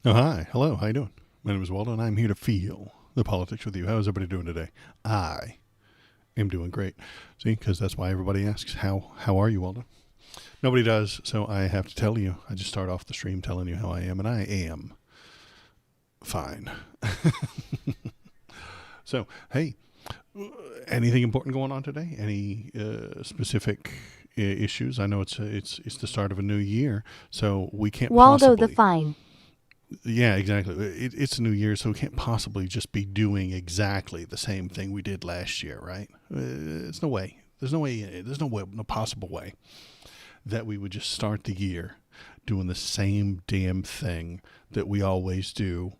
Oh, hi. Hello. How you doing? My name is Waldo, and I'm here to feel the politics with you. How is everybody doing today? I am doing great. See, because that's why everybody asks, how are you, Waldo? Nobody does, so I have to tell you. I just start off the stream telling you how I am, and I am fine. So, hey, anything important going on today? Any specific issues? I know it's the start of a new year, so we can't Waldo the possibly. Fine. Yeah, exactly. It's a new year, so we can't possibly just be doing exactly the same thing we did last year, right? It's no way. There's no way. There's no way. No possible way that we would just start the year doing the same damn thing that we always do,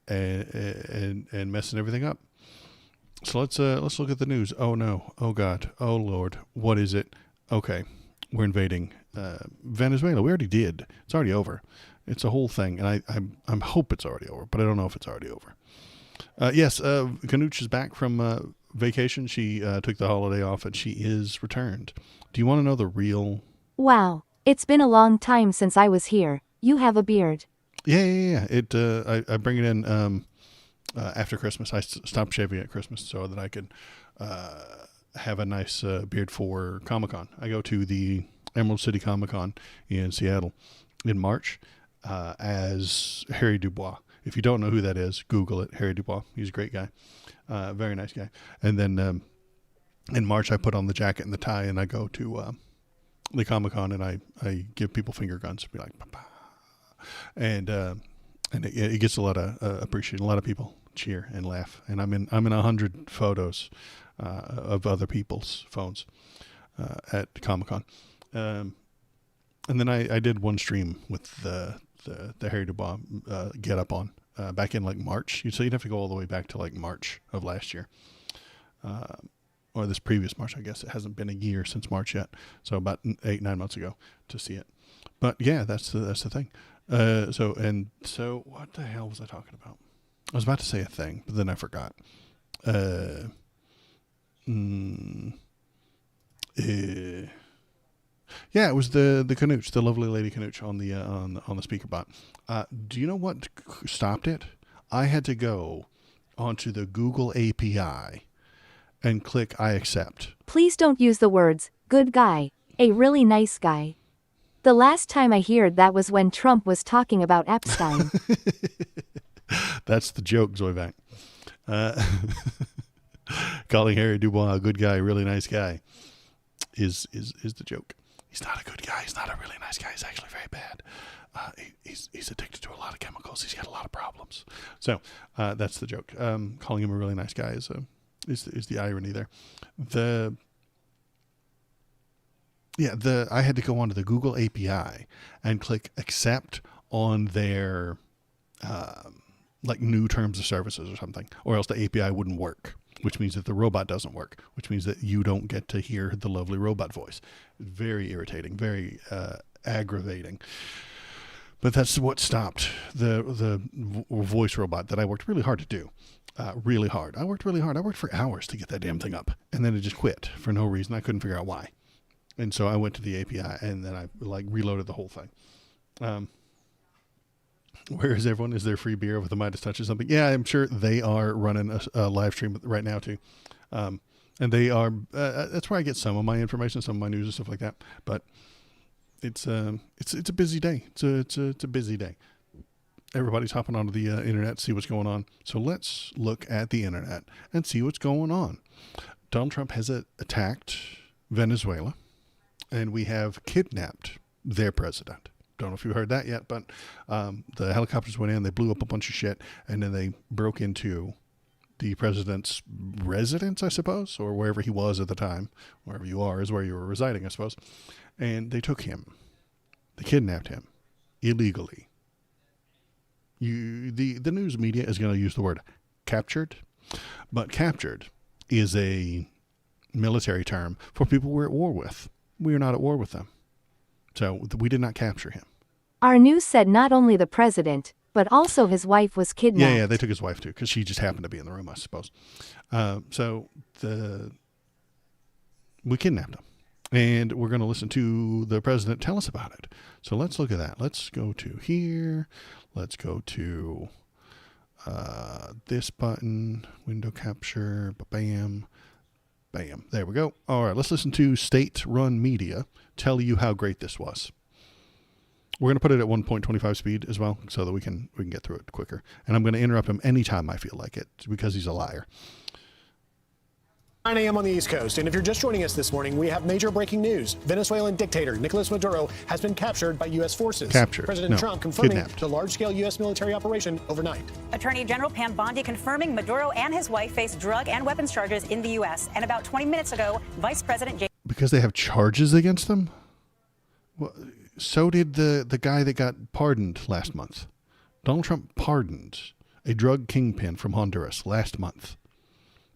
and messing everything up. So let's look at the news. Oh no. Oh God. Oh Lord. What is it? Okay, we're invading Venezuela. We already did. It's already over. It's a whole thing, and I hope it's already over, but I don't know if it's already over. Yes, Kanuch is back from vacation. She took the holiday off, and she is returned. Do you want to know the real? Wow, it's been a long time since I was here. You have a beard. Yeah. I bring it in after Christmas. I stopped shaving at Christmas so that I could have a nice beard for Comic Con. I go to the Emerald City Comic Con in Seattle in March as Harry Dubois. If you don't know who that is, Google it. Harry Dubois. He's a great guy. Very nice guy. And then in March, I put on the jacket and the tie, and I go to the Comic Con, and I give people finger guns. Be like, "Bah." And it gets a lot of appreciation. A lot of people cheer and laugh. And I'm in 100 photos of other people's phones at Comic Con. And then I did one stream with the Harry Dubois get up on back in like March. So you'd have to go all the way back to like March of last year. Or this previous March, I guess. It hasn't been a year since March yet. So about 8-9 months ago to see it. But yeah, that's the thing. So what the hell was I talking about? I was about to say a thing, but then I forgot. Mm, uh, Yeah, it was the Canuch, the lovely lady Canuch on the on the speaker bot. Do you know what stopped it? I had to go onto the Google API and click I accept. Please don't use the words, good guy, a really nice guy. The last time I heard that was when Trump was talking about Epstein. That's the joke, Zoivac. Uh, calling Harry Dubois a good guy, really nice guy, is the joke. He's not a good guy. He's not a really nice guy. He's actually very bad. He's addicted to a lot of chemicals. He's got a lot of problems. So that's the joke. Calling him a really nice guy is the irony there. I had to go onto the Google API and click accept on their like new terms of services or something, or else the API wouldn't work, which means that the robot doesn't work, which means that you don't get to hear the lovely robot voice. Very irritating, very aggravating. But that's what stopped the voice robot that I worked really hard to do. Really hard. I worked really hard. I worked for hours to get that damn thing up, and then it just quit for no reason. I couldn't figure out why. And so I went to the API, and then I like reloaded the whole thing. Where is everyone? Is there free beer with the Midas Touch or something? Yeah, I'm sure they are running a live stream right now too. And they are, that's where I get some of my information, some of my news and stuff like that. But it's a busy day. It's a busy day. Everybody's hopping onto the internet to see what's going on. So let's look at the internet and see what's going on. Donald Trump has attacked Venezuela, and we have kidnapped their president. Don't know if you heard that yet, but the helicopters went in, they blew up a bunch of shit, and then they broke into the president's residence, I suppose, or wherever he was at the time. Wherever you are is where you were residing, I suppose. And they took him. They kidnapped him illegally. The news media is going to use the word captured, but captured is a military term for people we're at war with. We are not at war with them. So we did not capture him. Our news said not only the president, but also his wife was kidnapped. Yeah, they took his wife too, because she just happened to be in the room, I suppose. We kidnapped him. And we're going to listen to the president tell us about it. So let's look at that. Let's go to here. Let's go to this button, window capture, bam, bam. There we go. All right, let's listen to state-run media tell you how great this was. We're going to put it at 1.25 speed as well so that we can get through it quicker. And I'm going to interrupt him anytime I feel like it because he's a liar. 9 a.m. on the East Coast, and if you're just joining us this morning, we have major breaking news. Venezuelan dictator Nicolas Maduro has been captured by U.S. forces. President Trump confirming kidnapped. the large-scale U.S. military operation overnight. Attorney General Pam Bondi confirming Maduro and his wife face drug and weapons charges in the U.S. And about 20 minutes ago, Vice President J. Because they have charges against them? Well, so did the guy that got pardoned last month. Donald Trump pardoned a drug kingpin from Honduras last month.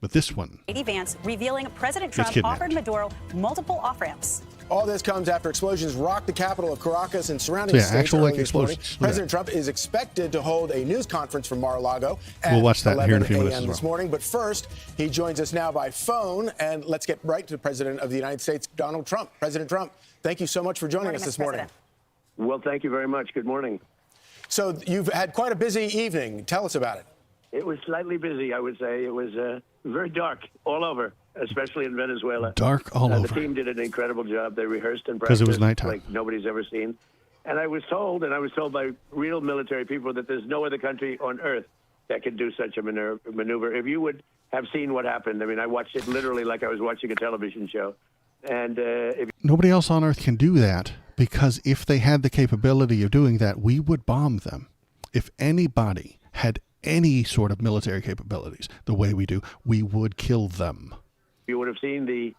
But this one, D. Vance revealing President Trump offered Maduro multiple off-ramps. All this comes after explosions rocked the capital of Caracas and surrounding states early this morning. President Trump is expected to hold a news conference from Mar-a-Lago at we'll watch that here in a few 11 minutes a.m. this morning. But first, he joins us now by phone, and let's get right to the President of the United States, Donald Trump. President Trump, thank you so much for joining us this morning. Well, thank you very much. Good morning. So you've had quite a busy evening. Tell us about it. It was slightly busy, I would say. It was very dark all over, especially in Venezuela. Dark all over. The team did an incredible job. They rehearsed and because practiced it was nighttime, like nobody's ever seen. And I was told by real military people that there's no other country on earth that can do such a maneuver. If you would have seen what happened, I mean, I watched it literally like I was watching a television show. And nobody else on earth can do that, because if they had the capability of doing that, we would bomb them. If anybody had any sort of military capabilities the way we do, we would kill them. You would have seen the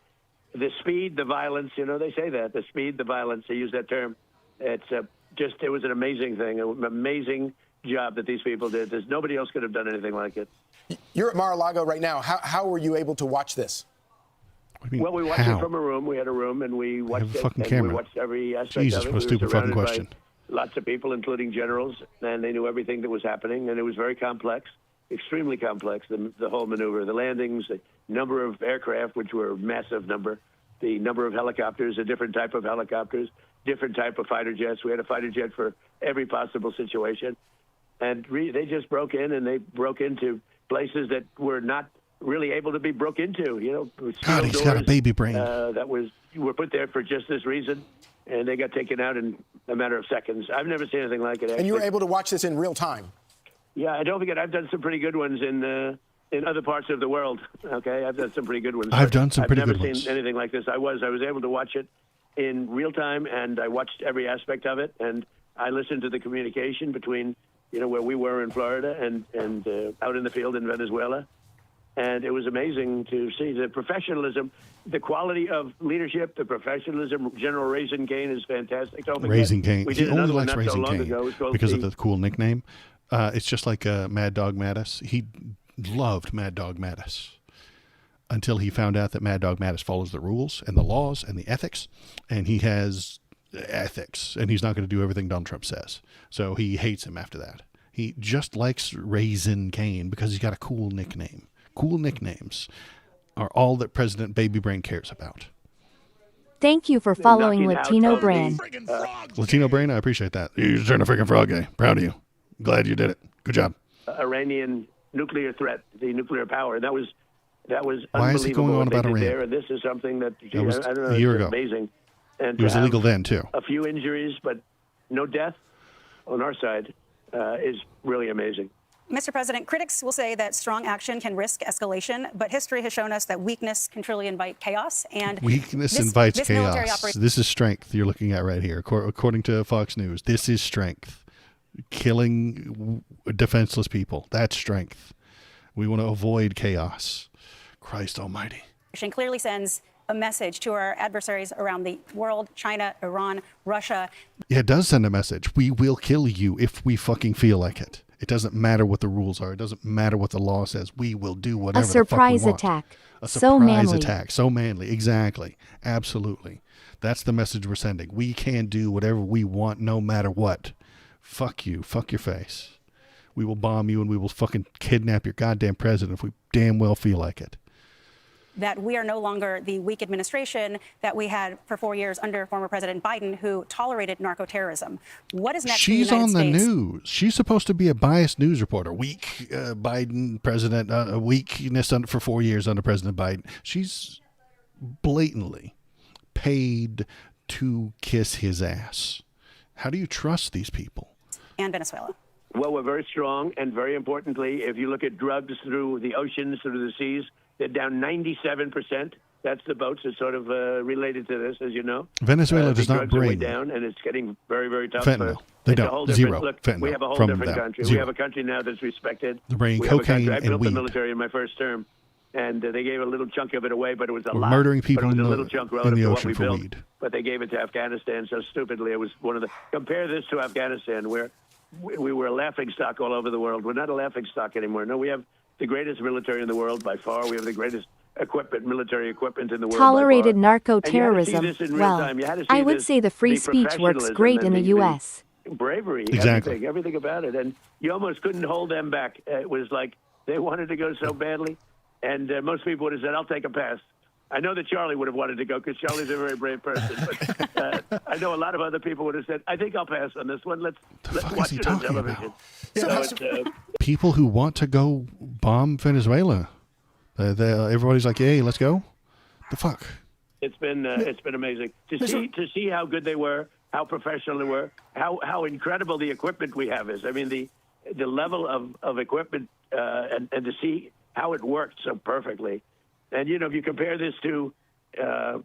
speed, the violence. You know, they say that, the speed, the violence. They use that term. It's it was an amazing thing, an amazing job that these people did. There's nobody else could have done anything like it. You're at Mar-a-Lago right now. How were you able to watch this? Well, we watched it from a room. We had a room, and we watched it. And we watched every aspect Jesus, of it. what a stupid fucking question. Lots of people, including generals, and they knew everything that was happening, and it was very complex, extremely complex, the whole maneuver, the landings, the number of aircraft, which were a massive number, the number of helicopters, a different type of helicopters, different type of fighter jets. We had a fighter jet for every possible situation. And they just broke in, and they broke into places that were not really able to be broke into. You know, God, he's got a baby brain. Were put there for just this reason, and they got taken out in a matter of seconds. I've never seen anything like it. Actually. And you were able to watch this in real time. Yeah, don't forget, I've done some pretty good ones in other parts of the world. Okay, I've done some pretty good ones. I've done some pretty good ones. I've never seen anything like this. I was able to watch it in real time, and I watched every aspect of it, and I listened to the communication between, you know, where we were in Florida and out in the field in Venezuela. And it was amazing to see the professionalism, the quality of leadership, the professionalism. General Raising Cane is fantastic. Raising Cane. We did he only likes one not Raising so long Cane ago. because of the cool nickname. It's just like Mad Dog Mattis. He loved Mad Dog Mattis until he found out that Mad Dog Mattis follows the rules and the laws and the ethics, and he has ethics, and he's not going to do everything Donald Trump says. So he hates him after that. He just likes Raisin Cane because he's got a cool nickname. Cool nicknames are all that President Baby Brain cares about. Thank you for following Latino Brain. Latino Brain, I appreciate that. You turned a freaking frog gay. Proud of you. Glad you did it. Good job. Iranian nuclear threat, the nuclear power. That was Why is he going on about Iran? There, and this is something that was I don't know, a year ago. Amazing. And it was illegal then too. A few injuries, but no death on our side is really amazing. Mr. President, critics will say that strong action can risk escalation, but history has shown us that weakness can truly invite chaos. And weakness invites chaos. This is strength you're looking at right here. According to Fox News, this is strength. Killing defenseless people, that's strength. We want to avoid chaos. Christ almighty. Clearly sends a message to our adversaries around the world, China, Iran, Russia. Yeah, it does send a message. We will kill you if we fucking feel like it. It doesn't matter what the rules are. It doesn't matter what the law says. We will do whatever the fuck we want. A surprise attack. A surprise attack. So manly. Exactly. Absolutely. That's the message we're sending. We can do whatever we want no matter what. Fuck you. Fuck your face. We will bomb you and we will fucking kidnap your goddamn president if we damn well feel like it. that we are no longer the weak administration that we had for 4 years under former President Biden, who tolerated narco-terrorism. What is next for the She's United on the States? news. She's supposed to be a biased news reporter. Weak Biden president, weakness for 4 years under President Biden. She's blatantly paid to kiss his ass. How do you trust these people? And Venezuela. Well, we're very strong, and very importantly, if you look at drugs through the oceans, through the seas, they're down 97%. That's the boats are sort of related to this, as you know. Venezuela does not drugs are way bring down, and it's getting very, very tough. fentanyl. They it's a don't. whole Zero Look, fentanyl we have a whole from different them. country. Zero. We have a country now that's respected. They're bringing We have a cocaine country. I and built weed. the military in my first term, and they gave a little chunk of it away, but it was a We're lot. murdering people but it was in a the- little chunk in relative the to what ocean we for built. weed. But they gave it to Afghanistan so stupidly. It was one of the. Compare this to Afghanistan, where we were a laughing stock all over the world. We're not a laughing stock anymore. No, we have the greatest military in the world by far. We have the greatest equipment, military equipment in the world. Tolerated by far. narco-terrorism. And you had to see this in real Well, time. You had to see I would this, say the free the speech works professionalism great in and the U.S. bravery, Exactly. everything about it. And you almost couldn't hold them back. It was like they wanted to go so badly. And most people would have said, I'll take a pass. I know that Charlie would have wanted to go because Charlie's a very brave person. But I know a lot of other people would have said, I think I'll pass on this one. Let's fuck watch is he it on talking television. about? So People who want to go bomb Venezuela. Everybody's like, hey, let's go. The fuck? it's been amazing to see how good they were, how professional they were, how incredible the equipment we have is. I mean, the level of equipment and to see how it worked so perfectly. And, if you compare this to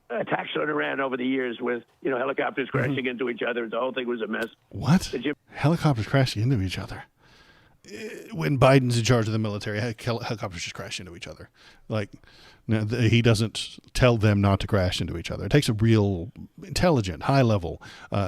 attacks on Iran over the years with, helicopters crashing into each other, the whole thing was a mess. What? Helicopters crashing into each other? When Biden's in charge of the military, helicopters just crash into each other. He doesn't tell them not to crash into each other. It takes a real intelligent, high-level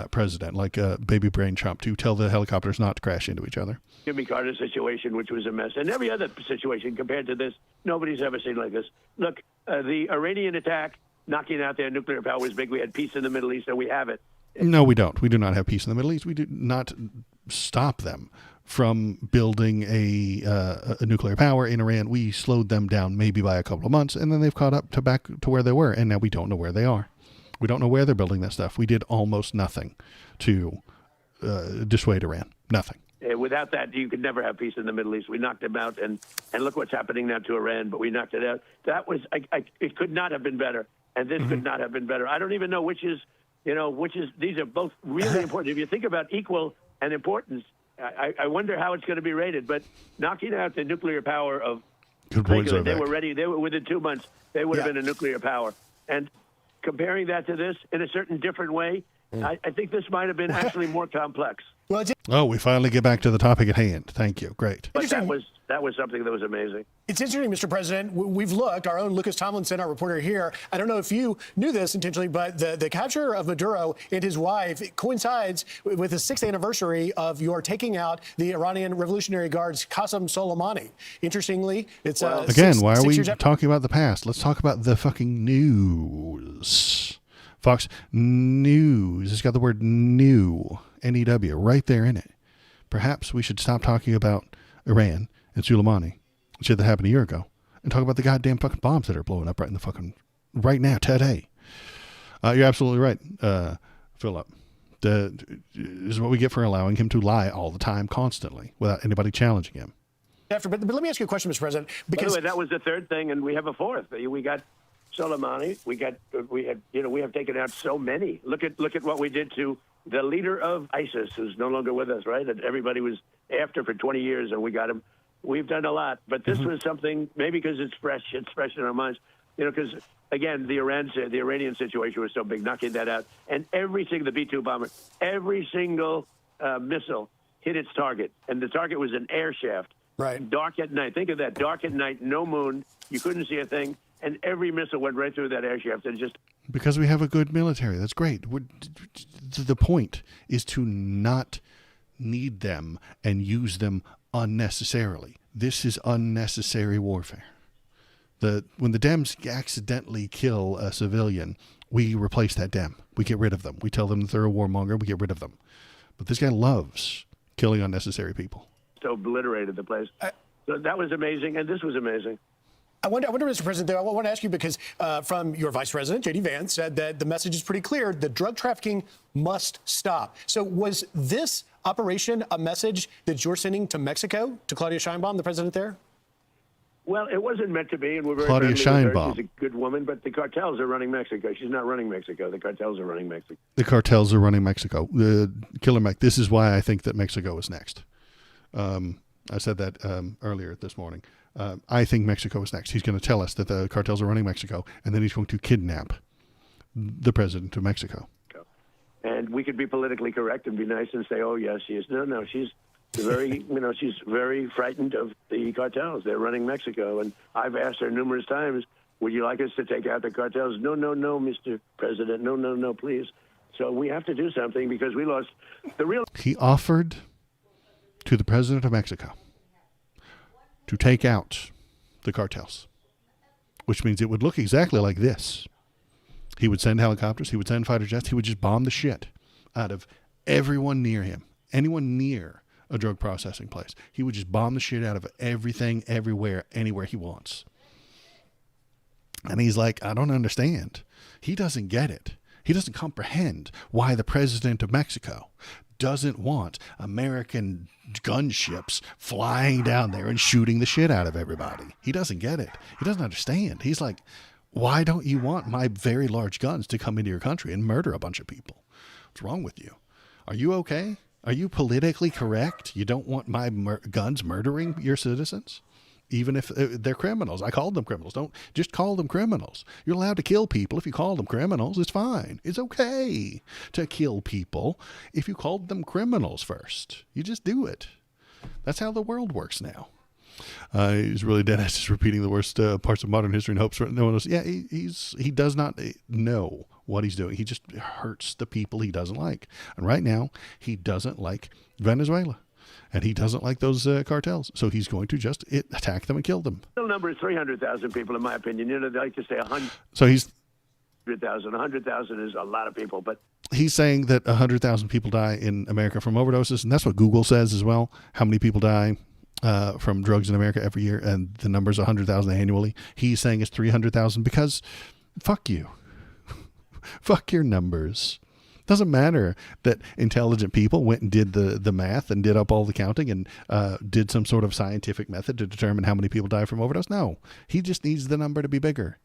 president like Baby Brain Trump to tell the helicopters not to crash into each other. Jimmy Carter's situation, which was a mess, and every other situation compared to this, nobody's ever seen like this. Look, the Iranian attack, knocking out their nuclear power was big. We had peace in the Middle East, and we have it. No, we don't. We do not have peace in the Middle East. We do not stop them from building a nuclear power in Iran. We slowed them down maybe by a couple of months, and then they've caught up to back to where they were, and now we don't know where they are. We don't know where they're building that stuff. We did almost nothing to dissuade Iran. Nothing. Without that, you could never have peace in the Middle East. We knocked them out, and look what's happening now to Iran, but we knocked it out. That was, it could not have been better, and this could not have been better. I don't even know which is, these are both really important. If you think about equal and importance, I wonder how it's going to be rated, but knocking out the nuclear power of regular, they were ready. They were within 2 months. They would have been a nuclear power. And comparing that to this in a certain different way, I think this might have been actually more complex. Oh, we finally get back to the topic at hand. Thank you. Great. But that was something that was amazing. It's interesting, Mr. President. We've looked, our own Lucas Tomlinson, our reporter here. I don't know if you knew this intentionally, but the capture of Maduro and his wife coincides with the 6th anniversary of your taking out the Iranian Revolutionary Guard's Qasem Soleimani. Interestingly, it's again, why are we talking about the past? Let's talk about the fucking news. Fox News. It's got the word new, N-E-W, right there in it. Perhaps we should stop talking about Iran and Soleimani, shit that happened a year ago, and talk about the goddamn fucking bombs that are blowing up right now, today. You're absolutely right, Philip. This is what we get for allowing him to lie all the time, constantly, without anybody challenging him. But let me ask you a question, Mr. President. Because by the way, that was the third thing, and we have a fourth. We got Soleimani. We have taken out so many. Look at what we did to the leader of ISIS, who's no longer with us, right? That everybody was after for 20 years, and we got him. We've done a lot, but this was something maybe because it's fresh in our minds. Because again, the Iranian situation was so big, knocking that out, and the B-2 bomber, every single missile hit its target, and the target was an air shaft. Right. Dark at night. Think of that. Dark at night, no moon. You couldn't see a thing. And every missile went right through that air shaft. And just because we have a good military. That's great. The point is to not need them and use them unnecessarily. This is unnecessary warfare. When the Dems accidentally kill a civilian, we replace that Dem. We get rid of them. We tell them that they're a warmonger. We get rid of them. But this guy loves killing unnecessary people. So obliterated the place. So that was amazing, and this was amazing. I wonder, Mr. President, though, I want to ask you because from your Vice President, J.D. Vance, said that the message is pretty clear. The drug trafficking must stop. So was this operation a message that you're sending to Mexico, to Claudia Sheinbaum, the president there? Well, it wasn't meant to be, and we're very Claudia friendly with her. Sheinbaum. She's a good woman, but the cartels are running Mexico. She's not running Mexico. The cartels are running Mexico. The cartels are running Mexico. The Killer Mike. This is why I think that Mexico is next. I said that earlier this morning. I think Mexico is next. He's going to tell us that the cartels are running Mexico, and then he's going to kidnap the president of Mexico. And we could be politically correct and be nice and say, "Oh, yes, she is." No, she's very, she's very frightened of the cartels. They're running Mexico, and I've asked her numerous times, "Would you like us to take out the cartels?" No, Mr. President. No, please. So we have to do something because we lost the real. He offered to the president of Mexico to take out the cartels, which means it would look exactly like this. He would send helicopters, he would send fighter jets, he would just bomb the shit out of everyone near him, anyone near a drug processing place. He would just bomb the shit out of everything, everywhere, anywhere he wants. And he's like, I don't understand. He doesn't get it. He doesn't comprehend why the president of Mexico doesn't want American gunships flying down there and shooting the shit out of everybody. He doesn't get it. He doesn't understand. He's like, why don't you want my very large guns to come into your country and murder a bunch of people? What's wrong with you? Are you okay? Are you politically correct? You don't want my guns murdering your citizens? Even if they're criminals. I called them criminals. Don't just call them criminals. You're allowed to kill people if you call them criminals. It's fine. It's okay to kill people if you called them criminals first. You just do it. That's how the world works now. He's really dead ass just repeating the worst parts of modern history in hopes for no one else. Yeah, he does not know what he's doing. He just hurts the people he doesn't like. And right now, he doesn't like Venezuela. And he doesn't like those cartels. So he's going to just attack them and kill them. The number is 300,000 people, in my opinion. They like to say 100,000. So he's 100,000 is a lot of people. But he's saying that 100,000 people die in America from overdoses. And that's what Google says as well. How many people die from drugs in America every year? And the number's 100,000 annually. He's saying it's 300,000 because fuck you. Fuck your numbers. Doesn't matter that intelligent people went and did the math and did up all the counting and did some sort of scientific method to determine how many people die from overdose. No, he just needs the number to be bigger.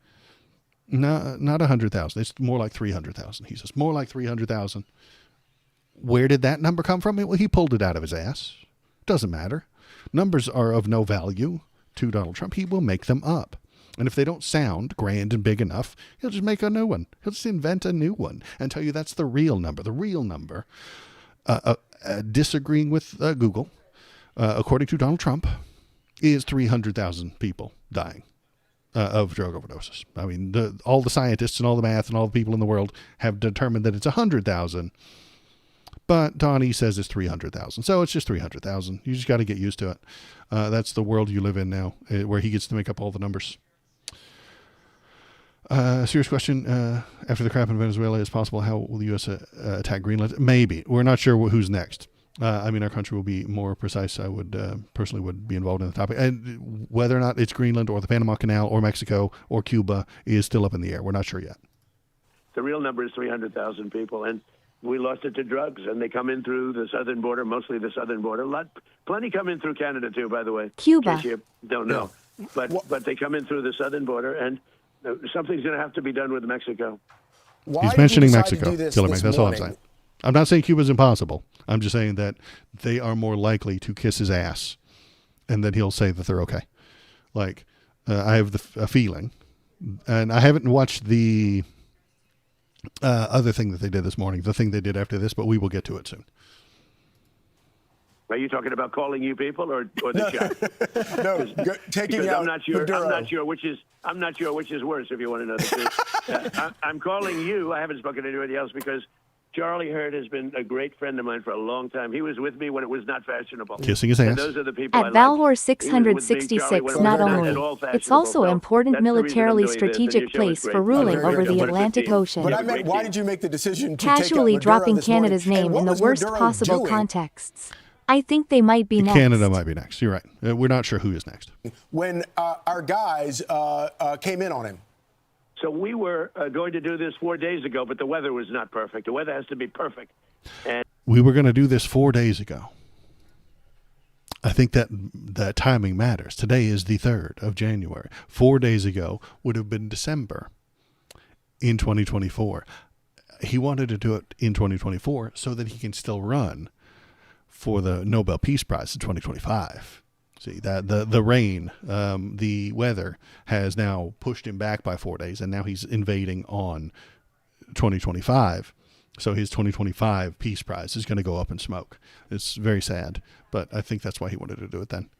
No, not 100,000. It's more like 300,000. He says more like 300,000. Where did that number come from? Well, he pulled it out of his ass. Doesn't matter. Numbers are of no value to Donald Trump. He will make them up. And if they don't sound grand and big enough, he'll just make a new one. He'll just invent a new one and tell you that's the real number. The real number, disagreeing with Google, according to Donald Trump, is 300,000 people dying of drug overdoses. I mean, all the scientists and all the math and all the people in the world have determined that it's 100,000. But Donnie says it's 300,000. So it's just 300,000. You just got to get used to it. That's the world you live in now, where he gets to make up all the numbers. Serious question. After the crap in Venezuela is possible, how will the U.S. Attack Greenland? Maybe. We're not sure who's next. I mean, our country will be more precise. I would personally would be involved in the topic. And whether or not it's Greenland or the Panama Canal or Mexico or Cuba is still up in the air. We're not sure yet. The real number is 300,000 people. And we lost it to drugs. And they come in through the southern border, mostly the southern border. Plenty come in through Canada, too, by the way. Cuba. In case you don't know. But they come in through the southern border. And something's going to have to be done with Mexico. He's mentioning Mexico. That's all I'm saying. I'm not saying Cuba's impossible. I'm just saying that they are more likely to kiss his ass, and then he'll say that they're okay. Like, I have a feeling, and I haven't watched the other thing that they did this morning, the thing they did after this, but we will get to it soon. Are you talking about calling you people or the shot? No, taking out I'm not sure. Maduro. I'm not sure which is worse. If you want to know the truth, I'm calling you. I haven't spoken to anybody else because Charlie Hurd has been a great friend of mine for a long time. He was with me when it was not fashionable. Kissing his ass. And those are the people At Valhor 666, not only, it's also an important militarily strategic place for ruling over the Atlantic Ocean. But I meant, why did you make the decision to casually take out Maduro dropping this morning? Canada's And name what in the was worst Maduro possible doing? contexts? I think they might be next. Canada might be next. You're right. We're not sure who is next. When our guys came in on him. So we were going to do this 4 days ago, but the weather was not perfect. The weather has to be perfect. And We were going to do this 4 days ago. I think that timing matters. Today is the 3rd of January. 4 days ago would have been December in 2024. He wanted to do it in 2024 so that he can still run for the Nobel Peace Prize in 2025. See, that the rain, the weather has now pushed him back by 4 days, and now he's invading on 2025. So his 2025 Peace Prize is going to go up in smoke. It's very sad, but I think that's why he wanted to do it then.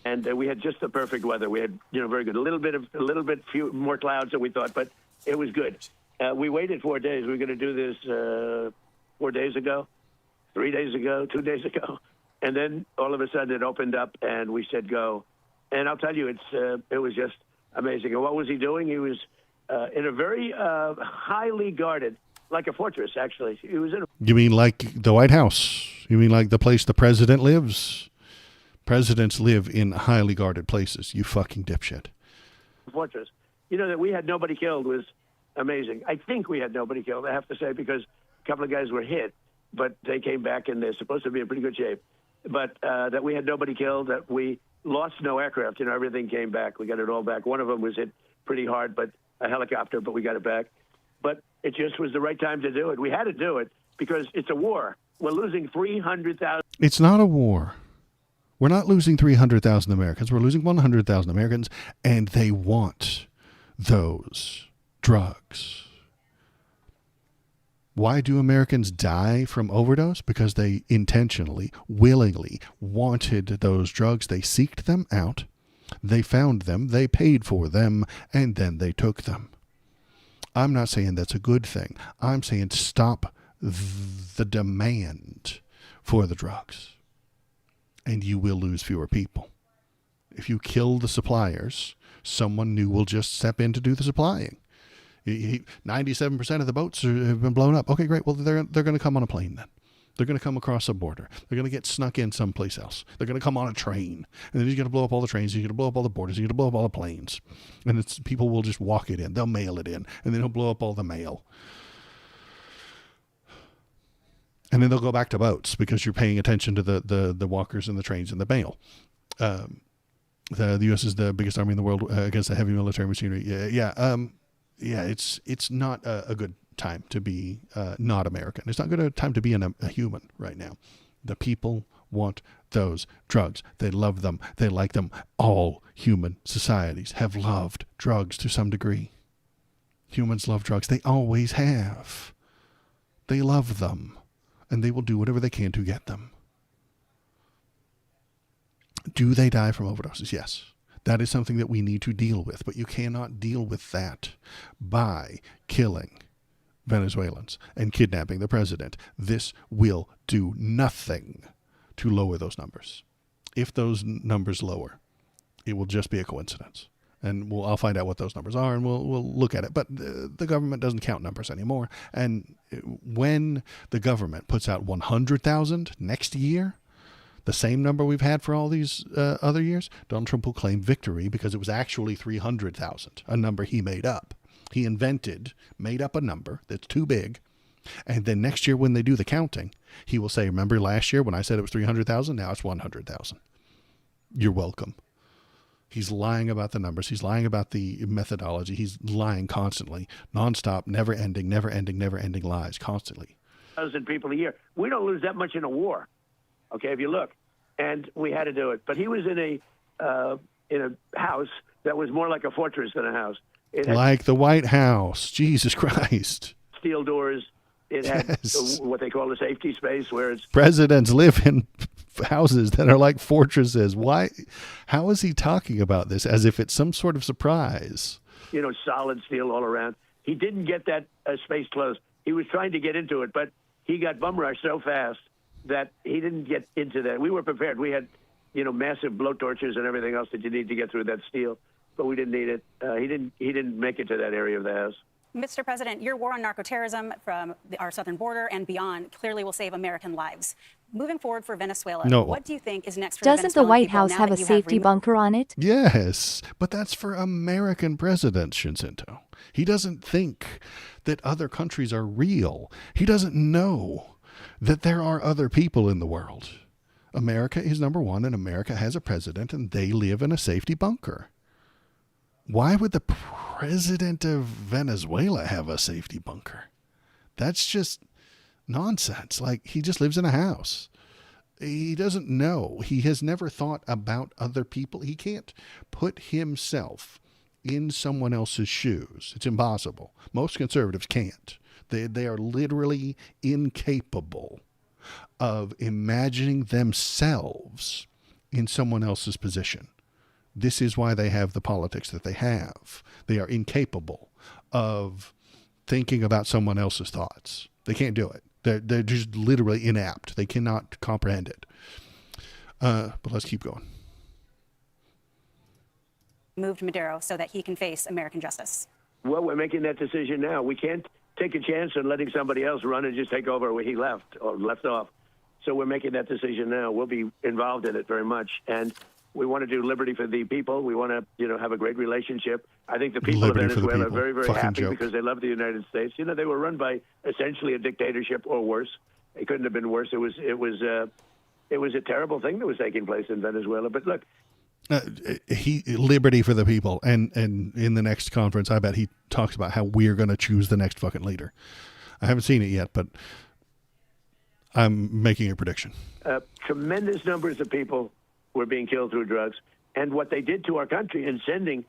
And we had just the perfect weather. We had, very good. A little bit few more clouds than we thought, but it was good. We waited 4 days. We were going to do this 4 days ago, 3 days ago, 2 days ago. And then all of a sudden it opened up and we said go. And I'll tell you, it was just amazing. And what was he doing? He was in a very highly guarded, like a fortress, actually. He was in. You mean like the White House? You mean like the place the president lives? Presidents live in highly guarded places, you fucking dipshit. Fortress. That we had nobody killed was amazing. I think we had nobody killed, I have to say, because a couple of guys were hit, but they came back and they're supposed to be in pretty good shape. But that we had nobody killed, that we lost no aircraft. Everything came back. We got it all back. One of them was hit pretty hard, but a helicopter, but we got it back. But it just was the right time to do it. We had to do it because it's a war. We're losing 300,000. It's not a war. We're not losing 300,000 Americans. We're losing 100,000 Americans, and they want those drugs. Why do Americans die from overdose? Because they intentionally, willingly wanted those drugs. They seeked them out. They found them. They paid for them. And then they took them. I'm not saying that's a good thing. I'm saying stop the demand for the drugs. And you will lose fewer people. If you kill the suppliers, someone new will just step in to do the supplying. 97% of the boats have been blown up. Okay, great. Well, they're going to come on a plane then. They're going to come across a border. They're going to get snuck in someplace else. They're going to come on a train. And then he's going to blow up all the trains. He's going to blow up all the borders. He's going to blow up all the planes. And people will just walk it in. They'll mail it in. And then he'll blow up all the mail. And then they'll go back to boats because you're paying attention to the walkers and the trains and the mail. The U.S. is the biggest army in the world against the heavy military machinery. Yeah, it's not a good time to be not American. It's not a good time to be a human right now. The people want those drugs. They love them. They like them. All human societies have loved drugs to some degree. Humans love drugs. They always have. They love them. And they will do whatever they can to get them. Do they die from overdoses? Yes. That is something that we need to deal with, but you cannot deal with that by killing Venezuelans and kidnapping the president. This will do nothing to lower those numbers. If those numbers lower, it will just be a coincidence. And I'll find out what those numbers are, and we'll look at it. But the government doesn't count numbers anymore. And when the government puts out 100,000 next year, the same number we've had for all these other years, Donald Trump will claim victory because it was actually 300,000, a number he made up. He made up a number that's too big. And then next year when they do the counting, he will say, remember last year when I said it was 300,000? Now it's 100,000. You're welcome. He's lying about the numbers. He's lying about the methodology. He's lying constantly, nonstop, never ending lies constantly. 1,000 people a year. We don't lose that much in a war. Okay, if you look, and we had to do it. But he was in a house that was more like a fortress than a house. It had like the White House. Jesus Christ. Steel doors. It had what they call a safety space where it's... Presidents live in houses that are like fortresses. Why? How is he talking about this as if it's some sort of surprise? Solid steel all around. He didn't get that space closed. He was trying to get into it, but he got bum rushed so fast that he didn't get into that. We were prepared. We had, massive blowtorches and everything else that you need to get through that steel, but we didn't need it. He didn't make it to that area of the house. Mr. President, your war on narco-terrorism from our southern border and beyond clearly will save American lives. Moving forward for Venezuela, No. what do you think is next for Doesn't the Venezuelan White people House now have that a you safety bunker on it? Yes, but that's for American presidents, Shinzinto. He doesn't think that other countries are real. He doesn't know that there are other people in the world. America is number one, and America has a president, and they live in a safety bunker. Why would the president of Venezuela have a safety bunker? That's just nonsense. Like, he just lives in a house. He doesn't know. He has never thought about other people. He can't put himself in someone else's shoes. It's impossible. Most conservatives can't. They are literally incapable of imagining themselves in someone else's position. This is why they have the politics that they have. They are incapable of thinking about someone else's thoughts. They can't do it. They're just literally inapt. They cannot comprehend it. But let's keep going. Moved Maduro so that he can face American justice. Well, we're making that decision now. We can't take a chance on letting somebody else run and just take over where he left or left off. So we're making that decision now. We'll be involved in it very much. And we want to do liberty for the people. We want to, have a great relationship. I think the people Liberty of for the Venezuela are people. very, very Fucking happy joke. because they love the United States. They were run by essentially a dictatorship or worse. It couldn't have been worse. It was a terrible thing that was taking place in Venezuela. But look, liberty for the people. And in the next conference, I bet he talks about how we're going to choose the next fucking leader. I haven't seen it yet, but I'm making a prediction. Tremendous numbers of people were being killed through drugs. And what they did to our country in sending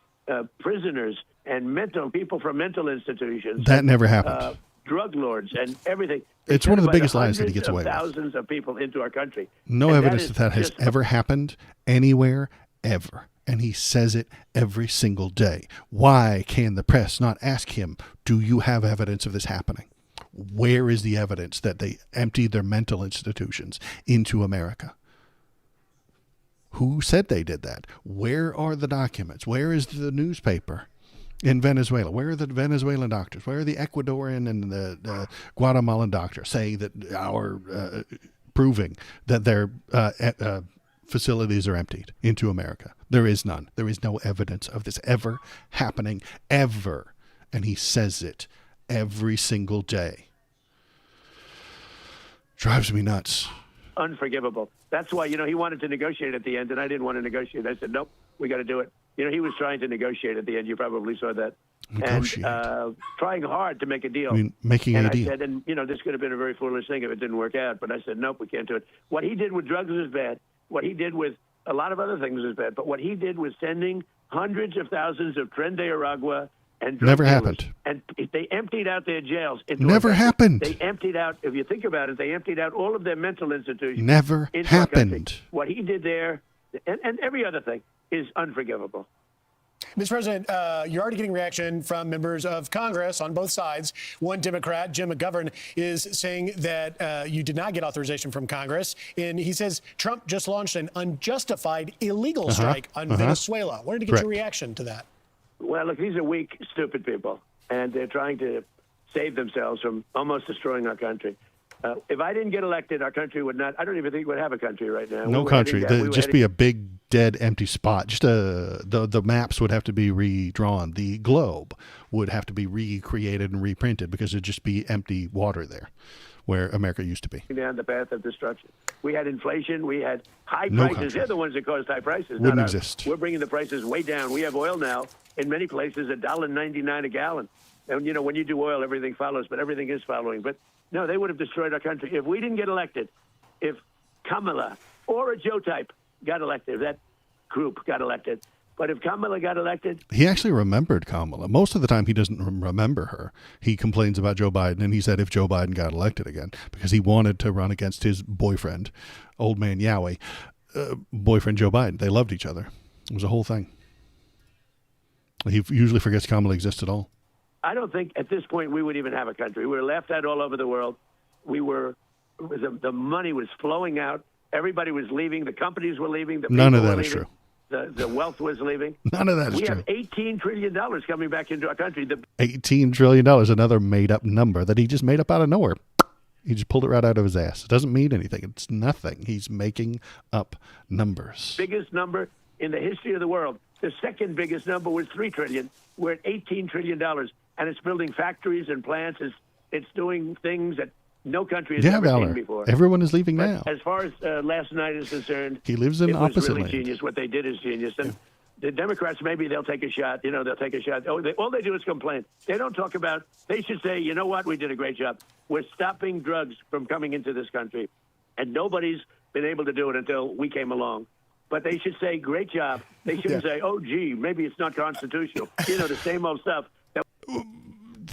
prisoners and people from mental institutions. That never happened. Drug lords and everything. It's one of the biggest lies that he gets away with. Thousands of people into our country. No And evidence that has just ever happened anywhere, ever. And he says it every single day. Why can the press not ask him, do you have evidence of this happening? Where is the evidence that they emptied their mental institutions into America? Who said they did that? Where are the documents? Where is the newspaper in Venezuela? Where are the Venezuelan doctors? Where are the Ecuadorian and the Guatemalan doctors saying that proving that their facilities are emptied into America? There is none. There is no evidence of this ever happening, ever. And he says it every single day. Drives me nuts. Unforgivable. That's why, he wanted to negotiate at the end, and I didn't want to negotiate. I said, nope, we got to do it. He was trying to negotiate at the end. You probably saw that. Negotiate. And trying hard to make a deal. I mean, making and a I deal. said, this could have been a very foolish thing if it didn't work out. But I said, nope, we can't do it. What he did with drugs was bad. What he did with a lot of other things was bad. But what he did was sending hundreds of thousands of Tren de Aragua and drug Never dealers. happened. And they emptied out their jails. Never happened. They emptied out, if you think about it, they emptied out all of their mental institutions. Never into our country. happened. What he did there, and every other thing, is unforgivable. Mr. President, you're already getting reaction from members of Congress on both sides. One Democrat, Jim McGovern, is saying that you did not get authorization from Congress. And he says Trump just launched an unjustified illegal strike on Venezuela. Wanted to get your reaction to that. Well, look, these are weak, stupid people, and they're trying to save themselves from almost destroying our country. If I didn't get elected, our country would not. I don't even think we'd have a country right now. No country. There'd just be a big, dead, empty spot. Just the maps would have to be redrawn. The globe would have to be recreated and reprinted because it'd just be empty water there, where America used to be. Down the path of destruction. We had inflation. We had high No prices. country. They're the ones that caused high prices. Wouldn't not us. exist. We're bringing the prices way down. We have oil now in many places $1.99 a gallon. And when you do oil, everything follows, but everything is following. But no, they would have destroyed our country if we didn't get elected. If Kamala or a Joe type got elected, if that group got elected. But if Kamala got elected, He actually remembered Kamala. Most of the time, he doesn't remember her. He complains about Joe Biden, and he said if Joe Biden got elected again, because he wanted to run against his boyfriend, old man Yowie, boyfriend Joe Biden. They loved each other. It was a whole thing. He usually forgets Kamala exists at all. I don't think at this point we would even have a country. We were laughed at all over the world. The money was flowing out. Everybody was leaving. The companies were leaving. The None people of that were is leaving. true. the wealth was leaving. None of that is We true. have $18 trillion coming back into our country. $18 trillion, another made-up number that he just made up out of nowhere. He just pulled it right out of his ass. It doesn't mean anything. It's nothing. He's making up numbers. Biggest number in the history of the world. The second biggest number was $3 trillion. We're at $18 trillion, and it's building factories and plants. It's doing things that no country has ever seen before. Everyone is leaving But now. as far as last night is concerned, He lives in it was opposite really land. genius. What they did is genius. And the Democrats, maybe they'll take a shot. They'll take a shot. All they do is complain. They don't talk about, they should say, you know what, we did a great job. We're stopping drugs from coming into this country. And nobody's been able to do it until we came along. But they should say, great job. They shouldn't say, oh, gee, maybe it's not constitutional. The same old stuff.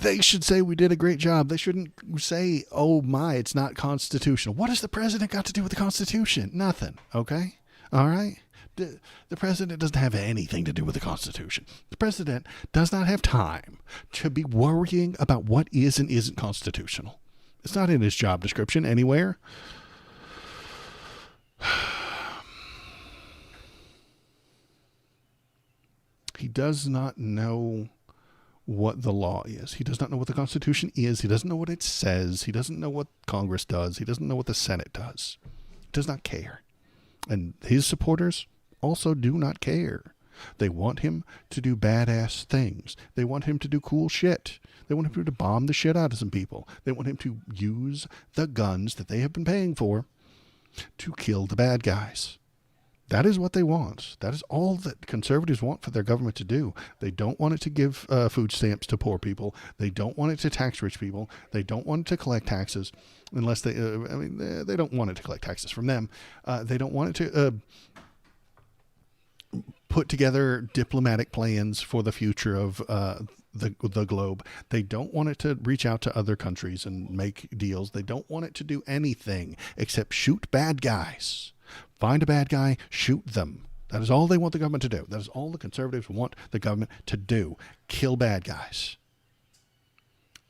They should say we did a great job. They shouldn't say, oh my, it's not constitutional. What has the president got to do with the Constitution? Nothing. Okay? All right? The president doesn't have anything to do with the Constitution. The president does not have time to be worrying about what is and isn't constitutional. It's not in his job description anywhere. He does not know what the law is. He does not know what the Constitution is. He doesn't know what it says. He doesn't know what Congress does. He doesn't know what the Senate does. He does not care. And his supporters also do not care. They want him to do badass things. They want him to do cool shit. They want him to bomb the shit out of some people. They want him to use the guns that they have been paying for to kill the bad guys. That is what they want. That is all that conservatives want for their government to do. They don't want it to give food stamps to poor people. They don't want it to tax rich people. They don't want it to collect taxes unless they, they don't want it to collect taxes from them. They don't want it to put together diplomatic plans for the future of the globe. They don't want it to reach out to other countries and make deals. They don't want it to do anything except shoot bad guys. Find a bad guy, shoot them. That is all they want the government to do. That is all the conservatives want the government to do. Kill bad guys.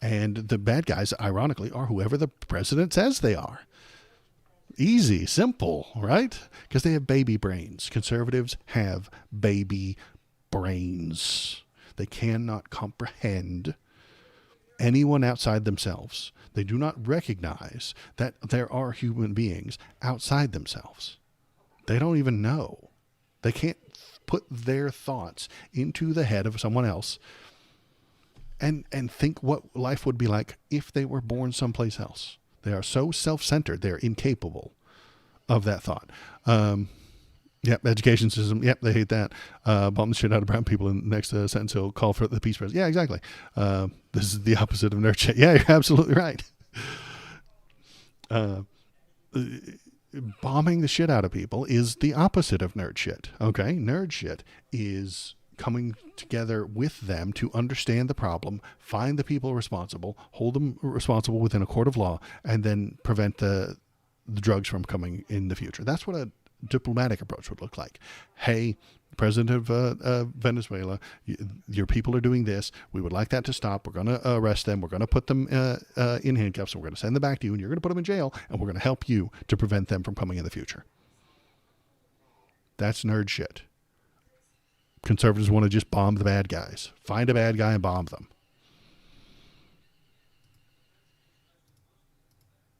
And the bad guys, ironically, are whoever the president says they are. Easy, simple, right? Because they have baby brains. Conservatives have baby brains. They cannot comprehend anyone outside themselves. They do not recognize that there are human beings outside themselves. They don't even know. They can't put their thoughts into the head of someone else and think what life would be like if they were born someplace else. They are so self-centered, they're incapable of that thought. Yep, education system. Yep, they hate that. Bomb the shit out of brown people. In the next sentence, he'll call for the peace process. Yeah, exactly. This is the opposite of nerd shit. Yeah, you're absolutely right. Bombing the shit out of people is the opposite of nerd shit. Okay, nerd shit is coming together with them to understand the problem, find the people responsible, hold them responsible within a court of law, and then prevent the drugs from coming in the future. That's what a diplomatic approach would look like. Hey, President of Venezuela, your people are doing this. We would like that to stop. We're going to arrest them. We're going to put them in handcuffs. And we're going to send them back to you, and you're going to put them in jail, and we're going to help you to prevent them from coming in the future. That's nerd shit. Conservatives want to just bomb the bad guys. Find a bad guy and bomb them.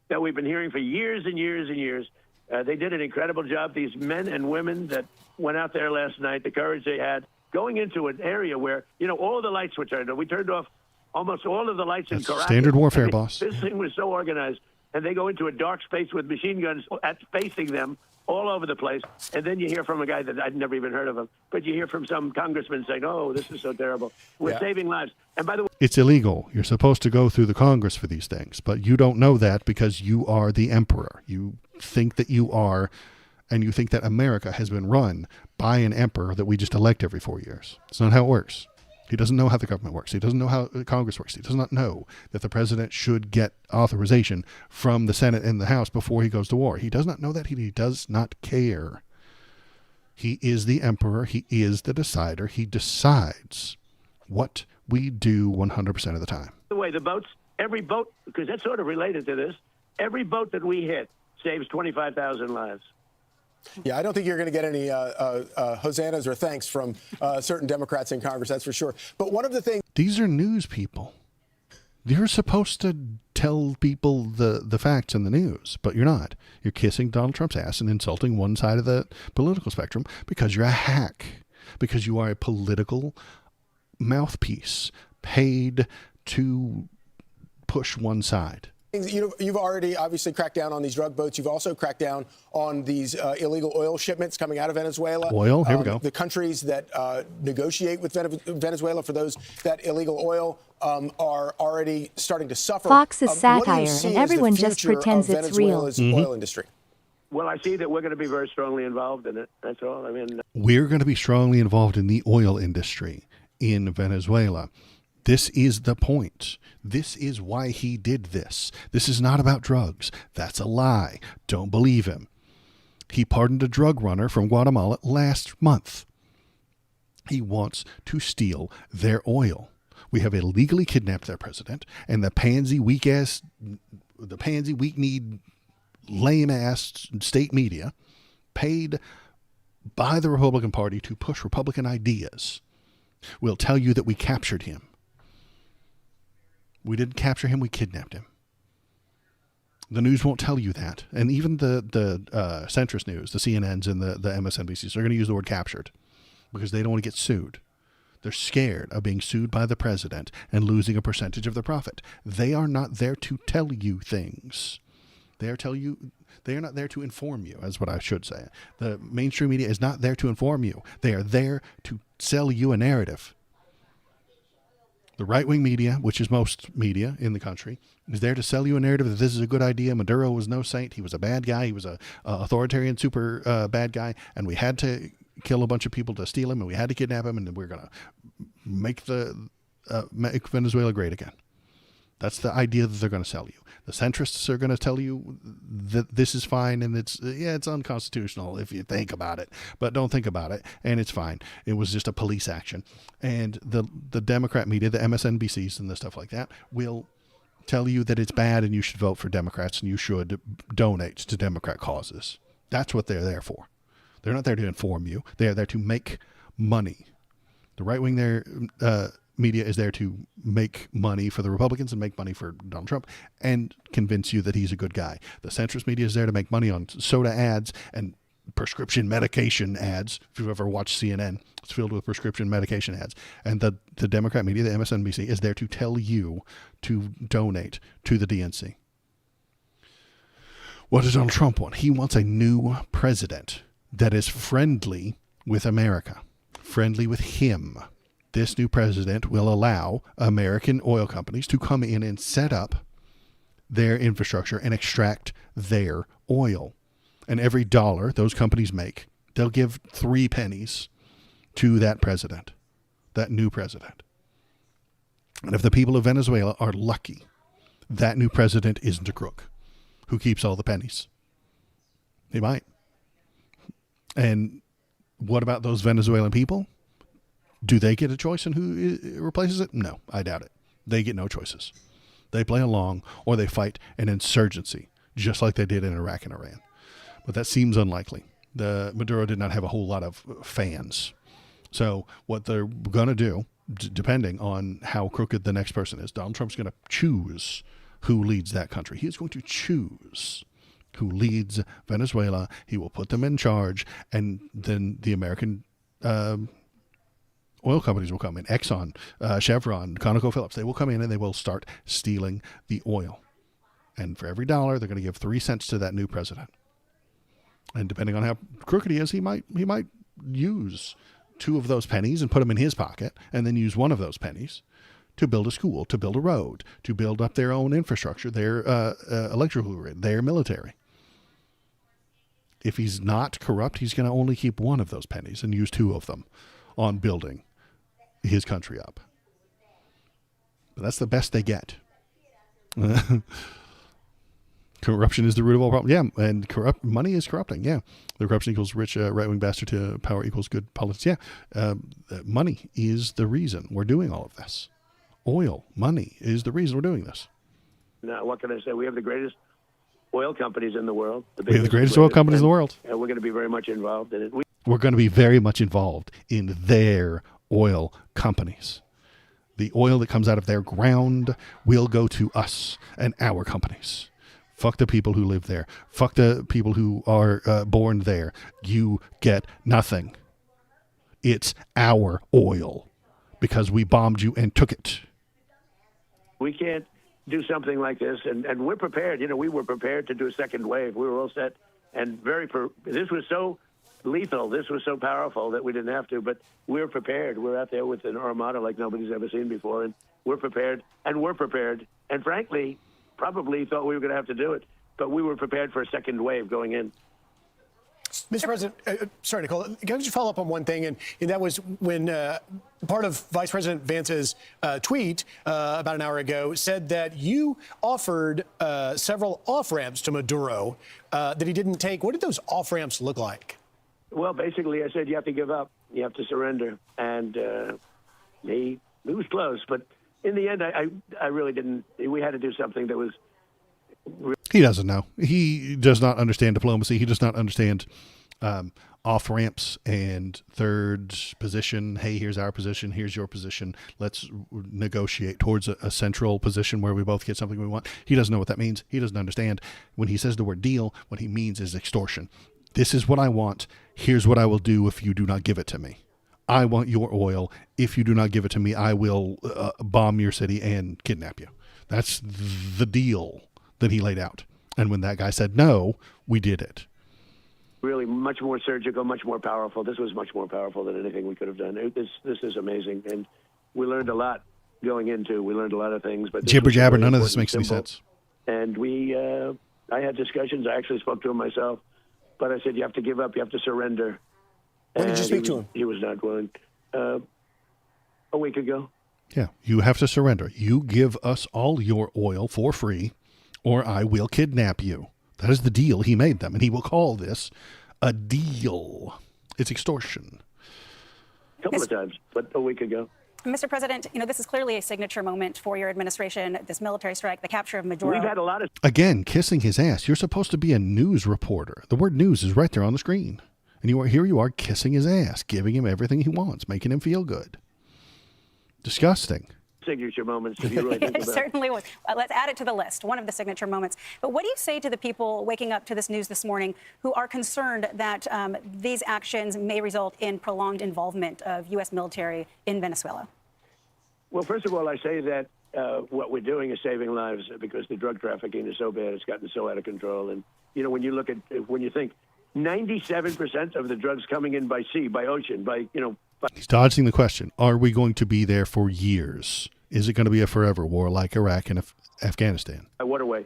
That we've been hearing for years and years and years. They did an incredible job. These men and women that went out there last night, the courage they had, going into an area where, all the lights were turned off. We turned off almost all of the lights in Caracas. Standard warfare, boss. This thing was so organized. And they go into a dark space with machine guns facing them all over the place. And then you hear from a guy that I'd never even heard of him. But you hear from some congressman saying, oh, this is so terrible. We're saving lives. And by the way, it's illegal. You're supposed to go through the Congress for these things, but you don't know that because you are the emperor. You think that you are, and you think that America has been run by an emperor that we just elect every 4 years. It's not how it works. He doesn't know how the government works. He doesn't know how Congress works. He does not know that the president should get authorization from the Senate and the House before he goes to war. He does not know that. He does not care. He is the emperor. He is the decider. He decides what we do 100% of the time. By the way, the boats, every boat, because that's sort of related to this, every boat that we hit saves 25,000 lives. Yeah, I don't think you're going to get any hosannas or thanks from certain Democrats in Congress, that's for sure. But one of the things... These are news people. You're supposed to tell people the facts in the news, but you're not. You're kissing Donald Trump's ass and insulting one side of the political spectrum because you're a hack, because you are a political mouthpiece paid to push one side. You've already obviously cracked down on these drug boats. You've also cracked down on these illegal oil shipments coming out of Venezuela. Oil, here we go. The countries that negotiate with Venezuela for that illegal oil are already starting to suffer. Fox is satire, and everyone just pretends it's real. Venezuela's oil industry. Well, I see that we're going to be very strongly involved in it. That's all. I mean, we're going to be strongly involved in the oil industry in Venezuela. This is the point. This is why he did this. This is not about drugs. That's a lie. Don't believe him. He pardoned a drug runner from Guatemala last month. He wants to steal their oil. We have illegally kidnapped their president, and the pansy weak-kneed, lame-ass state media paid by the Republican Party to push Republican ideas will tell you that we captured him. We didn't capture him, we kidnapped him. The news won't tell you that. And even the centrist news, the CNNs and the MSNBCs, are going to use the word captured because they don't want to get sued. They're scared of being sued by the president and losing a percentage of their profit. They are not there to tell you things. They are not there to inform you, is what I should say. The mainstream media is not there to inform you. They are there to sell you a narrative. The right-wing media, which is most media in the country, is there to sell you a narrative that this is a good idea. Maduro was no saint. He was a bad guy. He was a authoritarian, super bad guy. And we had to kill a bunch of people to steal him, and we had to kidnap him, and we're going to make Venezuela great again. That's the idea that they're going to sell you. The centrists are going to tell you that this is fine and it's unconstitutional if you think about it, but don't think about it and it's fine. It was just a police action. And the Democrat media, the MSNBCs and the stuff like that, will tell you that it's bad and you should vote for Democrats and you should donate to Democrat causes. That's what they're there for. They're not there to inform you. They are there to make money. The right wing media is there to make money for the Republicans and make money for Donald Trump and convince you that he's a good guy. The centrist media is there to make money on soda ads and prescription medication ads. If you've ever watched CNN, it's filled with prescription medication ads. And the Democrat media, the MSNBC, is there to tell you to donate to the DNC. What does Donald Trump want? He wants a new president that is friendly with America, friendly with him. This new president will allow American oil companies to come in and set up their infrastructure and extract their oil. And every dollar those companies make, they'll give 3 pennies to that president, that new president. And if the people of Venezuela are lucky, that new president isn't a crook who keeps all the pennies. He might. And what about those Venezuelan people? Do they get a choice in who replaces it? No, I doubt it. They get no choices. They play along or they fight an insurgency, just like they did in Iraq and Iran. But that seems unlikely. Maduro did not have a whole lot of fans. So what they're going to do, depending on how crooked the next person is, Donald Trump's going to choose who leads that country. He is going to choose who leads Venezuela. He will put them in charge, and then the American oil companies will come in. Exxon, Chevron, ConocoPhillips, they will come in and they will start stealing the oil. And for every dollar, they're going to give 3 cents to that new president. And depending on how crooked he is, he might use 2 of those pennies and put them in his pocket, and then use 1 of those pennies to build a school, to build a road, to build up their own infrastructure, their electrical grid, their military. If he's not corrupt, he's going to only keep 1 of those pennies and use 2 of them on building his country up. But that's the best they get. Corruption is the root of all problems. Yeah, and money is corrupting. Yeah, the corruption equals rich right-wing bastard to power equals good politics. Yeah, money is the reason we're doing all of this. Oil, money is the reason we're doing this. Now, what can I say? We have the greatest oil companies in the world. We have the greatest oil companies in the world. And we're going to be very much involved in it. We're going to be very much involved in their oil companies. The oil that comes out of their ground will go to us and our companies. Fuck the people who live there. Fuck the people who are born there. You get nothing. It's our oil because we bombed you and took it. We can't do something like this, and we're prepared. You know, we were prepared to do a second wave. We were all set, and this was so lethal. This was so powerful that we didn't have to, but we're prepared. We're out there with an armada like nobody's ever seen before, and we're prepared, and frankly, probably thought we were going to have to do it, but we were prepared for a second wave going in. Mr. President, sorry, Nicole, can I just follow up on one thing? And that was when part of Vice President Vance's tweet about an hour ago said that you offered several off-ramps to Maduro that he didn't take. What did those off-ramps look like? Well, basically, I said you have to give up. You have to surrender. And he was close. But in the end, I really didn't. We had to do something that was... He doesn't know. He does not understand diplomacy. He does not understand off-ramps and third position. Hey, here's our position. Here's your position. Let's negotiate towards a central position where we both get something we want. He doesn't know what that means. He doesn't understand. When he says the word deal, what he means is extortion. This is what I want. Here's what I will do if you do not give it to me. I want your oil. If you do not give it to me, I will bomb your city and kidnap you. That's the deal that he laid out. And when that guy said no, we did it. Really much more surgical, much more powerful. This was much more powerful than anything we could have done. This is amazing. And we learned a lot going into. We learned a lot of things. But jibber jabber, none of this makes any sense. And I had discussions. I actually spoke to him myself. But I said, you have to give up. You have to surrender. When did you speak to him? He was not willing. A week ago. Yeah, you have to surrender. You give us all your oil for free, or I will kidnap you. That is the deal he made them, and he will call this a deal. It's extortion. A couple of times, but a week ago. Mr. President, you know, this is clearly a signature moment for your administration, this military strike, the capture of Maduro. We've had a lot of... Again, kissing his ass. You're supposed to be a news reporter. The word news is right there on the screen. And you are kissing his ass, giving him everything he wants, making him feel good. Disgusting. Signature moments, if you really think It about it. certainly was. Let's add it to the list, one of the signature moments. But what do you say to the people waking up to this news this morning who are concerned that these actions may result in prolonged involvement of U.S. military in Venezuela? Well, first of all, I say that what we're doing is saving lives because the drug trafficking is so bad. It's gotten so out of control. And, you know, when you think 97% of the drugs coming in by sea, by ocean, He's dodging the question. Are we going to be there for years? Is it going to be a forever war like Iraq and Afghanistan? Waterway,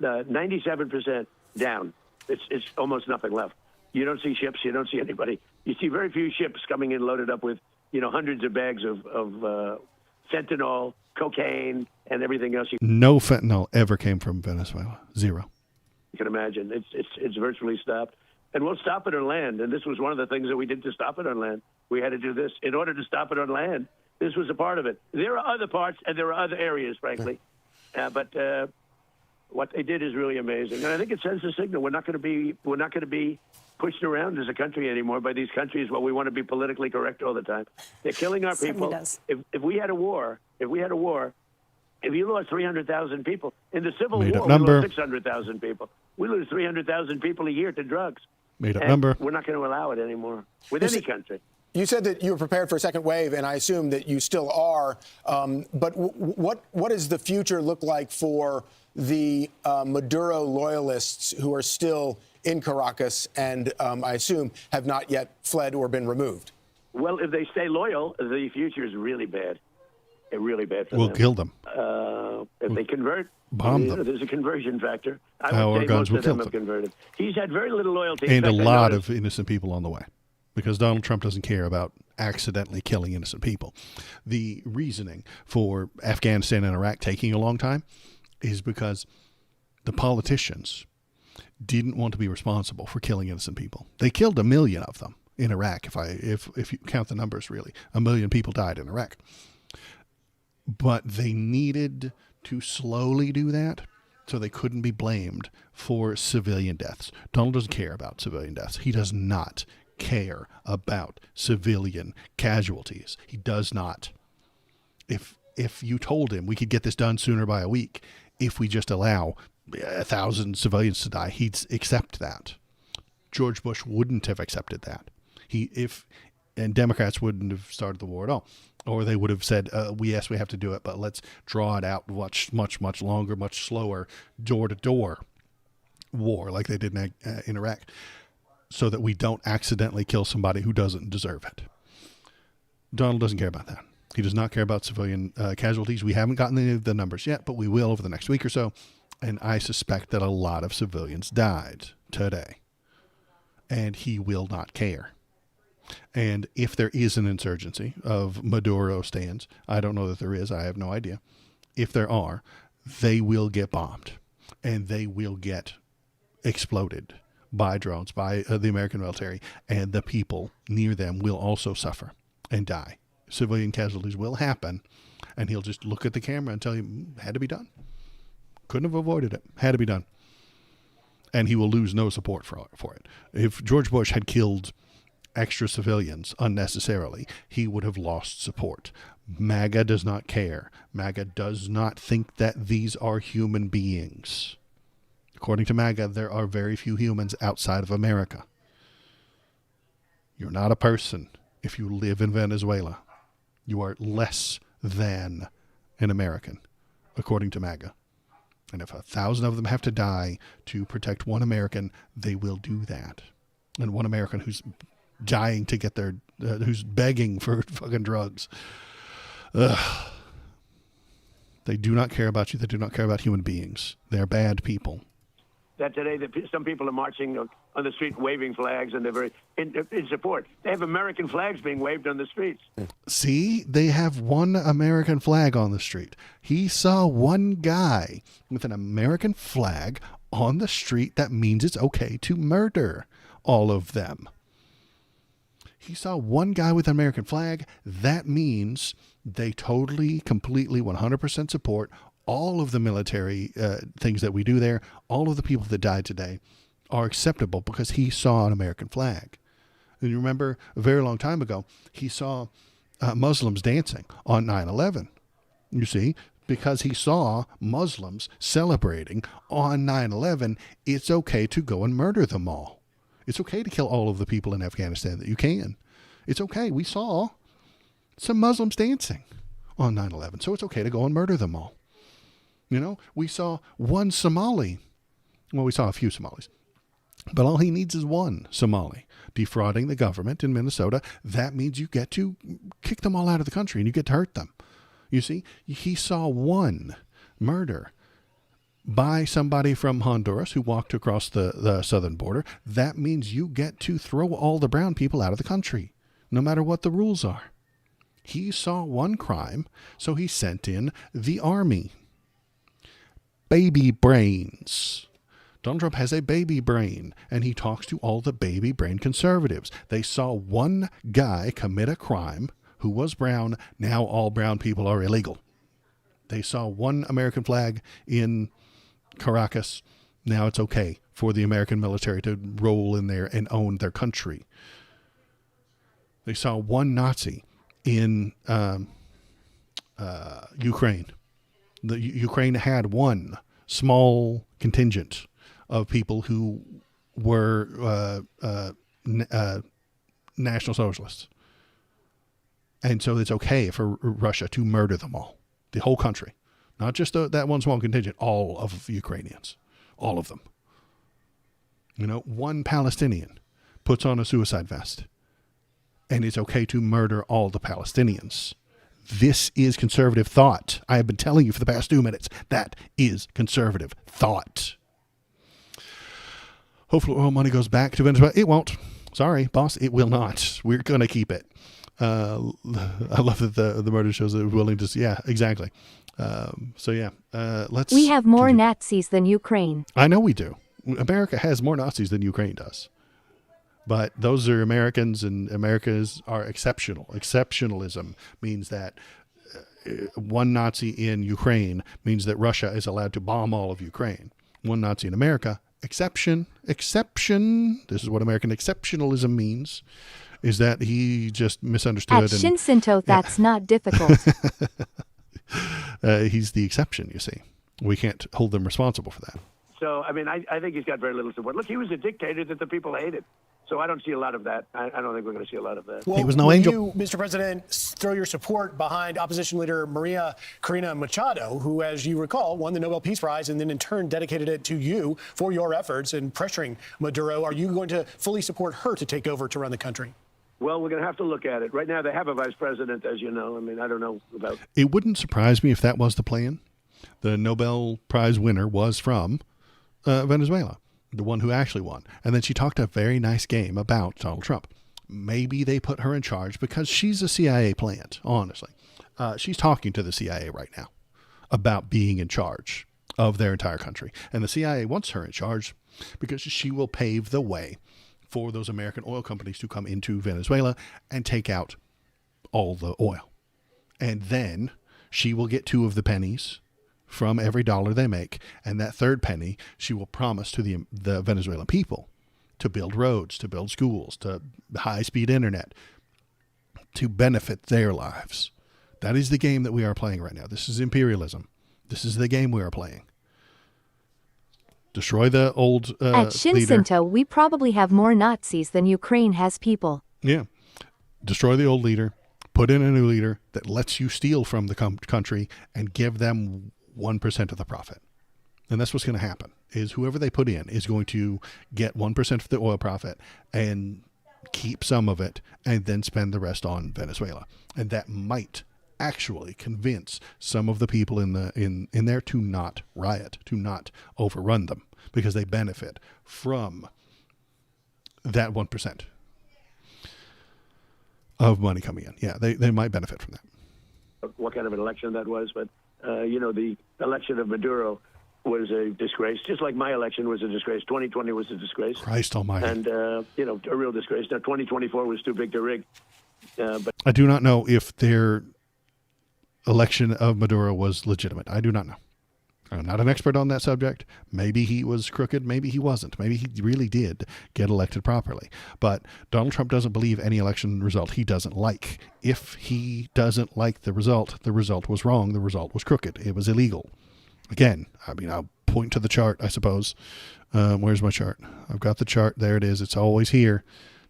97% down. It's almost nothing left. You don't see ships. You don't see anybody. You see very few ships coming in loaded up with, hundreds of bags of fentanyl, cocaine, and everything else. No fentanyl ever came from Venezuela. Zero. You can imagine. It's virtually stopped. And we'll stop it on land. And this was one of the things that we did to stop it on land. We had to do this. In order to stop it on land, this was a part of it. There are other parts, and there are other areas, frankly. But what they did is really amazing. And I think it sends a signal. We're not going to be pushed around as a country anymore by these countries where we want to be politically correct all the time. They're killing our people. If we had a war, if you lost 300,000 people in the Civil War, we lost 600,000 people. We lose 300,000 people a year to drugs. Made up number. We're not going to allow it anymore with any country. You said that you were prepared for a second wave, and I assume that you still are. But what does the future look like for the Maduro loyalists who are still in Caracas and I assume have not yet fled or been removed? Well, if they stay loyal, the future is really bad. Really bad for them. We'll kill them. If they convert, bomb them. There's a conversion factor. Our guns will kill them have converted. He's had very little loyalty. And a lot of innocent people on the way. Because Donald Trump doesn't care about accidentally killing innocent people. The reasoning for Afghanistan and Iraq taking a long time is because the politicians didn't want to be responsible for killing innocent people. They killed 1 million of them in Iraq. If you count the numbers, really, 1 million people died in Iraq. But they needed to slowly do that So they couldn't be blamed for civilian deaths. Donald doesn't care about civilian deaths. He does not care about civilian casualties. He does not. If you told him we could get this done sooner by a week, if we just allow 1,000 civilians to die, he'd accept that. George Bush wouldn't have accepted that. And Democrats wouldn't have started the war at all. Or they would have said, yes, we have to do it, but let's draw it out much longer, much slower, door-to-door war like they did in Iraq, so that we don't accidentally kill somebody who doesn't deserve it. Donald doesn't care about that. He does not care about civilian casualties. We haven't gotten any of the numbers yet, but we will over the next week or so. And I suspect that a lot of civilians died today. And he will not care. And if there is an insurgency of Maduro stands, I don't know that there is. I have no idea. If there are, they will get bombed. And they will get exploded by drones, by the American military. And the people near them will also suffer and die. Civilian casualties will happen, and he'll just look at the camera and tell you, had to be done. Couldn't have avoided it. Had to be done. And he will lose no support for it. If George Bush had killed extra civilians unnecessarily, he would have lost support. MAGA does not care. MAGA does not think that these are human beings. According to MAGA, there are very few humans outside of America. You're not a person if you live in Venezuela. You are less than an American, according to MAGA. And if 1,000 of them have to die to protect one American, they will do that. And one American who's dying to get who's begging for fucking drugs. Ugh. They do not care about you. They do not care about human beings. They're bad people. That today, some people are marching on the street waving flags, and they're very in support. They have American flags being waved on the streets. See, they have one American flag on the street. He saw one guy with an American flag on the street. That means it's okay to murder all of them. He saw one guy with an American flag. That means they totally, completely, 100% support all of the military things that we do there. All of the people that died today are acceptable because he saw an American flag. And you remember a very long time ago, he saw Muslims dancing on 9/11. You see, because he saw Muslims celebrating on 9/11, it's okay to go and murder them all. It's okay to kill all of the people in Afghanistan that you can. It's okay. We saw some Muslims dancing on 9/11, so it's okay to go and murder them all. You know, we saw one Somali. Well, we saw a few Somalis. But all he needs is one Somali defrauding the government in Minnesota. That means you get to kick them all out of the country and you get to hurt them. You see, he saw one murder by somebody from Honduras who walked across the southern border. That means you get to throw all the brown people out of the country, no matter what the rules are. He saw one crime, so he sent in the army. Baby brains. Donald Trump has a baby brain, and he talks to all the baby brain conservatives. They saw one guy commit a crime who was brown. Now all brown people are illegal. They saw one American flag in Caracas. Now it's okay for the American military to roll in there and own their country. They saw one Nazi in Ukraine. Ukraine had one small contingent of people who were National Socialists. And so it's okay for Russia to murder them all, the whole country, not just that one small contingent, all of Ukrainians, all of them. You know, one Palestinian puts on a suicide vest, and it's okay to murder all the Palestinians. This is conservative thought. I have been telling you for the past 2 minutes. That is conservative thought. Hopefully oil money goes back to Venezuela. It won't. Sorry, boss, it will not. We're going to keep it. I love that the murder shows that willing to... Yeah, exactly. Let's... We have more Nazis than Ukraine. I know we do. America has more Nazis than Ukraine does. But those are Americans, and Americans are exceptional. Exceptionalism means that one Nazi in Ukraine means that Russia is allowed to bomb all of Ukraine. One Nazi in America, exception. This is what American exceptionalism means, is that he just misunderstood. At Shinsinto, that's not difficult. He's the exception, you see. We can't hold them responsible for that. So, I mean, I think he's got very little support. Look, he was a dictator that the people hated. So I don't see a lot of that. I don't think we're going to see a lot of that. Well, he was no will angel. You, Mr. President, throw your support behind opposition leader Maria Corina Machado, who, as you recall, won the Nobel Peace Prize and then in turn dedicated it to you for your efforts in pressuring Maduro. Are you going to fully support her to take over to run the country? Well, we're going to have to look at it. Right now, they have a vice president, as you know. I mean, I don't know about... It wouldn't surprise me if that was the plan. The Nobel Prize winner was from Venezuela, the one who actually won. And then she talked a very nice game about Donald Trump. Maybe they put her in charge because she's a CIA plant, honestly. She's talking to the CIA right now about being in charge of their entire country. And the CIA wants her in charge because she will pave the way for those American oil companies to come into Venezuela and take out all the oil. And then she will get 2 of the pennies from every dollar they make, and that 3rd penny she will promise to the Venezuelan people to build roads, to build schools, to high-speed internet, to benefit their lives. That is the game that we are playing right now. This is imperialism. This is the game we are playing. Destroy the old At Shinsinto, leader. we probably have more Nazis than Ukraine has people. Yeah. Destroy the old leader, put in a new leader that lets you steal from the country and give them 1% of the profit. And that's what's going to happen, is whoever they put in is going to get 1% of the oil profit and keep some of it and then spend the rest on Venezuela. And that might actually convince some of the people in there to not riot, to not overrun them, because they benefit from that 1% of money coming in. Yeah, they might benefit from that. What kind of an election that was, but the election of Maduro was a disgrace, just like my election was a disgrace. 2020 was a disgrace. Christ almighty. And, a real disgrace. Now, 2024 was too big to rig. But I do not know if their election of Maduro was legitimate. I do not know. I'm not an expert on that subject. Maybe he was crooked. Maybe he wasn't. Maybe he really did get elected properly. But Donald Trump doesn't believe any election result he doesn't like. If he doesn't like the result was wrong. The result was crooked. It was illegal. Again, I mean, I'll point to the chart, I suppose. Where's my chart? I've got the chart. There it is. It's always here.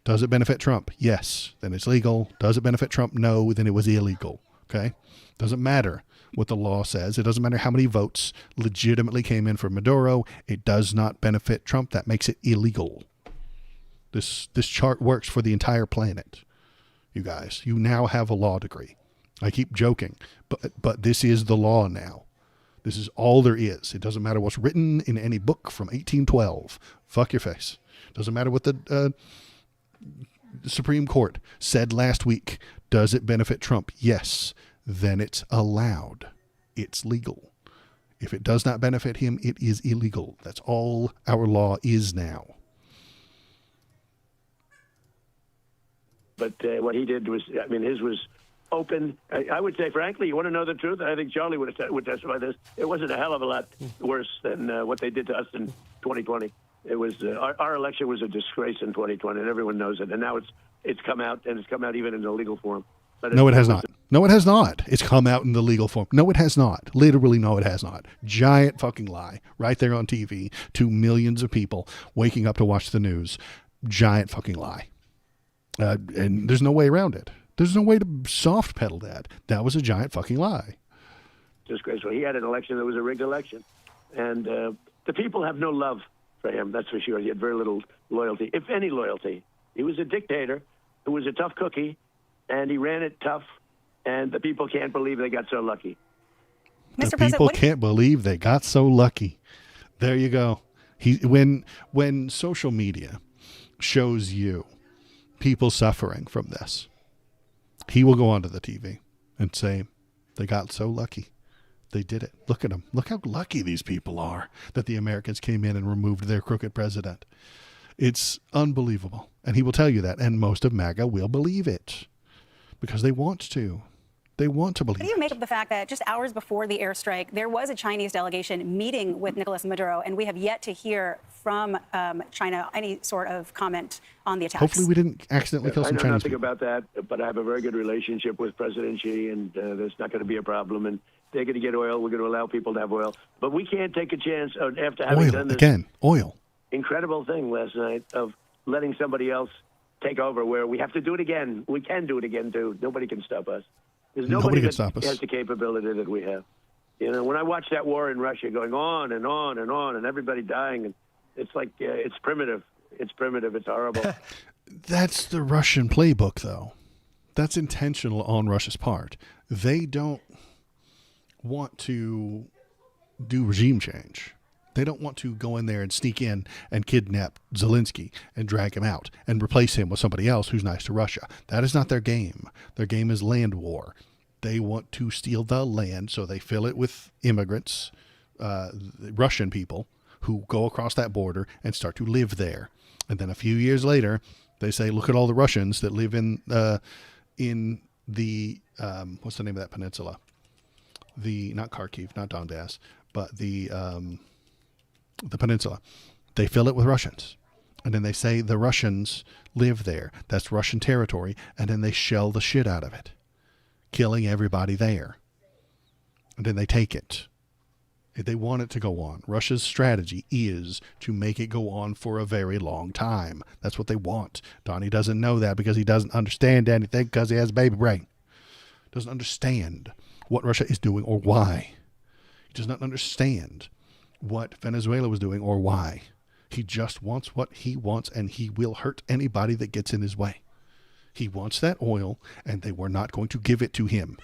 Does it benefit Trump? Yes. Then it's legal. Does it benefit Trump? No. Then it was illegal. Okay? Doesn't matter what the law says. It doesn't matter how many votes legitimately came in for Maduro. It does not benefit Trump. That makes it illegal. This chart works for the entire planet. You guys, you now have a law degree. I keep joking, but this is the law now. This is all there is. It doesn't matter what's written in any book from 1812. Fuck your face. Doesn't matter what the Supreme Court said last week. Does it benefit Trump? Yes. Then it's allowed. It's legal. If it does not benefit him, it is illegal. That's all our law is now. But what he did was, I mean, his was open. I would say, frankly, you want to know the truth? I think Charlie would testify this. It wasn't a hell of a lot worse than what they did to us in 2020. It was our election was a disgrace in 2020, and everyone knows it. And now it's come out, and it's come out even in the legal form. But No, it has not. No, it has not. It's come out in the legal form. No, it has not. Literally, no, it has not. Giant fucking lie right there on TV to millions of people waking up to watch the news. Giant fucking lie. And there's no way around it. There's no way to soft pedal that. That was a giant fucking lie. Disgraceful. He had an election that was a rigged election. And the people have no love for him, that's for sure. He had very little loyalty, if any loyalty. He was a dictator who was a tough cookie, and he ran it tough, and the people can't believe they got so lucky. The people can't believe they got so lucky. There you go. When social media shows you people suffering from this, he will go onto the TV and say, they got so lucky. They did it. Look at them. Look how lucky these people are that the Americans came in and removed their crooked president. It's unbelievable. And he will tell you that. And most of MAGA will believe it because they want to. They want to What believe do you make it. of the fact that just hours before the airstrike, there was a Chinese delegation meeting with Nicolas Maduro, and we have yet to hear from China any sort of comment on the attacks? Hopefully we didn't accidentally kill I some know Chinese nothing people. about that, but I have a very good relationship with President Xi, and there's not going to be a problem. And they're going to get oil. We're going to allow people to have oil. But we can't take a chance after having Oil, done this again, oil. incredible thing last night of letting somebody else take over, where we have to do it again. We can do it again, too. Nobody can stop us. There's Nobody nobody can that stop us. has the capability that we have. You know, when I watch that war in Russia going on and on and on, and everybody dying, and it's like it's primitive. It's primitive. It's horrible. That's the Russian playbook, though. That's intentional on Russia's part. They don't want to do regime change. They don't want to go in there and sneak in and kidnap Zelensky and drag him out and replace him with somebody else who's nice to Russia. That is not their game. Their game is land war. They want to steal the land, so they fill it with immigrants, Russian people, who go across that border and start to live there. And then a few years later, they say, look at all the Russians that live in the what's the name of that peninsula? Not Kharkiv, not Donbass, but the peninsula. They fill it with Russians. And then they say the Russians live there. That's Russian territory. And then they shell the shit out of it, killing everybody there. And then they take it. They want it to go on. Russia's strategy is to make it go on for a very long time. That's what they want. Donnie doesn't know that because he doesn't understand anything because he has a baby brain. Doesn't understand what Russia is doing or why. He does not understand what Venezuela was doing or why. He just wants what he wants, and he will hurt anybody that gets in his way. He wants that oil, and they were not going to give it to him.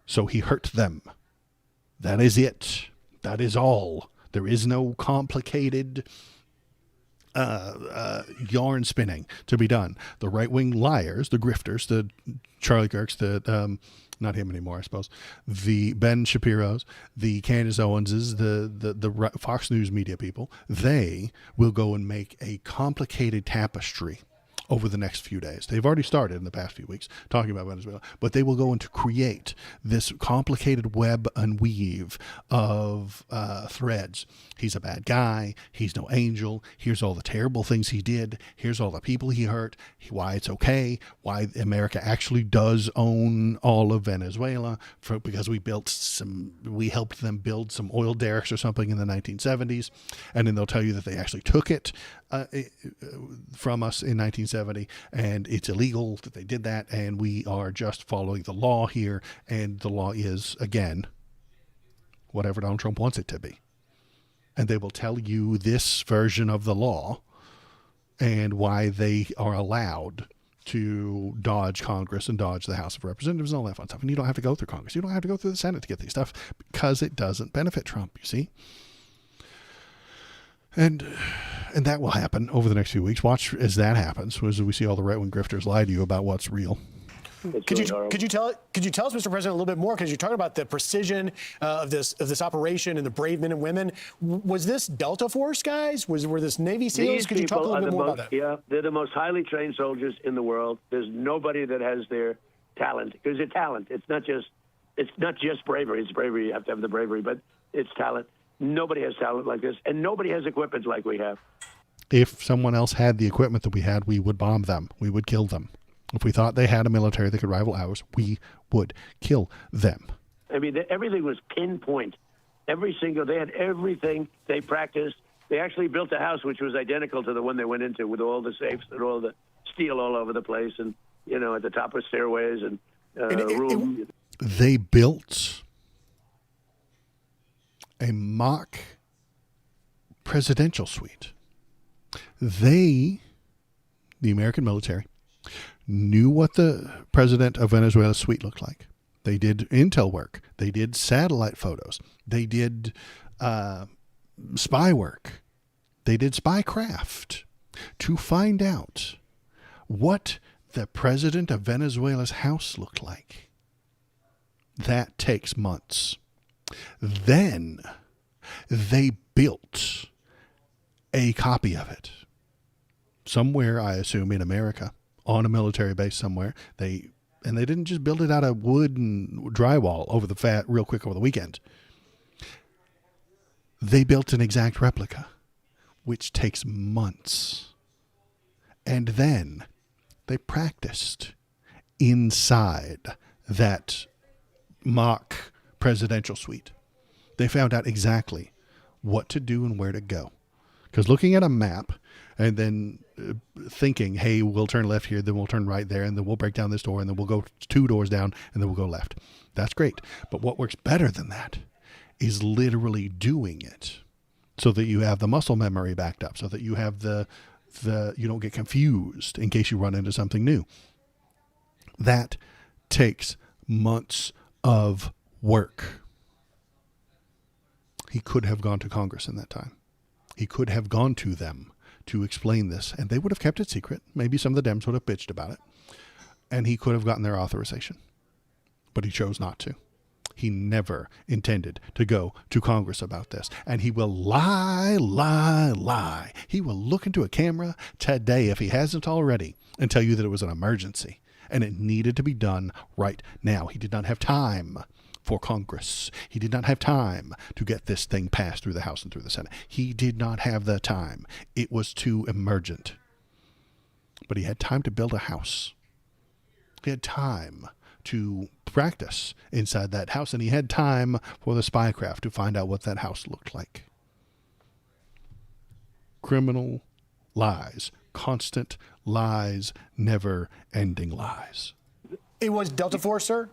So he hurt them. That is it. That is all. There is no complicated yarn spinning to be done. The right-wing liars, the grifters, the Charlie Kirks, the not him anymore, I suppose, the Ben Shapiro's, the Candace Owenses, the Fox News media people, they will go and make a complicated tapestry over the next few days. They've already started in the past few weeks talking about Venezuela, but they will go into create this complicated web and weave of threads. He's a bad guy. He's no angel. Here's all the terrible things he did. Here's all the people he hurt. Why it's okay. Why America actually does own all of Venezuela because we helped them build some oil derricks or something in the 1970s. And then they'll tell you that they actually took it from us in 1970, and it's illegal that they did that, and we are just following the law here, and the law is, again, whatever Donald Trump wants it to be. And they will tell you this version of the law and why they are allowed to dodge Congress and dodge the House of Representatives and all that fun stuff. And you don't have to go through Congress. You don't have to go through the Senate to get these stuff because it doesn't benefit Trump, you see. And that will happen over the next few weeks. Watch as that happens, as we see all the right-wing grifters lie to you about what's real. Could you tell us, Mr. President, a little bit more? Because you're talking about the precision of this operation and the brave men and women. Was this Delta Force guys? Were this Navy SEALs? These Could you talk a people little are bit the more most, about that? yeah, they're the most highly trained soldiers in the world. There's nobody that has their talent. Because it's talent. It's not just bravery. It's bravery. You have to have the bravery, but it's talent. Nobody has talent like this, and nobody has equipment like we have. If someone else had the equipment that we had, we would bomb them. We would kill them. If we thought they had a military that could rival ours, we would kill them. I mean, everything was pinpoint. They had everything. They practiced. They actually built a house which was identical to the one they went into, with all the safes and all the steel all over the place, and at the top of stairways and room. They built a mock presidential suite. The American military, knew what the president of Venezuela's suite looked like. They did intel work. They did satellite photos. They did spy work. They did spycraft to find out what the president of Venezuela's house looked like. That takes months. Then they built a copy of it somewhere, I assume in America, on a military base somewhere. They And they didn't just build it out of wood and drywall over the fat real quick over the weekend. They built an exact replica, which takes months. And then they practiced inside that mock presidential suite. They found out exactly what to do and where to go. Because looking at a map and then thinking, hey, we'll turn left here, then we'll turn right there, and then we'll break down this door, and then we'll go 2 doors down, and then we'll go left. That's great. But what works better than that is literally doing it so that you have the muscle memory backed up, so that you have you don't get confused in case you run into something new. That takes months of work. He could have gone to Congress in that time. He could have gone to them to explain this, and they would have kept it secret. Maybe some of the Dems would have bitched about it, and he could have gotten their authorization. But he chose not to. He never intended to go to Congress about this. And he will lie. He will look into a camera today, if he hasn't already, and tell you that it was an emergency and it needed to be done right now. He did not have time for Congress. He did not have time to get this thing passed through the House and through the Senate. He did not have the time. It was too emergent. But he had time to build a house. He had time to practice inside that house, and he had time for the spycraft to find out what that house looked like. Criminal lies, constant lies, never-ending lies. It was Delta Force, sir?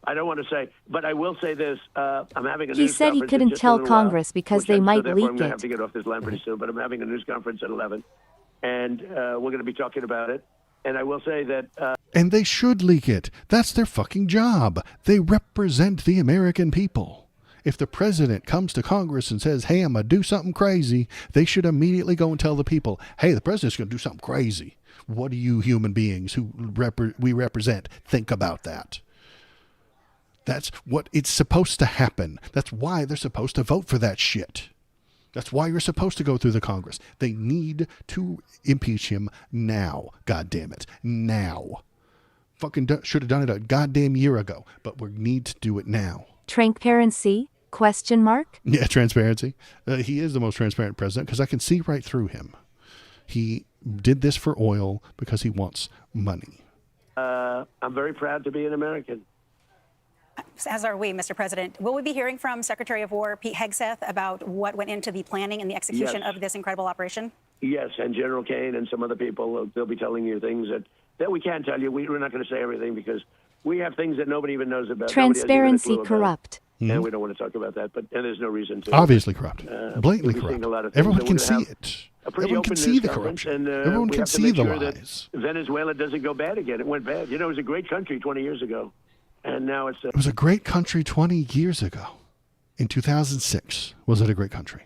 I don't want to say, but I will say this. I'm having a He news said he conference in couldn't just a tell little Congress while, because which they might therefore leak I'm going to it. have to get off this line pretty soon, but I'm having a news conference at 11, and we're going to be talking about it. And I will say that... And they should leak it. That's their fucking job. They represent the American people. If the president comes to Congress and says, hey, I'm going to do something crazy, they should immediately go and tell the people, hey, the president's going to do something crazy. What do you human beings who we represent think about that? That's what it's supposed to happen. That's why they're supposed to vote for that shit. That's why you're supposed to go through the Congress. They need to impeach him now. God damn it. Now. Fucking should have done it a goddamn year ago, but we need to do it now. Transparency? Question mark? Yeah, transparency. He is the most transparent president because I can see right through him. He did this for oil because he wants money. I'm very proud to be an American. As are we, Mr. President. Will we be hearing from Secretary of War Pete Hegseth about what went into the planning and the execution of this incredible operation? Yes, and General Kane and some other people, they'll be telling you things that we can't tell you. We're not going to say everything because we have things that nobody even knows about. Transparency corrupt. Mm-hmm. And we don't want to talk about that, and there's no reason to. Obviously corrupt. Blatantly corrupt. Everyone can see it. Everyone can see the corruption. Everyone can see the lies. Venezuela doesn't go bad again. It went bad. You know, it was a great country 20 years ago. And now it's... It was a great country 20 years ago. In 2006, was it a great country?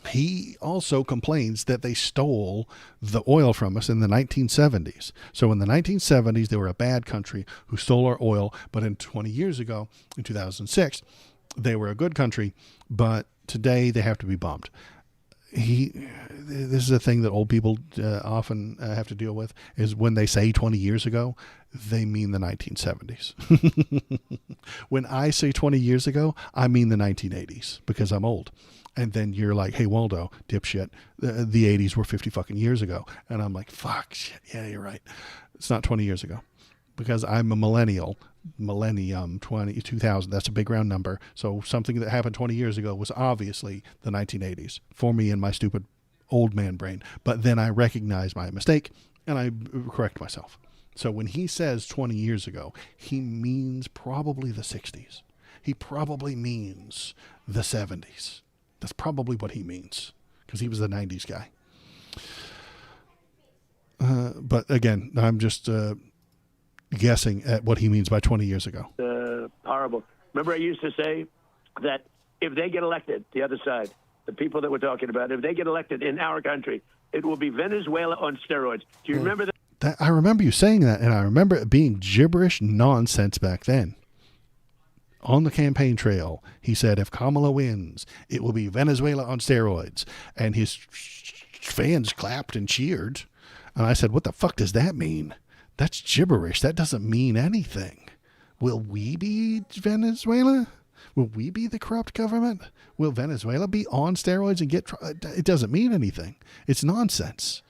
He also complains that they stole the oil from us in the 1970s. So in the 1970s, they were a bad country who stole our oil. But in 20 years ago, in 2006, they were a good country. But today, they have to be bombed. This is a thing that old people often have to deal with, is when they say 20 years ago, they mean the 1970s. When I say 20 years ago, I mean the 1980s because I'm old. And then you're like, hey, Waldo, dipshit, the 80s were 50 fucking years ago. And I'm like, fuck, shit, yeah, you're right. It's not 20 years ago because I'm a millennium, 2000. That's a big round number. So something that happened 20 years ago was obviously the 1980s for me in my stupid old man brain. But then I recognize my mistake and I correct myself. So when he says 20 years ago, he means probably the 60s. He probably means the 70s. That's probably what he means because he was the 90s guy. But again, I'm just guessing at what he means by 20 years ago. Horrible. Remember I used to say that if they get elected, the other side, the people that we're talking about, if they get elected in our country, it will be Venezuela on steroids. Do you remember that? I remember you saying that, and I remember it being gibberish nonsense back then. On the campaign trail, he said, if Kamala wins, it will be Venezuela on steroids. And his fans clapped and cheered. And I said, what the fuck does that mean? That's gibberish. That doesn't mean anything. Will we be Venezuela? Will we be the corrupt government? Will Venezuela be on steroids and get... It doesn't mean anything. It's nonsense.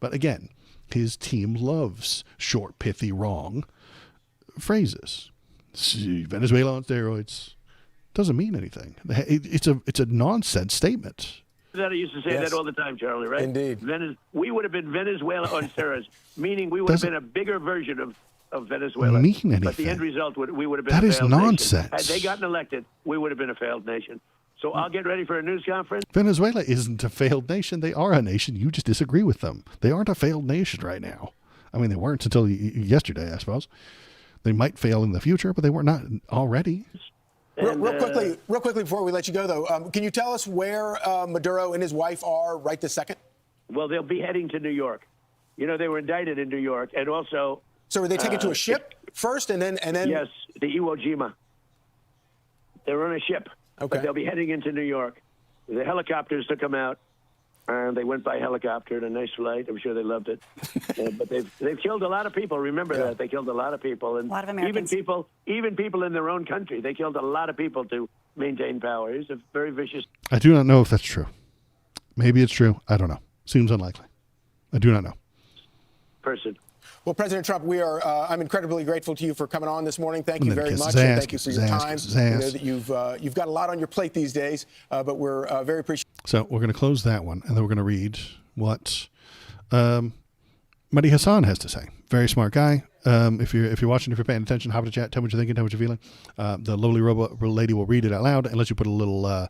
But again, his team loves short, pithy, wrong phrases. See, Venezuela on steroids doesn't mean anything. It's a nonsense statement. That I used to say that all the time, Charlie, right? Indeed. We would have been Venezuela on steroids, meaning we would have been a bigger version of Venezuela. Mean anything. But the end result, we would have been that a is failed nonsense. nation. Had they gotten elected, we would have been a failed nation. So I'll get ready for a news conference. Venezuela isn't a failed nation. They are a nation. You just disagree with them. They aren't a failed nation right now. I mean, they weren't until yesterday, I suppose. They might fail in the future, but they were not already. Real quickly before we let you go, though, can you tell us where Maduro and his wife are right this second? Well, they'll be heading to New York. You know, they were indicted in New York, and also... So were they taken to a ship first, and then... Yes, the Iwo Jima. They're on a ship, but they'll be heading into New York. The helicopters took them out, and they went by helicopter in a nice flight. I'm sure they loved it. But they've killed a lot of people. Remember that. They killed a lot of people. And a lot of Americans. Even people in their own country. They killed a lot of people to maintain power. He's a very vicious... I do not know if that's true. Maybe it's true. I don't know. Seems unlikely. I do not know. person. Well, President Trump, I'm incredibly grateful to you for coming on this morning. Thank you very much, and thank you for your time. I know that you've got a lot on your plate these days, but we're very appreciative. So we're going to close that one, and then we're going to read what Mehdi Hassan has to say. Very smart guy. If you're watching, if you're paying attention, hop to chat, tell me what you're thinking, tell me what you're feeling. The lovely robot lady will read it out loud, unless you put a little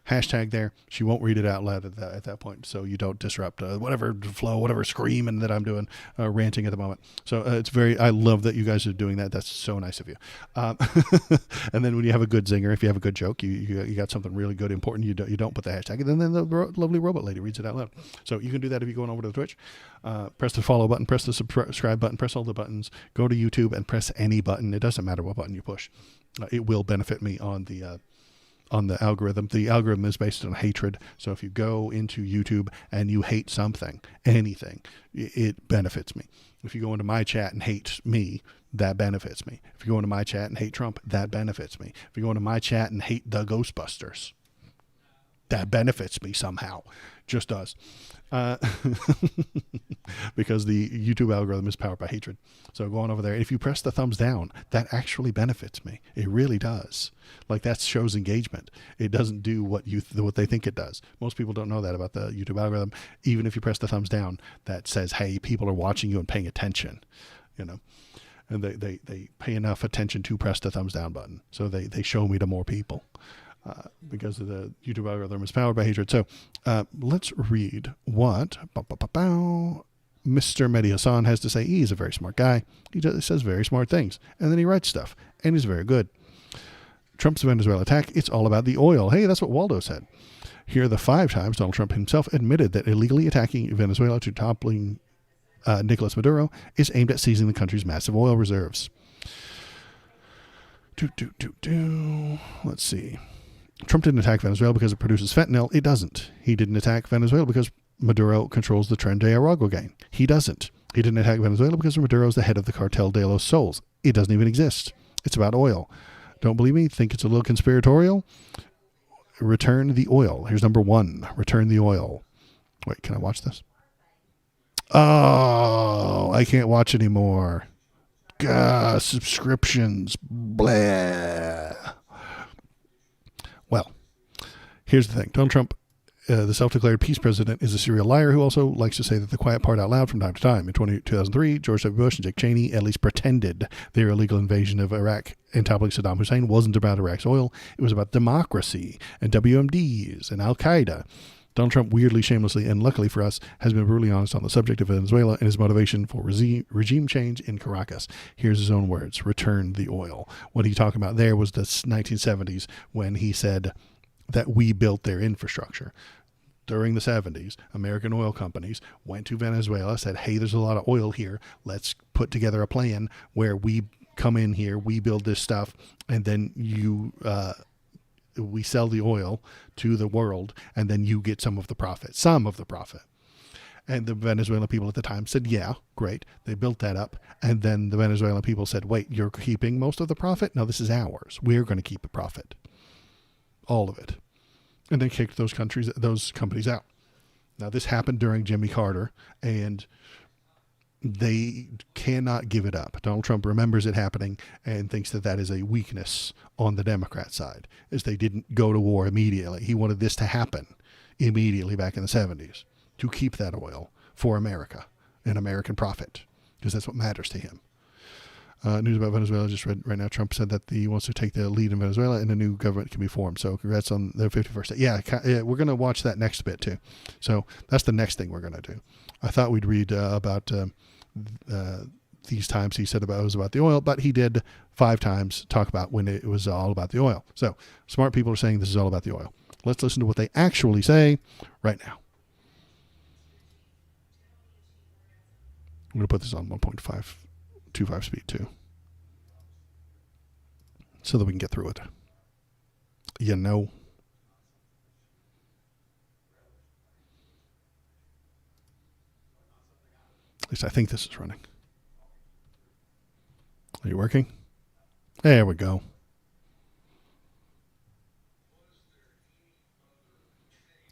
hashtag there. She won't read it out loud at that point, so you don't disrupt whatever flow, whatever screaming that I'm doing, ranting at the moment. So I love that you guys are doing that. That's so nice of you. And then when you have a good zinger, if you have a good joke, you got something really good, important, you don't put the hashtag, and then the lovely robot lady reads it out loud. So you can do that if you go on over to the Twitch. Press the follow button, press the subscribe button, press all the buttons, go to YouTube and press any button. It doesn't matter what button you push. It will benefit me on the algorithm. The algorithm is based on hatred. So if you go into YouTube and you hate something, anything, it benefits me. If you go into my chat and hate me, that benefits me. If you go into my chat and hate Trump, that benefits me. If you go into my chat and hate the Ghostbusters, that benefits me somehow. Just does. Because the YouTube algorithm is powered by hatred. So go on over there. If you press the thumbs down, that actually benefits me. It really does. Like, that shows engagement. It doesn't do what they think it does. Most people don't know that about the YouTube algorithm. Even if you press the thumbs down, that says, hey, people are watching you and paying attention, and they pay enough attention to press the thumbs down button. So they show me to more people. Because of the YouTube algorithm is powered by hatred. So let's read what Mr. Mehdi Hassan has to say. He's a very smart guy. He says very smart things. And then he writes stuff. And he's very good. Trump's Venezuela attack, it's all about the oil. Hey, that's what Waldo said. Here are the 5 times Donald Trump himself admitted that illegally attacking Venezuela to toppling Nicolas Maduro is aimed at seizing the country's massive oil reserves. Let's see. Trump didn't attack Venezuela because it produces fentanyl. It doesn't. He didn't attack Venezuela because Maduro controls the Tren de Aragua gang. He doesn't. He didn't attack Venezuela because Maduro is the head of the Cartel de los Soles. It doesn't even exist. It's about oil. Don't believe me? Think it's a little conspiratorial? Return the oil. Here's number 1. Return the oil. Wait, can I watch this? Oh, I can't watch anymore. Gah, subscriptions. Blah. Well, here's the thing. Donald Trump, the self-declared peace president, is a serial liar who also likes to say that the quiet part out loud from time to time. In 2003, George W. Bush and Dick Cheney at least pretended their illegal invasion of Iraq and toppling Saddam Hussein wasn't about Iraq's oil. It was about democracy and WMDs and Al-Qaeda. Donald Trump weirdly, shamelessly, and luckily for us, has been brutally honest on the subject of Venezuela and his motivation for regime change in Caracas. Here's his own words: return the oil. What he talked about there was the 1970s when he said that we built their infrastructure. During the 70s, American oil companies went to Venezuela, said, hey, there's a lot of oil here. Let's put together a plan where we come in here, we build this stuff, and then we sell the oil to the world, and then you get some of the profit. And the Venezuelan people at the time said, yeah, great. They built that up. And then the Venezuelan people said, wait, you're keeping most of the profit? No, this is ours. We're going to keep the profit. All of it. And then kicked those companies out. Now, this happened during Jimmy Carter, and they cannot give it up. Donald Trump remembers it happening and thinks that that is a weakness on the Democrat side, as they didn't go to war immediately. He wanted this to happen immediately back in the 70s to keep that oil for America and American profit, because that's what matters to him. News about Venezuela, just read right now, Trump said that he wants to take the lead in Venezuela and a new government can be formed. So congrats on their 51st day. Yeah, we're going to watch that next bit too. So that's the next thing we're going to do. I thought we'd read about these times he said it was about the oil, but he did 5 times talk about when it was all about the oil. So smart people are saying this is all about the oil. Let's listen to what they actually say right now. I'm going to put this on 1.525 speed too, so that we can get through it. You know. At least I think this is running. Are you working? There we go.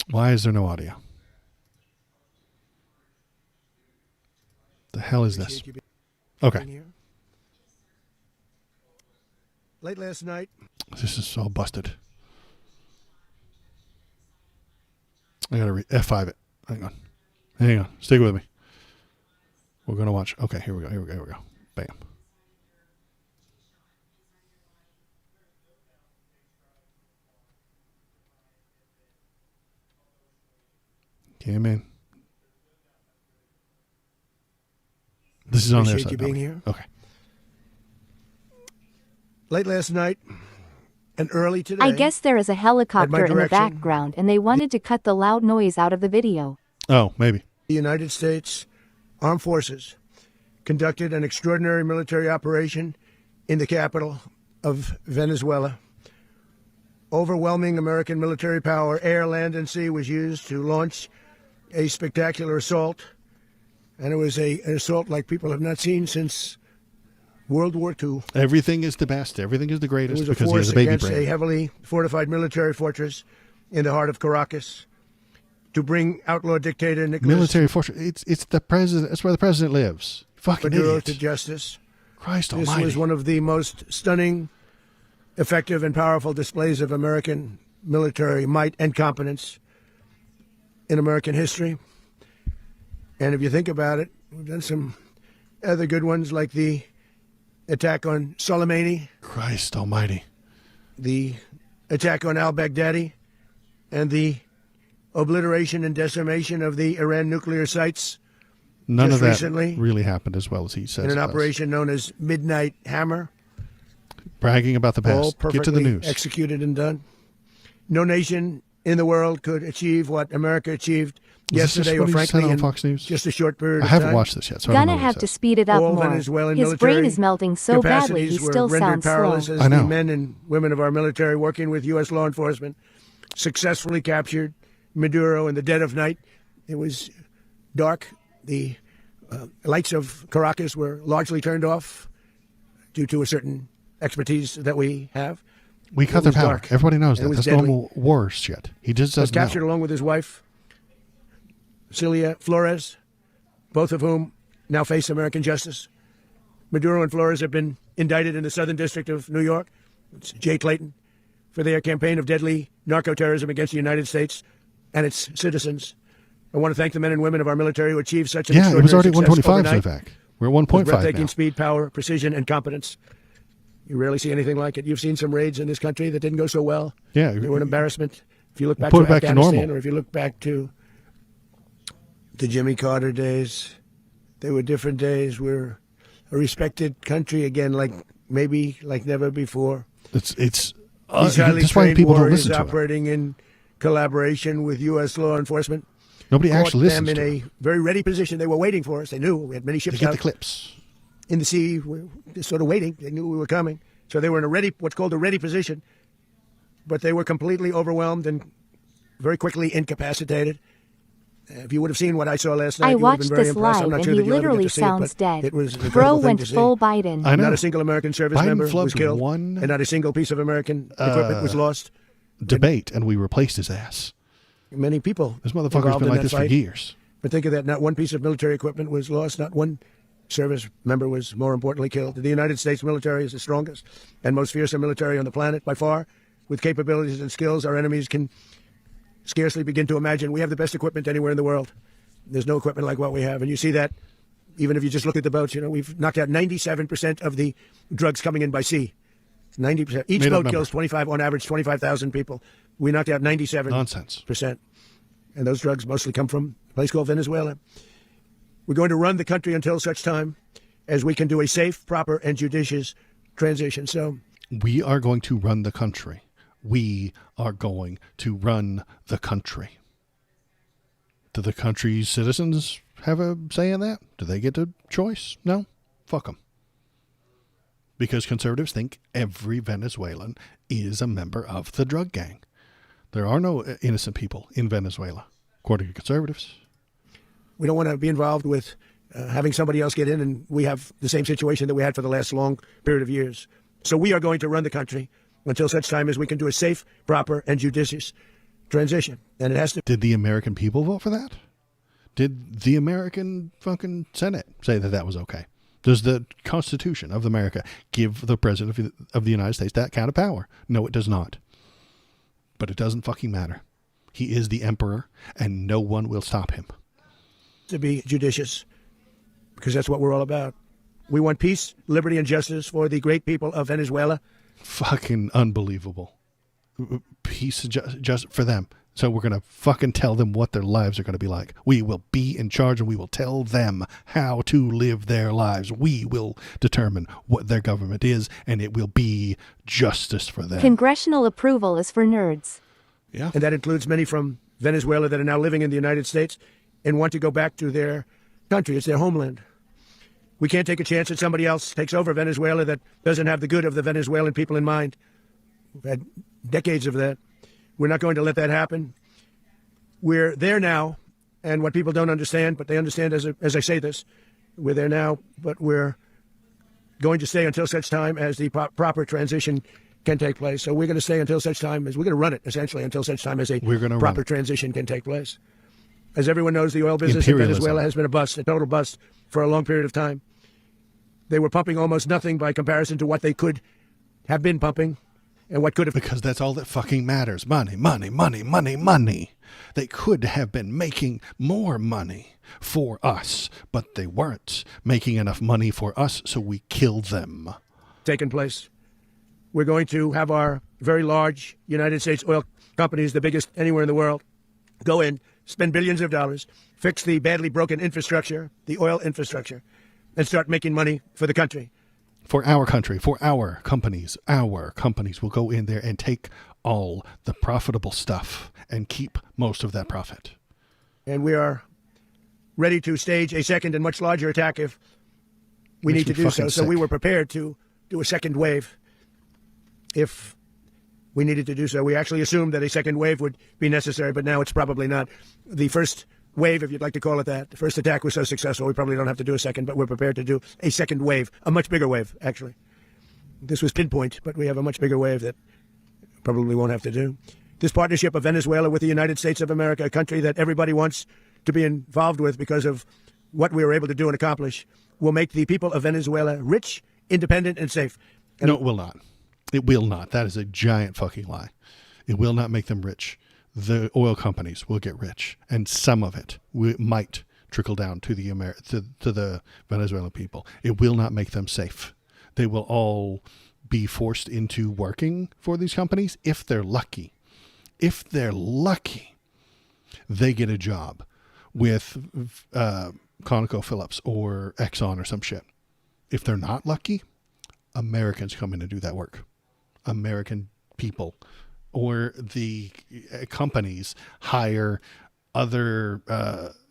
Why is there no audio? The hell is this? Okay. Late last night. This is all busted. I gotta F5 it. Hang on. Stick with me. We're gonna watch. Okay, here we go. Bam. Came in. This is on their side. Appreciate you being here. Okay. Late last night and early today. I guess there is a helicopter in the direction, background and they wanted to cut the loud noise out of the video. Oh, maybe. The United States Armed Forces conducted an extraordinary military operation in the capital of Venezuela. Overwhelming American military power, air, land, and sea, was used to launch a spectacular assault. And it was an assault like people have not seen since World War II. Everything is the best. Everything is the greatest It was a because he has force a baby against brain. a heavily fortified military fortress in the heart of Caracas to bring outlaw dictator Nicolas Military fortress. It's the president. That's where the president lives. Fucking Maduro idiot. to justice. Christ This almighty. was one of the most stunning, effective, and powerful displays of American military might and competence in American history. And if you think about it, we've done some other good ones, like the attack on Soleimani, Christ almighty. the attack on al-Baghdadi, and the obliteration and decimation of the Iran nuclear sites None just of that recently really happened as well as he says. in an it does. operation known as Midnight Hammer. Bragging about the All past. perfectly Get to the news. executed and done. No nation in the world could achieve what America achieved Was this yesterday, just or what he frankly, said on in Fox News? just a short period I of haven't time. watched this yet, so I don't know Gonna what he have said. to speed it up All more. Venezuelan His military brain is melting so badly he capacities were still rendered sounds slow. powerless as I know. the men and women of our military, working with U.S. law enforcement, successfully captured Maduro in the dead of night. It was dark. The lights of Caracas were largely turned off due to a certain expertise that we have. We cut It their was power. dark. Everybody knows And it that. was That's deadly. normal war shit. He just Was doesn't captured know. along with his wife, Celia Flores, both of whom now face American justice. Maduro and Flores have been indicted in the Southern District of New York, it's Jay Clayton, for their campaign of deadly narco-terrorism against the United States and its citizens. I want to thank the men and women of our military who achieved such an Yeah, it was already extraordinary at success 125 overnight. so back. We're at 1.5 With breathtaking now. speed, power, precision, and competence. You rarely see anything like it. You've seen some raids in this country that didn't go so well. Yeah. They were an embarrassment. If you look back Put to it back to Afghanistan, normal. or if you look back to the Jimmy Carter days, they were different days. We're a respected country again, like never before. It's These highly that's why trained people don't warriors listen to him. operating in collaboration with U.S. law enforcement. Nobody Caught actually listens them to in a him. very ready position. They were waiting for us. They knew we had many They ships get out the clips. in the sea. We were just sort of waiting. They knew we were coming. So they were in a ready, what's called a ready position. But they were completely overwhelmed and very quickly incapacitated. If you would have seen what I saw last night, I you would have watched been very this impressed. live I'm not and sure he that you'll ever get literally to see sounds it, but dead. it was an Bro incredible thing went to see. full Biden. I know. Not a single American service Biden member was flubbed killed, one and not a single piece of American equipment was lost. debate, and we replaced his ass. Many people This motherfucker's involved been in like that this for fight. years. But think of that, not one piece of military equipment was lost, not one service member was, more importantly, killed. The United States military is the strongest and most fearsome military on the planet by far. With capabilities and skills our enemies can scarcely begin to imagine. We have the best equipment anywhere in the world. There's no equipment like what we have. And you see that even if you just look at the boats. You know, we've knocked out 97% of the drugs coming in by sea. 90%. Each Made up boat number. kills 25, on average, 25,000 people. We knocked out 97%. Nonsense. And those drugs mostly come from a place called Venezuela. We're going to run the country until such time as we can do a safe, proper, and judicious transition. So We are going to run the country. We are going to run the country. Do the country's citizens have a say in that? Do they get a choice? No? Fuck them. Because conservatives think every Venezuelan is a member of the drug gang. There are no innocent people in Venezuela, according to conservatives. we don't want to be involved with having somebody else get in, and we have the same situation that we had for the last long period of years. So we are going to run the country until such time as we can do a safe, proper, and judicious transition. And it has to. Did the American people vote for that? Did the American fucking Senate say that that was okay? Does the Constitution of America give the President of the United States that kind of power? No, it does not. But it doesn't fucking matter. He is the emperor, and no one will stop him. To be judicious, because that's what we're all about. We want peace, liberty, and justice for the great people of Venezuela. Fucking unbelievable. Peace just for them. So we're going to fucking tell them what their lives are going to be like. We will be in charge, and we will tell them how to live their lives. We will determine what their government is, and it will be justice for them. Congressional approval is for nerds. Yeah. And that includes many from Venezuela that are now living in the United States and want to go back to their country. It's their homeland. We can't take a chance that somebody else takes over Venezuela that doesn't have the good of the Venezuelan people in mind. We've had decades of that. We're not going to let that happen. We're there now, and what people don't understand, but they understand as I say this, we're there now, but we're going to stay until such time as the proper transition can take place. So we're going to stay until such time as we're going to run it, essentially, until such time as a proper transition can take place. As everyone knows, the oil business in Venezuela has been a bust, a total bust, for a long period of time. They were pumping almost nothing by comparison to what they could have been pumping and what could have. Because that's all that fucking matters. Money, money, money, money, money. They could have been making more money for us, but they weren't making enough money for us, so we killed them. Taken place. We're going to have our very large United States oil companies, the biggest anywhere in the world, go in, spend billions of dollars, fix the badly broken infrastructure, the oil infrastructure, and start making money for the country. For our country, for our companies will go in there and take all the profitable stuff and keep most of that profit. And we are ready to stage a second and much larger attack if we need to do so. So we were prepared to do a second wave if we needed to do so. We actually assumed that a second wave would be necessary, but now it's probably not. The first wave, if you'd like to call it that, the first attack was so successful, we probably don't have to do a second, but we're prepared to do a second wave, a much bigger wave, actually. This was pinpoint, but we have a much bigger wave that probably won't have to do. This partnership of Venezuela with the United States of America, a country that everybody wants to be involved with because of what we were able to do and accomplish, will make the people of Venezuela rich, independent, and safe. And no, it will not. It will not. That is a giant fucking lie. It will not make them rich. The oil companies will get rich, and some of it might trickle down to the to the Venezuelan people. It will not make them safe. They will all be forced into working for these companies if they're lucky. If they're lucky, they get a job with ConocoPhillips or Exxon or some shit. If they're not lucky, Americans come in and do that work. American people or the companies hire other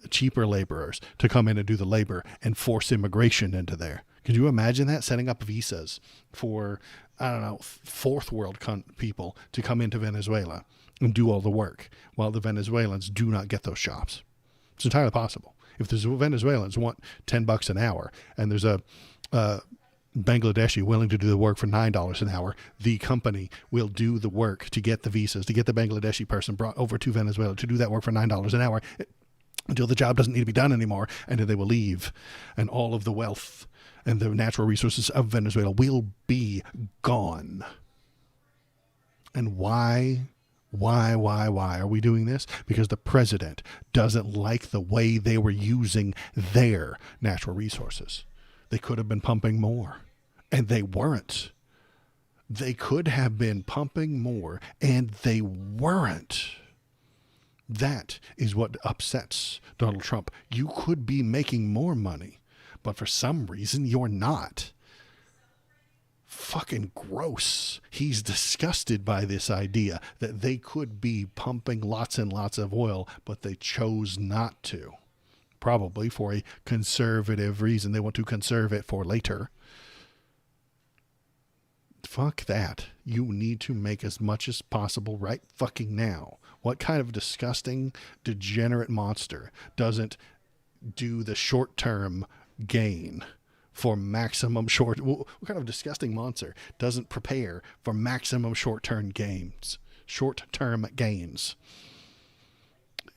cheaper laborers to come in and do the labor and force immigration into there. Could you imagine that? Setting up visas for, I don't know, fourth world people to come into Venezuela and do all the work while the Venezuelans do not get those jobs. It's entirely possible. If the Venezuelans want $10 an hour and there's a Bangladeshi willing to do the work for $9 an hour, the company will do the work to get the visas, to get the Bangladeshi person brought over to Venezuela to do that work for $9 an hour until the job doesn't need to be done anymore, and then they will leave. And all of the wealth and the natural resources of Venezuela will be gone. And why are we doing this? Because the president doesn't like the way they were using their natural resources. They could have been pumping more, and they weren't. They could have been pumping more, and they weren't. That is what upsets Donald Trump. You could be making more money, but for some reason you're not. Fucking gross. He's disgusted by this idea that they could be pumping lots and lots of oil, but they chose not to. Probably for a conservative reason. They want to conserve it for later. Fuck that. You need to make as much as possible right fucking now. What kind of disgusting, degenerate monster doesn't do the short-term gain for maximum what kind of disgusting monster doesn't prepare for maximum short-term gains? Short-term gains.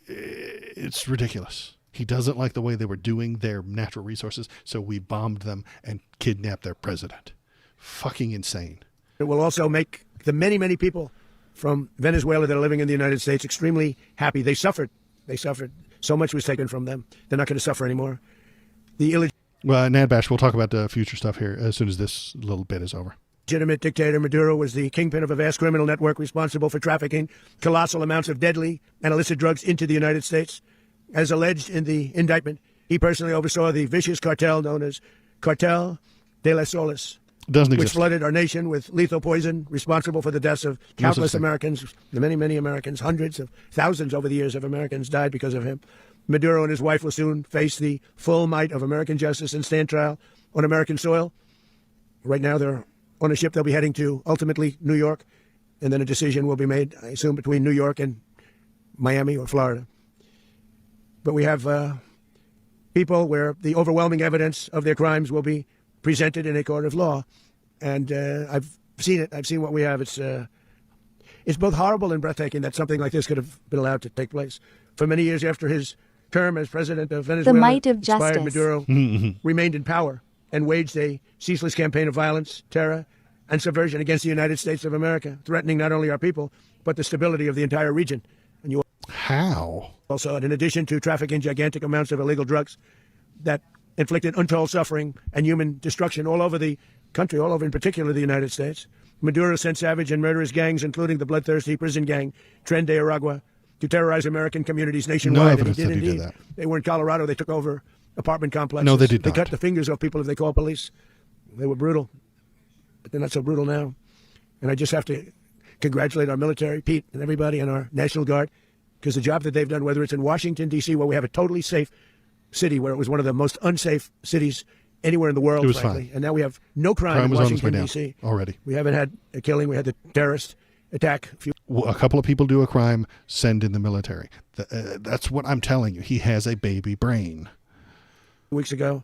It's ridiculous. He doesn't like the way they were doing their natural resources, so we bombed them and kidnapped their president. Fucking insane. It will also make the many, many people from Venezuela that are living in the United States extremely happy. They suffered. So much was taken from them. They're not going to suffer anymore. Well, Nad Bash, we'll talk about the future stuff here as soon as this little bit is over. Legitimate dictator Maduro was the kingpin of a vast criminal network responsible for trafficking colossal amounts of deadly and illicit drugs into the United States. As alleged in the indictment, he personally oversaw the vicious cartel known as Cartel de las Solas, which flooded our nation with lethal poison, responsible for the deaths of countless Americans, the many, many Americans. Hundreds of thousands over the years of Americans died because of him. Maduro and his wife will soon face the full might of American justice and stand trial on American soil. Right now, they're on a ship they'll be heading to, ultimately, New York, and then a decision will be made, I assume, between New York and Miami or Florida. But we have people where the overwhelming evidence of their crimes will be presented in a court of law. And I've seen it. I've seen what we have. It's both horrible and breathtaking that something like this could have been allowed to take place. For many years after his term as president of Venezuela, the might of justice. Maduro remained in power and waged a ceaseless campaign of violence, terror, and subversion against the United States of America, threatening not only our people, but the stability of the entire region. And you How? Also, in addition to trafficking gigantic amounts of illegal drugs that inflicted untold suffering and human destruction all over the country, all over in particular the United States, Maduro sent savage and murderous gangs, including the bloodthirsty prison gang Tren de Aragua, to terrorize American communities nationwide. No evidence and that he he did that. They were in Colorado. They took over apartment complexes. No, they did not. They cut the fingers off people if they called police. They were brutal, but they're not so brutal now. And I just have to congratulate our military, Pete, and everybody, and our National Guard, because the job that they've done, whether it's in Washington, D.C., where we have a totally safe city, where it was one of the most unsafe cities anywhere in the world, it was frankly. fine. And now we have no crime in was on its way Washington, down D.C. already. We haven't had a killing. We had the terrorist attack a couple of people do a crime, send in the military. That's what I'm telling you. He has a baby brain. weeks ago.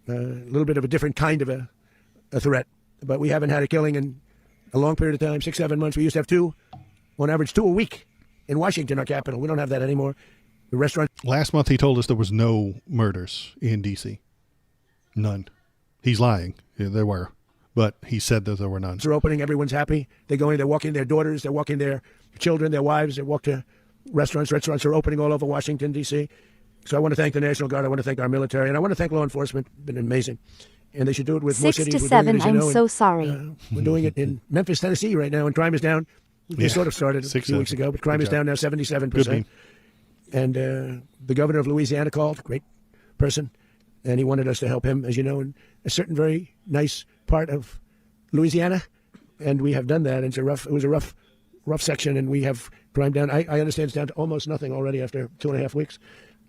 A little bit of a different kind of a threat. But we haven't had a killing in a long period of time, 6-7 months. We used to have two, on average, 2 a week in Washington, our capital. We don't have that anymore. The restaurant. Last month he told us there was no murders in D.C. None. He's lying. Yeah, there were. But he said that there were none. Are opening. Everyone's happy. They're going. They're walking their daughters. They're walking their children, their wives. They walk to restaurants. Restaurants are opening all over Washington, D.C. So I want to thank the National Guard. I want to thank our military. And I want to thank law enforcement. It's been amazing. And they should do it with more 6 cities. to We're doing 7. it, as you I'm know, so sorry. We're doing it in Memphis, Tennessee right now, and crime is down. We sort of started a few weeks ago, but crime is down now 77%. And the governor of Louisiana called, great person, and he wanted us to help him, as you know, in a certain very nice part of Louisiana, and we have done that. And it was a rough section, and we have crime down. I understand it's down to almost nothing already after 2.5 weeks.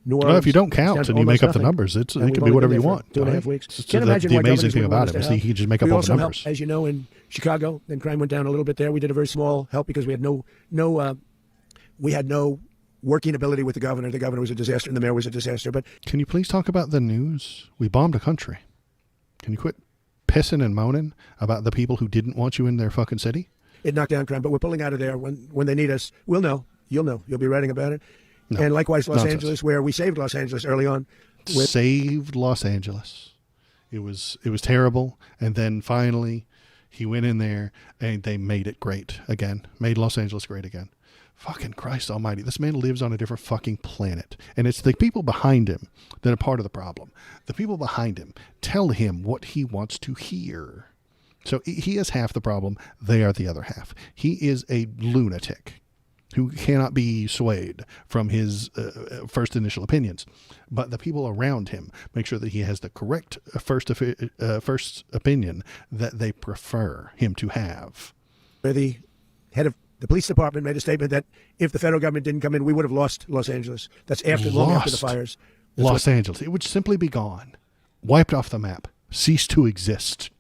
New Orleans, well, if you don't count and you make up the numbers, it can be whatever you want. 2.5 weeks. Can't imagine the amazing thing about it is he can just make up all the numbers. Helped, as you know, in Chicago, then crime went down a little bit there. We did a very small help because we had no working ability with the governor. The governor was a disaster and the mayor was a disaster. But Can you please talk about the news? We bombed a country. Can you quit pissing and moaning about the people who didn't want you in their fucking city? it knocked down crime. But we're pulling out of there when they need us. We'll know. You'll know. You'll be writing about it. No, and likewise, Los Angeles, where we saved Los Angeles early on. Saved Los Angeles. It was terrible. And then finally, he went in there and they made it great again. Made Los Angeles great again. Fucking Christ almighty. This man lives on a different fucking planet. And it's the people behind him that are part of the problem. The people behind him tell him what he wants to hear. So he is half the problem. They are the other half. He is a lunatic who cannot be swayed from his first initial opinions. But the people around him make sure that he has the correct first opinion that they prefer him to have. The head of the police department made a statement that if the federal government didn't come in, we would have lost Los Angeles. That's long after the fires. Los Angeles. It would simply be gone, wiped off the map, cease to exist,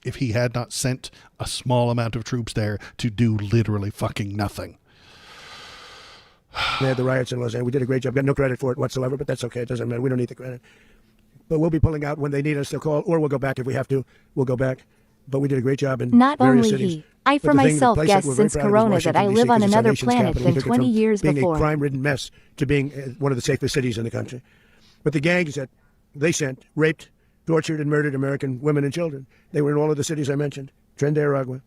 if he had not sent a small amount of troops there to do literally fucking nothing. They had the riots in Los Angeles. We did a great job. Got no credit for it whatsoever, but that's okay. It doesn't matter. We don't need the credit. But we'll be pulling out when they need us. They'll call, or we'll go back if we have to. We'll go back. But we did a great job in Not various only cities. he. I for myself guessed since Corona that I live on another planet than 20 years being before. A crime-ridden mess to being one of the safest cities in the country. But the gangs that they sent raped, tortured, and murdered American women and children. They were in all of the cities I mentioned, Tren de Aragua.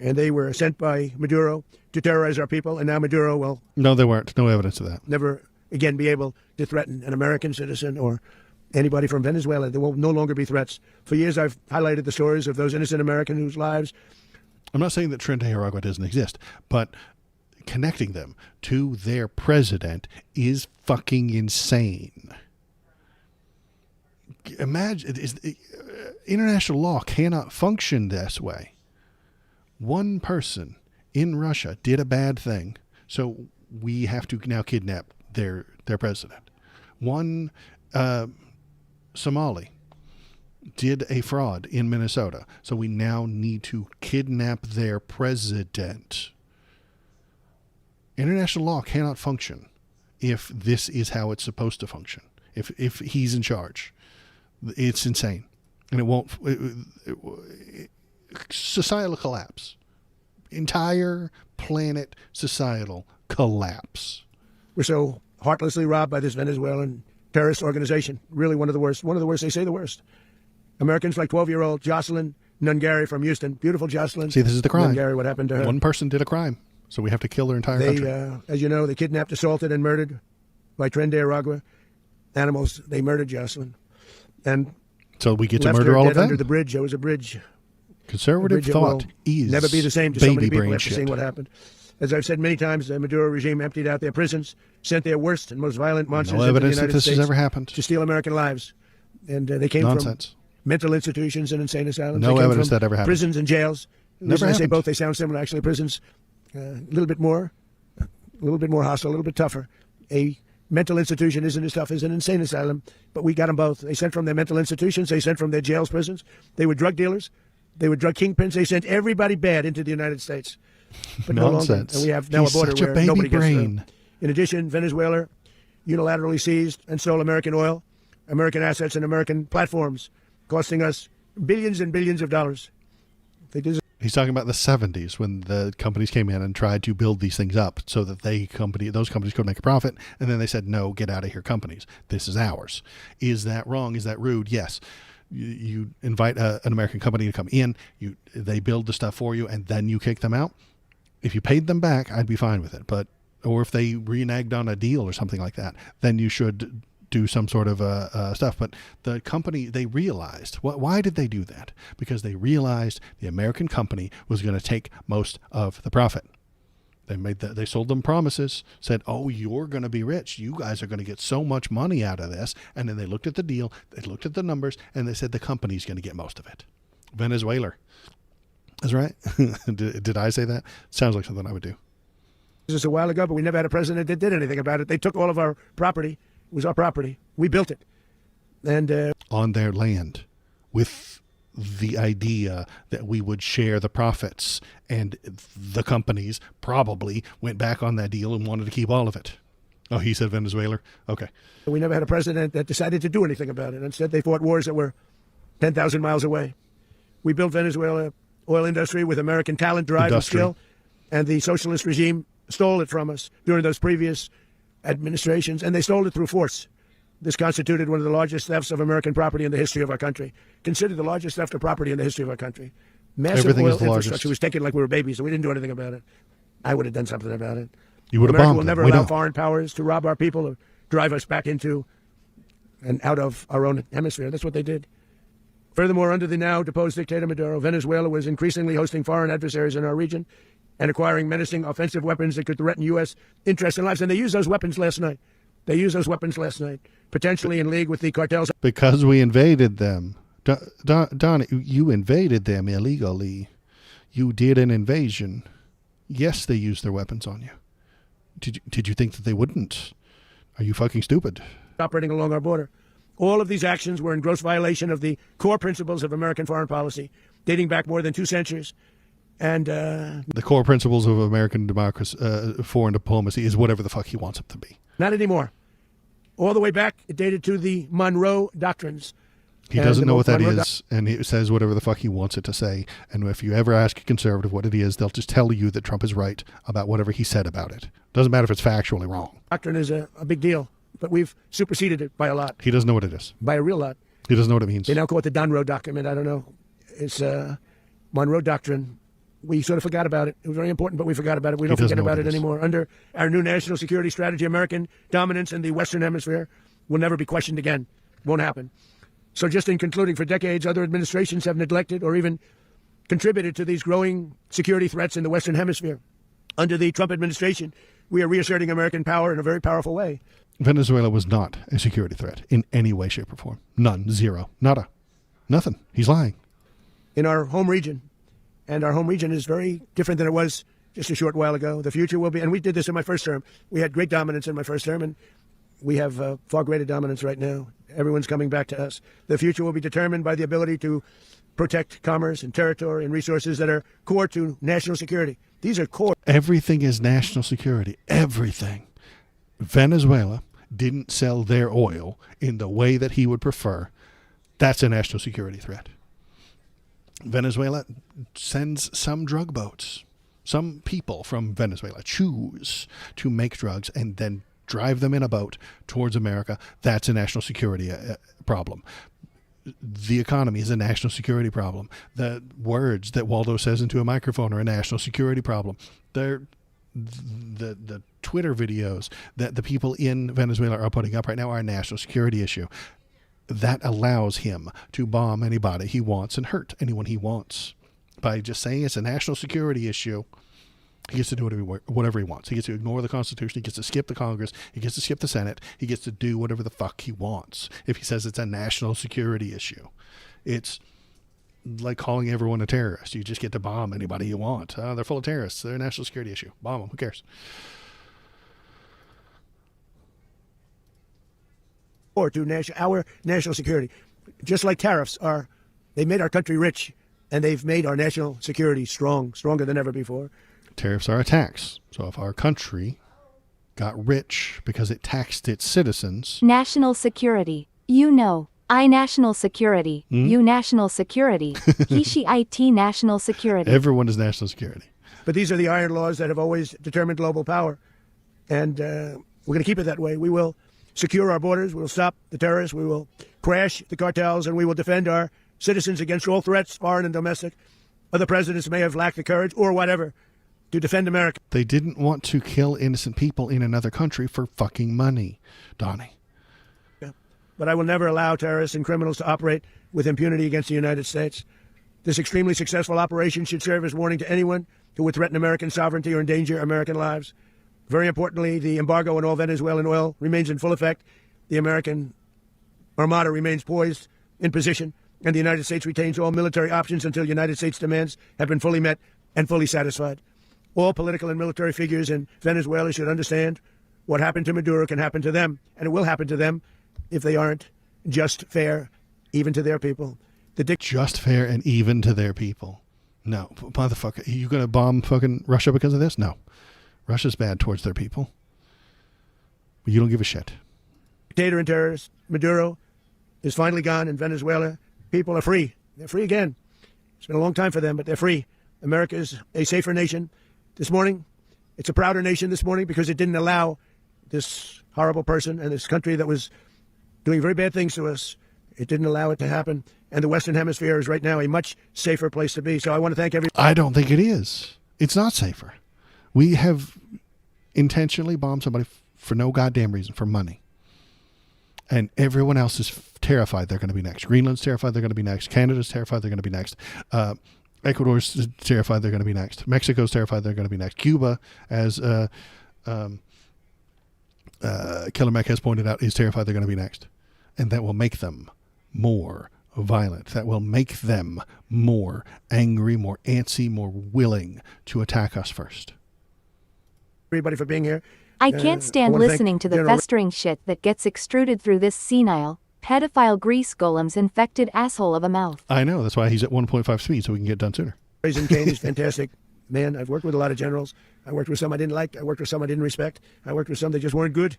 And they were sent by Maduro to terrorize our people. And now Maduro will... No, they weren't. No evidence of that. Never again be able to threaten an American citizen or anybody from Venezuela. There will no longer be threats. For years, I've highlighted the stories of those innocent Americans whose lives... I'm not saying that Tren de Aragua doesn't exist, but connecting them to their president is fucking insane. Imagine, international law cannot function this way. One person in Russia did a bad thing, so we have to now kidnap their president. One Somali did a fraud in Minnesota, so we now need to kidnap their president. International law cannot function if this is how it's supposed to function. If he's in charge, it's insane, and it won't. Societal collapse, entire planet societal collapse. We're so heartlessly robbed by this Venezuelan terrorist organization. Really, one of the worst. One of the worst. They say the worst. Americans like 12-year-old Jocelyn Nungary from Houston. Beautiful Jocelyn. See, this is the crime. Nungary, what happened to her? One person did a crime, so we have to kill their entire country. As you know, they kidnapped, assaulted, and murdered by Tren de Aragua animals. They murdered Jocelyn. And so we get to murder all of them? Under the bridge. There was a bridge. Conservative thought is never be the same to so many people after shit. seeing what happened. As I've said many times, the Maduro regime emptied out their prisons, sent their worst and most violent monsters into the United States. No evidence that this has ever happened. To steal American lives. And they came from mental institutions and insane asylums. No evidence that ever happened. Prisons and jails. Never I say happened. both, they sound similar. Actually, prisons, a little bit more hostile, a little bit tougher. A mental institution isn't as tough as an insane asylum, but we got them both. They sent from their mental institutions. They sent from their jails, prisons. They were drug dealers. They were drug kingpins. They sent everybody bad into the United States. But no longer. And we have now a border where nobody gets through. In addition, Venezuela unilaterally seized and stole American oil, American assets, and American platforms, costing us billions and billions of dollars. He's talking about the 70s when the companies came in and tried to build these things up so that those companies could make a profit. And then they said, no, get out of here, companies. This is ours. Is that wrong? Is that rude? Yes. You invite an American company to come in, they build the stuff for you, and then you kick them out. If you paid them back, I'd be fine with it. Or if they reneged on a deal or something like that, then you should do some sort of stuff. But the company, they realized, why did they do that? Because they realized the American company was going to take most of the profit. They sold them promises, said, oh, you're going to be rich. You guys are going to get so much money out of this. And then they looked at the deal, they looked at the numbers, and they said the company's going to get most of it. Venezuela. That's right. Did I say that? Sounds like something I would do. This was a while ago, but we never had a president that did anything about it. They took all of our property. It was our property. We built it. And on their land, with the idea that we would share the profits, and the companies probably went back on that deal and wanted to keep all of it. Oh, he said Venezuela. Okay. We never had a president that decided to do anything about it. Instead, they fought wars that were 10,000 miles away. We built Venezuela oil industry with American talent, drive, and skill, and the socialist regime stole it from us during those previous administrations, and they stole it through force. This constituted one of the largest thefts of American property in the history of our country. Considered the largest theft of property in the history of our country. Massive Everything oil is the infrastructure largest. was taken like we were babies, and we didn't do anything about it. I would have done something about it. You would have America bombed will them. never We allow know. foreign powers to rob our people or drive us back into and out of our own hemisphere. That's what they did. Furthermore, under the now deposed dictator Maduro, Venezuela was increasingly hosting foreign adversaries in our region and acquiring menacing offensive weapons that could threaten U.S. interests and lives. And they used those weapons last night. Potentially in league with the cartels. Because we invaded them. Don, you invaded them illegally. You did an invasion. Yes, they used their weapons on you. Did you think that they wouldn't? Are you fucking stupid? Operating along our border. All of these actions were in gross violation of the core principles of American foreign policy, dating back more than 2 centuries. And the core principles of American democracy, foreign diplomacy, is whatever the fuck he wants it to be. not anymore. All the way back, it dated to the Monroe Doctrines. He doesn't know what that is, and he says whatever the fuck he wants it to say. And if you ever ask a conservative what it is, they'll just tell you that Trump is right about whatever he said about it. Doesn't matter if it's factually wrong. Doctrine is a big deal, but we've superseded it by a lot. He doesn't know what it is. By a real lot. He doesn't know what it means. They now call it the Monroe Document. I don't know. It's Monroe Doctrine. We sort of forgot about it. It was very important, but we forgot about it. We don't forget about it anymore. Under our new national security strategy, American dominance in the Western Hemisphere will never be questioned again. Won't happen. So just in concluding, for decades, other administrations have neglected or even contributed to these growing security threats in the Western Hemisphere. Under the Trump administration, we are reasserting American power in a very powerful way. Venezuela was not a security threat in any way, shape, or form. None. Zero. Nada. Nothing. He's lying. In our home region, and our home region is very different than it was just a short while ago. The future will be, and we did this in my first term. We had great dominance in my first term, and we have far greater dominance right now. Everyone's coming back to us. The future will be determined by the ability to protect commerce and territory and resources that are core to national security. These are core. Everything is national security. Everything. Venezuela didn't sell their oil in the way that he would prefer. That's a national security threat. Venezuela sends some drug boats. Some people from Venezuela choose to make drugs and then drive them in a boat towards America. That's a national security problem. The economy is a national security problem. The words that Waldo says into a microphone are a national security problem. The Twitter videos that the people in Venezuela are putting up right now are a national security issue. That allows him to bomb anybody he wants and hurt anyone he wants. By just saying it's a national security issue, he gets to do whatever he wants. He gets to ignore the Constitution. He gets to skip the Congress. He gets to skip the Senate. He gets to do whatever the fuck he wants. If he says it's a national security issue, it's like calling everyone a terrorist. You just get to bomb anybody you want. They're full of terrorists. They're a national security issue. Bomb them. Who cares? Or to our national security. Just like tariffs are, they made our country rich, and they've made our national security stronger than ever before. Tariffs are a tax. So if our country got rich because it taxed its citizens. National security. You know. I national security. You national security. He IT national security. Everyone is national security. But these are the iron laws that have always determined global power. And we're going to keep it that way. We will secure our borders. We will stop the terrorists. We will crash the cartels. And we will defend our citizens against all threats, foreign and domestic. Other presidents may have lacked the courage or whatever to defend America. They didn't want to kill innocent people in another country for fucking money, Donnie. But I will never allow terrorists and criminals to operate with impunity against the United States. This extremely successful operation should serve as warning to anyone who would threaten American sovereignty or endanger American lives. Very importantly, the embargo on all Venezuelan oil remains in full effect. The American Armada remains poised in position, and the United States retains all military options until United States demands have been fully met and fully satisfied. All political and military figures in Venezuela should understand what happened to Maduro can happen to them, and it will happen to them if they aren't just, fair, even to their people. Just fair and even to their people. No, motherfucker. Are you going to bomb fucking Russia because of this? No. Russia's bad towards their people. But you don't give a shit. Dictator and terrorist Maduro is finally gone in Venezuela. People are free. They're free again. It's been a long time for them, but they're free. America is a safer nation this morning. It's a prouder nation this morning because it didn't allow this horrible person and this country that was doing very bad things to us. It didn't allow it to happen. And the Western Hemisphere is right now a much safer place to be. So I want to thank everyone. I don't think it is. It's not safer. We have intentionally bombed somebody for no goddamn reason, for money. And everyone else is terrified they're going to be next. Greenland's terrified they're going to be next. Canada's terrified they're going to be next. Ecuador's terrified they're going to be next. Mexico's terrified they're going to be next. Cuba, as Killer Mac has pointed out, is terrified they're going to be next. And that will make them more violent. That will make them more angry, more antsy, more willing to attack us first. Everybody for being here. I can't stand listening to the festering shit that gets extruded through this senile, pedophile grease golem's infected asshole of a mouth. I know. That's why he's at 1.5 speed, so we can get done sooner. Raising Cane is fantastic. Man, I've worked with a lot of generals. I worked with some I didn't like. I worked with some I didn't respect. I worked with some that just weren't good.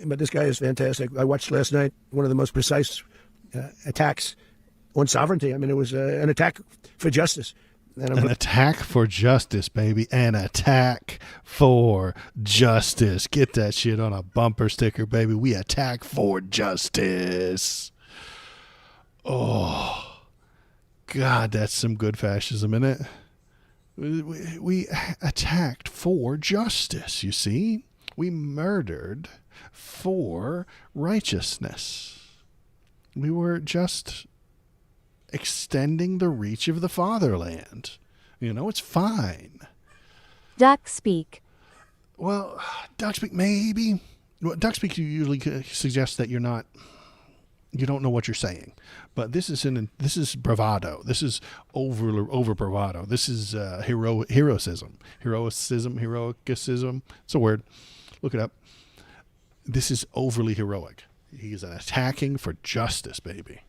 But this guy is fantastic. I watched last night one of the most precise attacks on sovereignty. I mean, it was an attack for justice. An attack for justice, baby. An attack for justice. Get that shit on a bumper sticker, baby. We attack for justice. Oh, God, that's some good fascism, isn't it? We attacked for justice, you see. We murdered for righteousness. We were just extending the reach of the fatherland. You know, it's fine. Duck speak. Well, duck speak, maybe. Well, duck speak usually suggests that you don't know what you're saying. But this is bravado. This is over bravado. This is heroicism. Heroicism. It's a word. Look it up. This is overly heroic. He's attacking for justice, baby.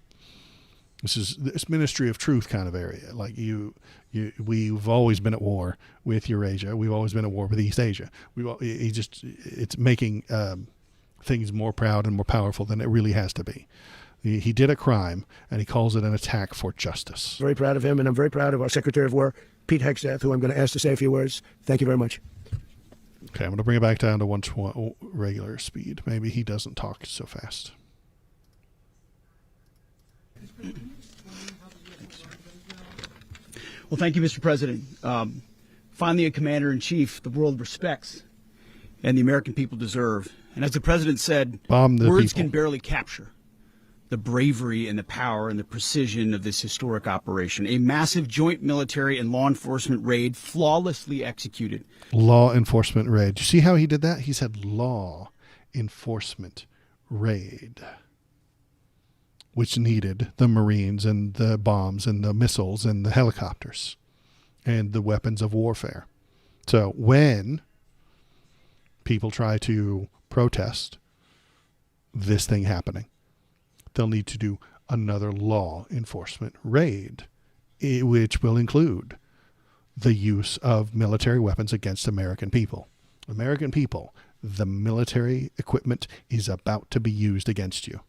This is this ministry of truth kind of area. Like we've always been at war with Eurasia. We've always been at war with East Asia. It's making things more proud and more powerful than it really has to be. He did a crime, and he calls it an attack for justice. Very proud of him, and I'm very proud of our Secretary of War, Pete Hegseth, who I'm going to ask to say a few words. Thank you very much. Okay, I'm going to bring it back down to 120 regular speed. Maybe he doesn't talk so fast. Well, thank you, Mr. President. Finally, a commander-in-chief the world respects and the American people deserve. And as the president said, words can barely capture the bravery and the power and the precision of this historic operation. A massive joint military and law enforcement raid flawlessly executed. Law enforcement raid. You see how he did that? He said law enforcement raid, which needed the Marines and the bombs and the missiles and the helicopters and the weapons of warfare. So when people try to protest this thing happening, they'll need to do another law enforcement raid, which will include the use of military weapons against American people. American people, the military equipment is about to be used against you.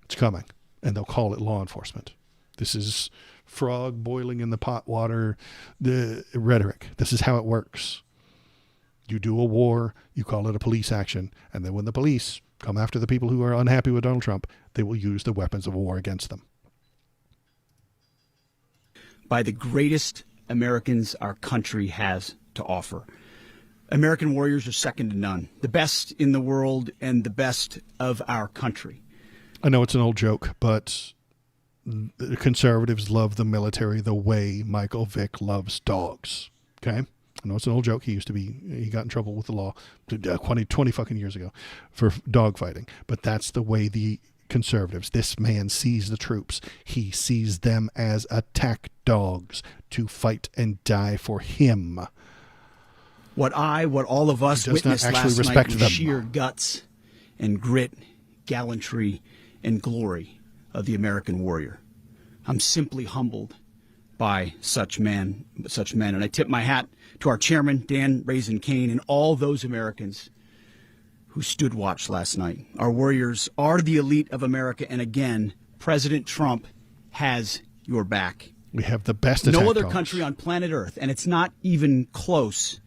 It's coming. And they'll call it law enforcement. This is frog boiling in the pot water, the rhetoric. This is how it works. You do a war, you call it a police action, and then when the police come after the people who are unhappy with Donald Trump, they will use the weapons of war against them. By the greatest Americans our country has to offer. American warriors are second to none. The best in the world and the best of our country. I know it's an old joke, but the conservatives love the military the way Michael Vick loves dogs. Okay? I know it's an old joke. He got in trouble with the law 20 fucking years ago for dog fighting. But that's the way the conservatives, this man sees the troops. He sees them as attack dogs to fight and die for him. What all of us witnessed last night was sheer guts and grit, gallantry, and glory of the American warrior. I'm simply humbled by such men, and I tip my hat to our chairman, Dan Raisin Kane, and all those Americans who stood watch last night. Our warriors are the elite of America, and again, President Trump has your back. We have the best attack No other dogs. country on planet Earth, and it's not even close,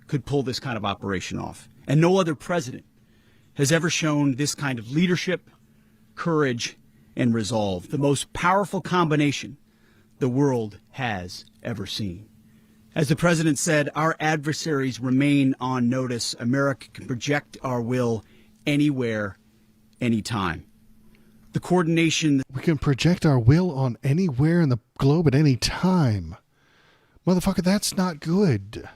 could pull this kind of operation off. And no other president has ever shown this kind of leadership, courage, and resolve, the most powerful combination the world has ever seen. As the president said, our adversaries remain on notice. America can project our will anywhere, anytime. The coordination. We can project our will on anywhere in the globe at any time. Motherfucker, that's not good.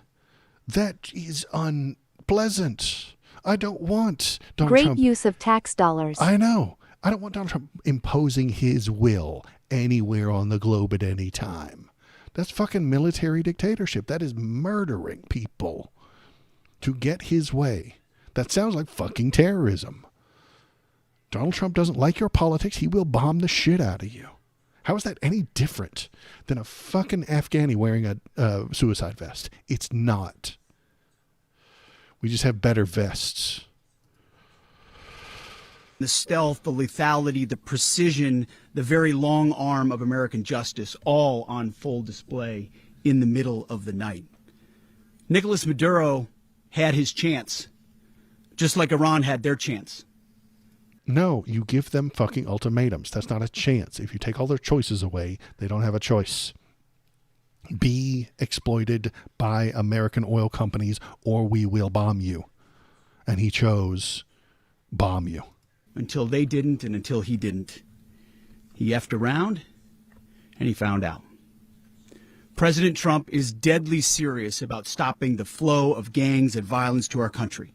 That is unpleasant. I don't want Donald Great Trump. use of tax dollars. I know. I don't want Donald Trump imposing his will anywhere on the globe at any time. That's fucking military dictatorship. That is murdering people to get his way. That sounds like fucking terrorism. Donald Trump doesn't like your politics. He will bomb the shit out of you. How is that any different than a fucking Afghani wearing a suicide vest? It's not. We just have better vests. The stealth, the lethality, the precision, the very long arm of American justice, all on full display in the middle of the night. Nicolas Maduro had his chance, just like Iran had their chance. No, you give them fucking ultimatums. That's not a chance. If you take all their choices away, they don't have a choice. Be exploited by American oil companies or we will bomb you. And he chose bomb you. Until they didn't and until he didn't. He effed around and he found out. President Trump is deadly serious about stopping the flow of gangs and violence to our country.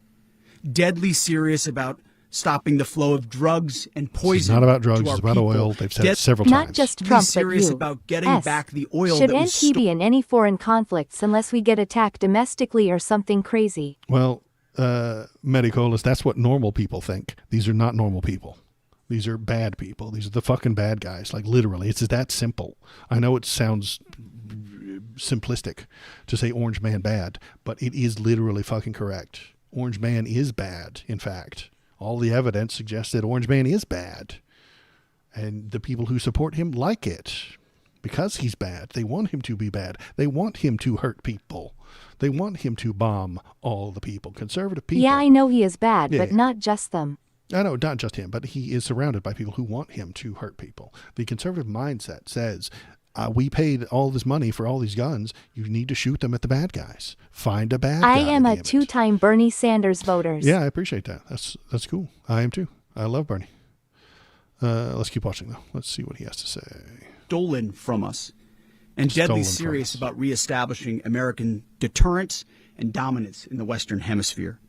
Deadly serious about stopping the flow of drugs and poison. It's not about drugs, to our it's about people. oil. They've said it several times. Not just Trump, but serious you. about getting back the oil Should that was NT be in any foreign conflicts unless we get attacked domestically or something crazy? Well, Medicolis, that's what normal people think. These are not normal people. These are bad people. These are the fucking bad guys. Like, literally, it's that simple. I know it sounds simplistic to say Orange Man bad, but it is literally fucking correct. Orange Man is bad, in fact. All the evidence suggests that Orange Man is bad. And the people who support him like it because he's bad. They want him to be bad. They want him to hurt people. They want him to bomb all the people, conservative people. Yeah, I know he is bad, but not just them. I know, not just him, but he is surrounded by people who want him to hurt people. The conservative mindset says, we paid all this money for all these guns. You need to shoot them at the bad guys. Find a bad guy. I am a two-time Bernie Sanders voter. Yeah, I appreciate that. That's cool. I am too. I love Bernie. Let's keep watching, though. Let's see what he has to say. Stolen from us. And deadly serious about reestablishing American deterrence and dominance in the Western Hemisphere.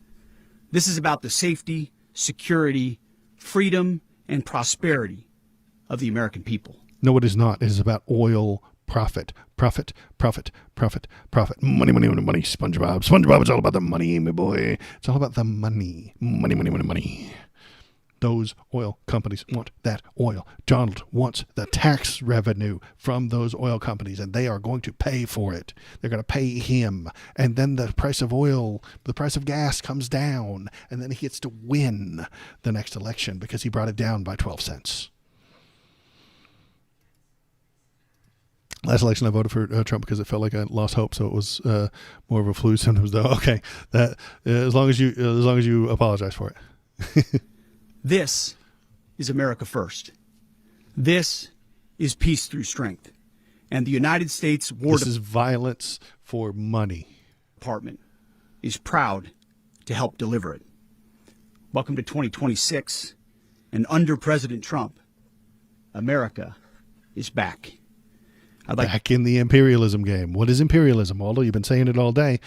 This is about the safety, security, freedom, and prosperity of the American people. No, it is not. It is about oil profit. Profit, profit, profit, profit. Money, money, money, money. SpongeBob. SpongeBob is all about the money, my boy. It's all about the money. Money, money, money, money. Those oil companies want that oil. Donald wants the tax revenue from those oil companies, and they are going to pay for it. They're going to pay him. And then the price of oil, the price of gas comes down, and then he gets to win the next election because he brought it down by 12 cents. Last election, I voted for Trump because it felt like I lost hope, so it was more of a flu symptoms. Though, okay, that as long as you apologize for it. This is America first. This is peace through strength, and the United States War This is violence for money. Department is proud to help deliver it. Welcome to 2026, and under President Trump, America is back. Back in the imperialism game. What is imperialism? Although you've been saying it all day,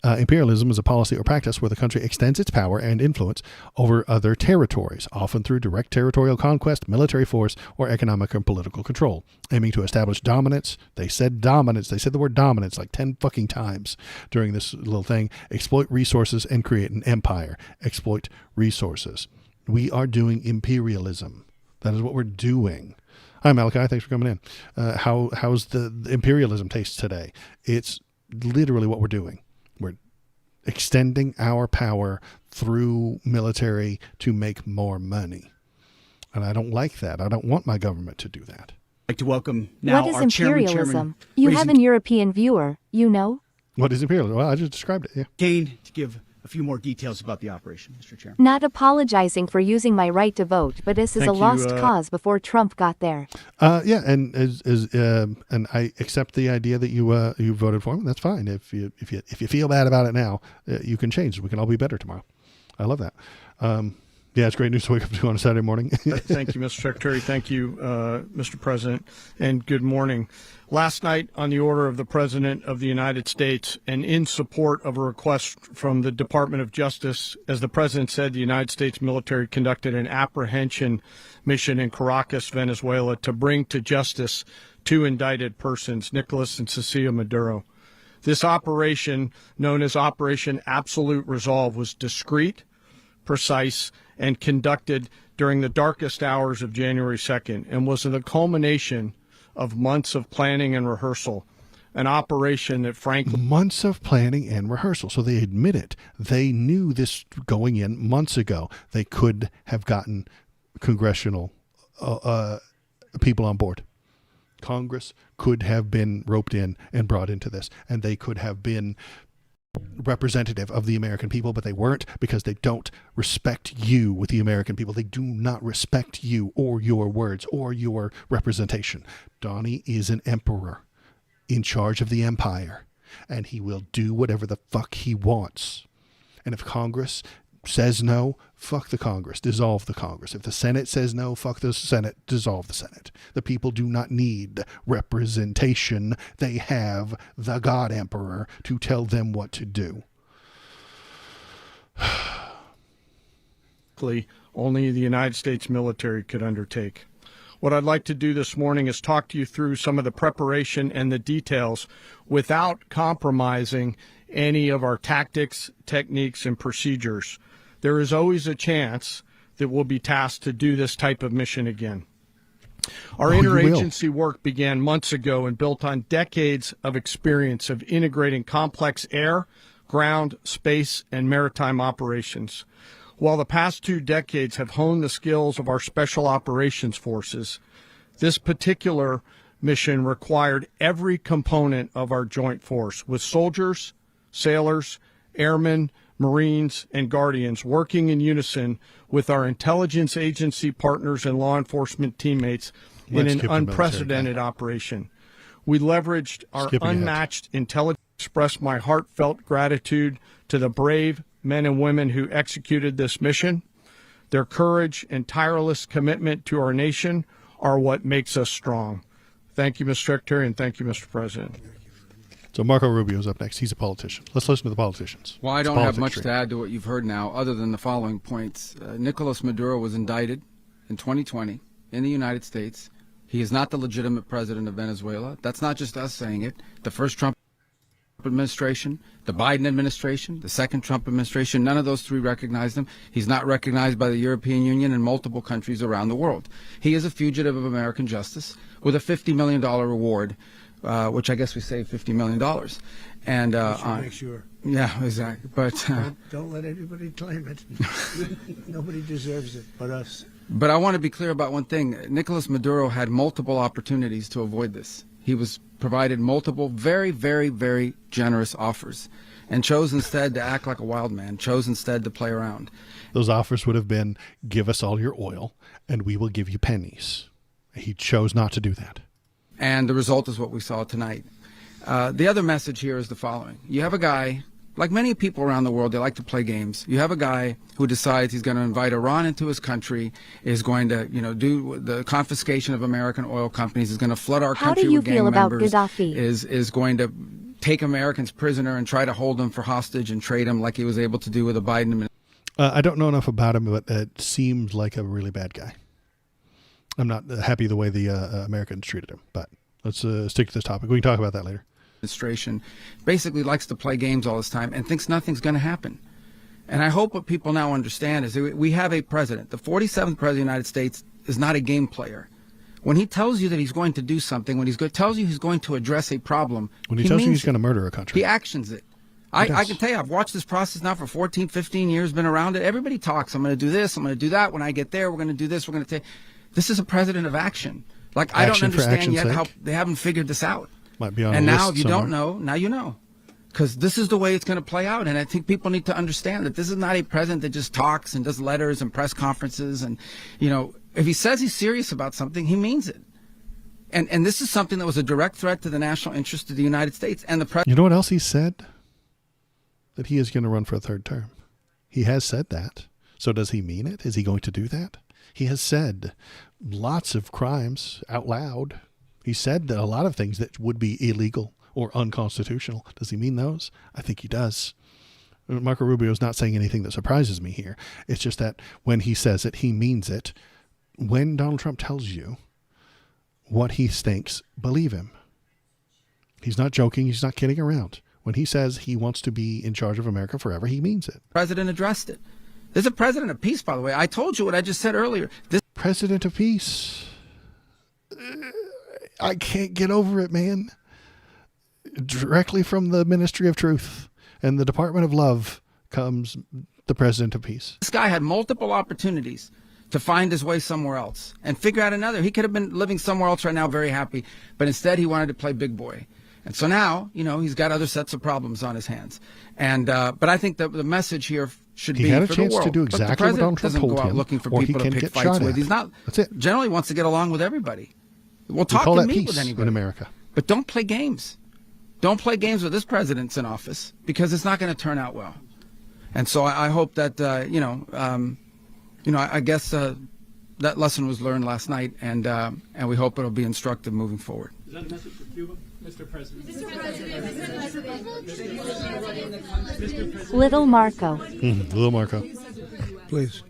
imperialism is a policy or practice where the country extends its power and influence over other territories, often through direct territorial conquest, military force, or economic and political control, aiming to establish dominance. They said dominance. They said the word dominance like 10 fucking times during this little thing. Exploit resources and create an empire. Exploit resources. We are doing imperialism. That is what we're doing. Hi, Malachi. Thanks for coming in. How's the imperialism taste today? It's literally what we're doing. We're extending our power through military to make more money. And I don't like that. I don't want my government to do that. I'd like to welcome now what is our imperialism? You have an European viewer, you know? What is imperialism? Well, I just described it, yeah. Kane, to give a few more details about the operation, Mr. Chairman. Not apologizing for using my right to vote, but this is a lost cause before Trump got there. Yeah, and and I accept the idea that you voted for him. That's fine. If you feel bad about it now, you can change. We can all be better tomorrow. I love that. Yeah, it's great news to wake up to on a Saturday morning. Thank you, Mr. Secretary. Thank you, Mr. President, and good morning. Last night, on the order of the President of the United States and in support of a request from the Department of Justice, as the President said, the United States military conducted an apprehension mission in Caracas, Venezuela, to bring to justice 2 indicted persons, Nicolas and Cecilia Maduro. This operation, known as Operation Absolute Resolve, was discreet, precise, and conducted during the darkest hours of January 2nd and was the culmination of months of planning and rehearsal, an operation that frankly... Months of planning and rehearsal. So they admit it. They knew this going in months ago. They could have gotten congressional people on board. Congress could have been roped in and brought into this, and they could have been representative of the American people, but they weren't, because they don't respect you with the American people. They do not respect you or your words or your representation. Donnie is an emperor in charge of the empire, and he will do whatever the fuck he wants. And if Congress says no, fuck the Congress, dissolve the Congress. If the Senate says no, fuck the Senate, dissolve the Senate. The people do not need representation. They have the God Emperor to tell them what to do. Only the United States military could undertake. What I'd like to do this morning is talk to you through some of the preparation and the details without compromising any of our tactics, techniques, and procedures. There is always a chance that we'll be tasked to do this type of mission again. Our interagency work began months ago and built on decades of experience of integrating complex air, ground, space, and maritime operations. While the past 2 decades have honed the skills of our special operations forces, this particular mission required every component of our joint force, with soldiers, sailors, airmen, Marines, and Guardians working in unison with our intelligence agency partners and law enforcement teammates in an unprecedented operation. We leveraged our unmatched intelligence to express my heartfelt gratitude to the brave men and women who executed this mission. Their courage and tireless commitment to our nation are what makes us strong. Thank you, Mr. Secretary, and thank you, Mr. President. So Marco Rubio's up next. He's a politician. Let's listen to the politicians. Well, I don't have much to add to what you've heard now, other than the following points. Nicolas Maduro was indicted in 2020 in the United States. He is not the legitimate president of Venezuela. That's not just us saying it. The first Trump administration, the Biden administration, the second Trump administration, none of those 3 recognized him. He's not recognized by the European Union and multiple countries around the world. He is a fugitive of American justice with a $50 million reward, which I guess we saved $50 million. And make sure. Yeah, exactly. But don't let anybody claim it. Nobody deserves it but us. But I want to be clear about one thing. Nicolas Maduro had multiple opportunities to avoid this. He was provided multiple very, very, very generous offers and chose instead to act like a wild man, chose instead to play around. Those offers would have been, give us all your oil and we will give you pennies. He chose not to do that. And the result is what we saw tonight. The other message here is the following. You have a guy, like many people around the world, they like to play games. You have a guy who decides he's going to invite Iran into his country, is going to, do the confiscation of American oil companies, is going to flood our country with gang members. How do you feel about Gaddafi? Is going to take Americans prisoner and try to hold them for hostage and trade them like he was able to do with the Biden administration. I don't know enough about him, but it seems like a really bad guy. I'm not happy the way the Americans treated him, but let's stick to this topic. We can talk about that later. Administration basically likes to play games all this time and thinks nothing's going to happen. And I hope what people now understand is that we have a president. The 47th president of the United States is not a game player. When he tells you that he's going to do something, when tells you he's going to address a problem, when he tells you he's going to murder a country, he actions it. I can tell you, I've watched this process now for 14, 15 years, been around it. Everybody talks. I'm going to do this. I'm going to do that. When I get there, we're going to do this. We're going to take. This is a president of action. Like, I don't understand yet how they haven't figured this out. Might be on and a now, list if you somewhere. don't know, now you know. Because this is the way it's going to play out. And I think people need to understand that this is not a president that just talks and does letters and press conferences. And, you know, if he says he's serious about something, he means it. And this is something that was a direct threat to the national interest of the United States. And the president. You know what else he said? That he is going to run for a third term. He has said that. So does he mean it? Is he going to do that? He has said lots of crimes out loud. He said that a lot of things that would be illegal or unconstitutional. Does he mean those? I think he does. Marco Rubio is not saying anything that surprises me here. It's just that when he says it, he means it. When Donald Trump tells you what he thinks, believe him. He's not joking. He's not kidding around. When he says he wants to be in charge of America forever, he means it. President addressed it. There's a president of peace, by the way. I told you what I just said earlier. This president of peace. I can't get over it, man. Directly from the Ministry of Truth and the Department of Love comes the president of peace. This guy had multiple opportunities to find his way somewhere else and figure out another. He could have been living somewhere else right now, very happy, but instead he wanted to play big boy. And so now, you know, he's got other sets of problems on his hands. And but I think that the message here should be for the world. He had a chance to do exactly what Donald Trump doesn't told go out him, looking for or he people can to pick get fights shot with. at. He's not. That's it. Generally wants to get along with everybody. We'll We talk call and that meet with peace anybody in America. But don't play games. Don't play games with this president's in office, because it's not going to turn out well. And so I hope that I guess that lesson was learned last night, and we hope it'll be instructive moving forward. Is that a message for Cuba, Mr. President? Little Marco. Little Marco. Please.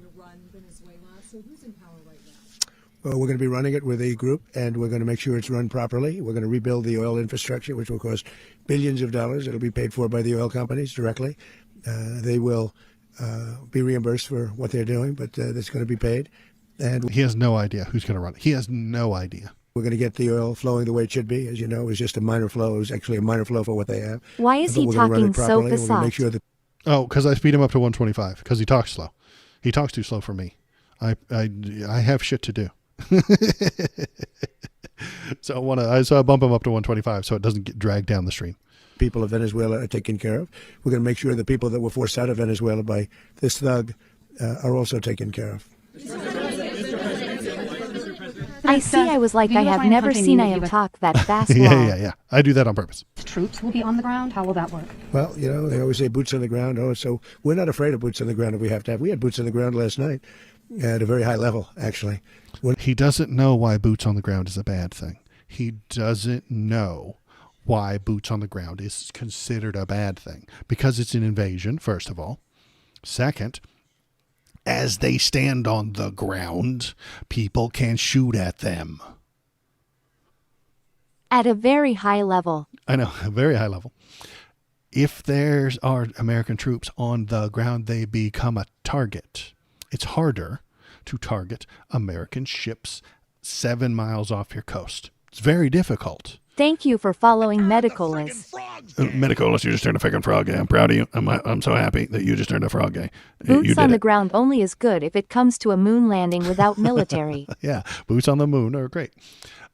Well, we're going to be running it with a group, and we're going to make sure it's run properly. We're going to rebuild the oil infrastructure, which will cost billions of dollars. It'll be paid for by the oil companies directly. They will be reimbursed for what they're doing, but that's going to be paid. And he has no idea who's going to run it. He has no idea. We're going to get the oil flowing the way it should be. As you know, it was just a minor flow. It was actually a minor flow for what they have. Why is he talking so facade? Oh, because I speed him up to 125, because he talks slow. He talks too slow for me. I have shit to do. So I bump him up to 125 so it doesn't get dragged down the stream. People of Venezuela are taken care of. We're going to make sure the people that were forced out of Venezuela by this thug are also taken care of. I see. I was like, I have never seen I am talk that fast. Yeah. I do that on purpose. Troops will be on the ground. How will that work? Well, you know, they always say boots on the ground. Oh, so we're not afraid of boots on the ground if we have to have. We had boots on the ground last night at a very high level, actually. He doesn't know why boots on the ground is a bad thing. He doesn't know why boots on the ground is considered a bad thing. Because it's an invasion, first of all. Second, as they stand on the ground, people can shoot at them. At a very high level. I know, a very high level. If there are American troops on the ground, they become a target. It's harder to target American ships 7 miles off your coast. It's very difficult. Thank you for following Medicolis. Medicolis, you just turned a freaking frog gay. I'm proud of you. I'm so happy that you just turned a frog gay. Boots on the ground only is good if it comes to a moon landing without military. Yeah, boots on the moon are great.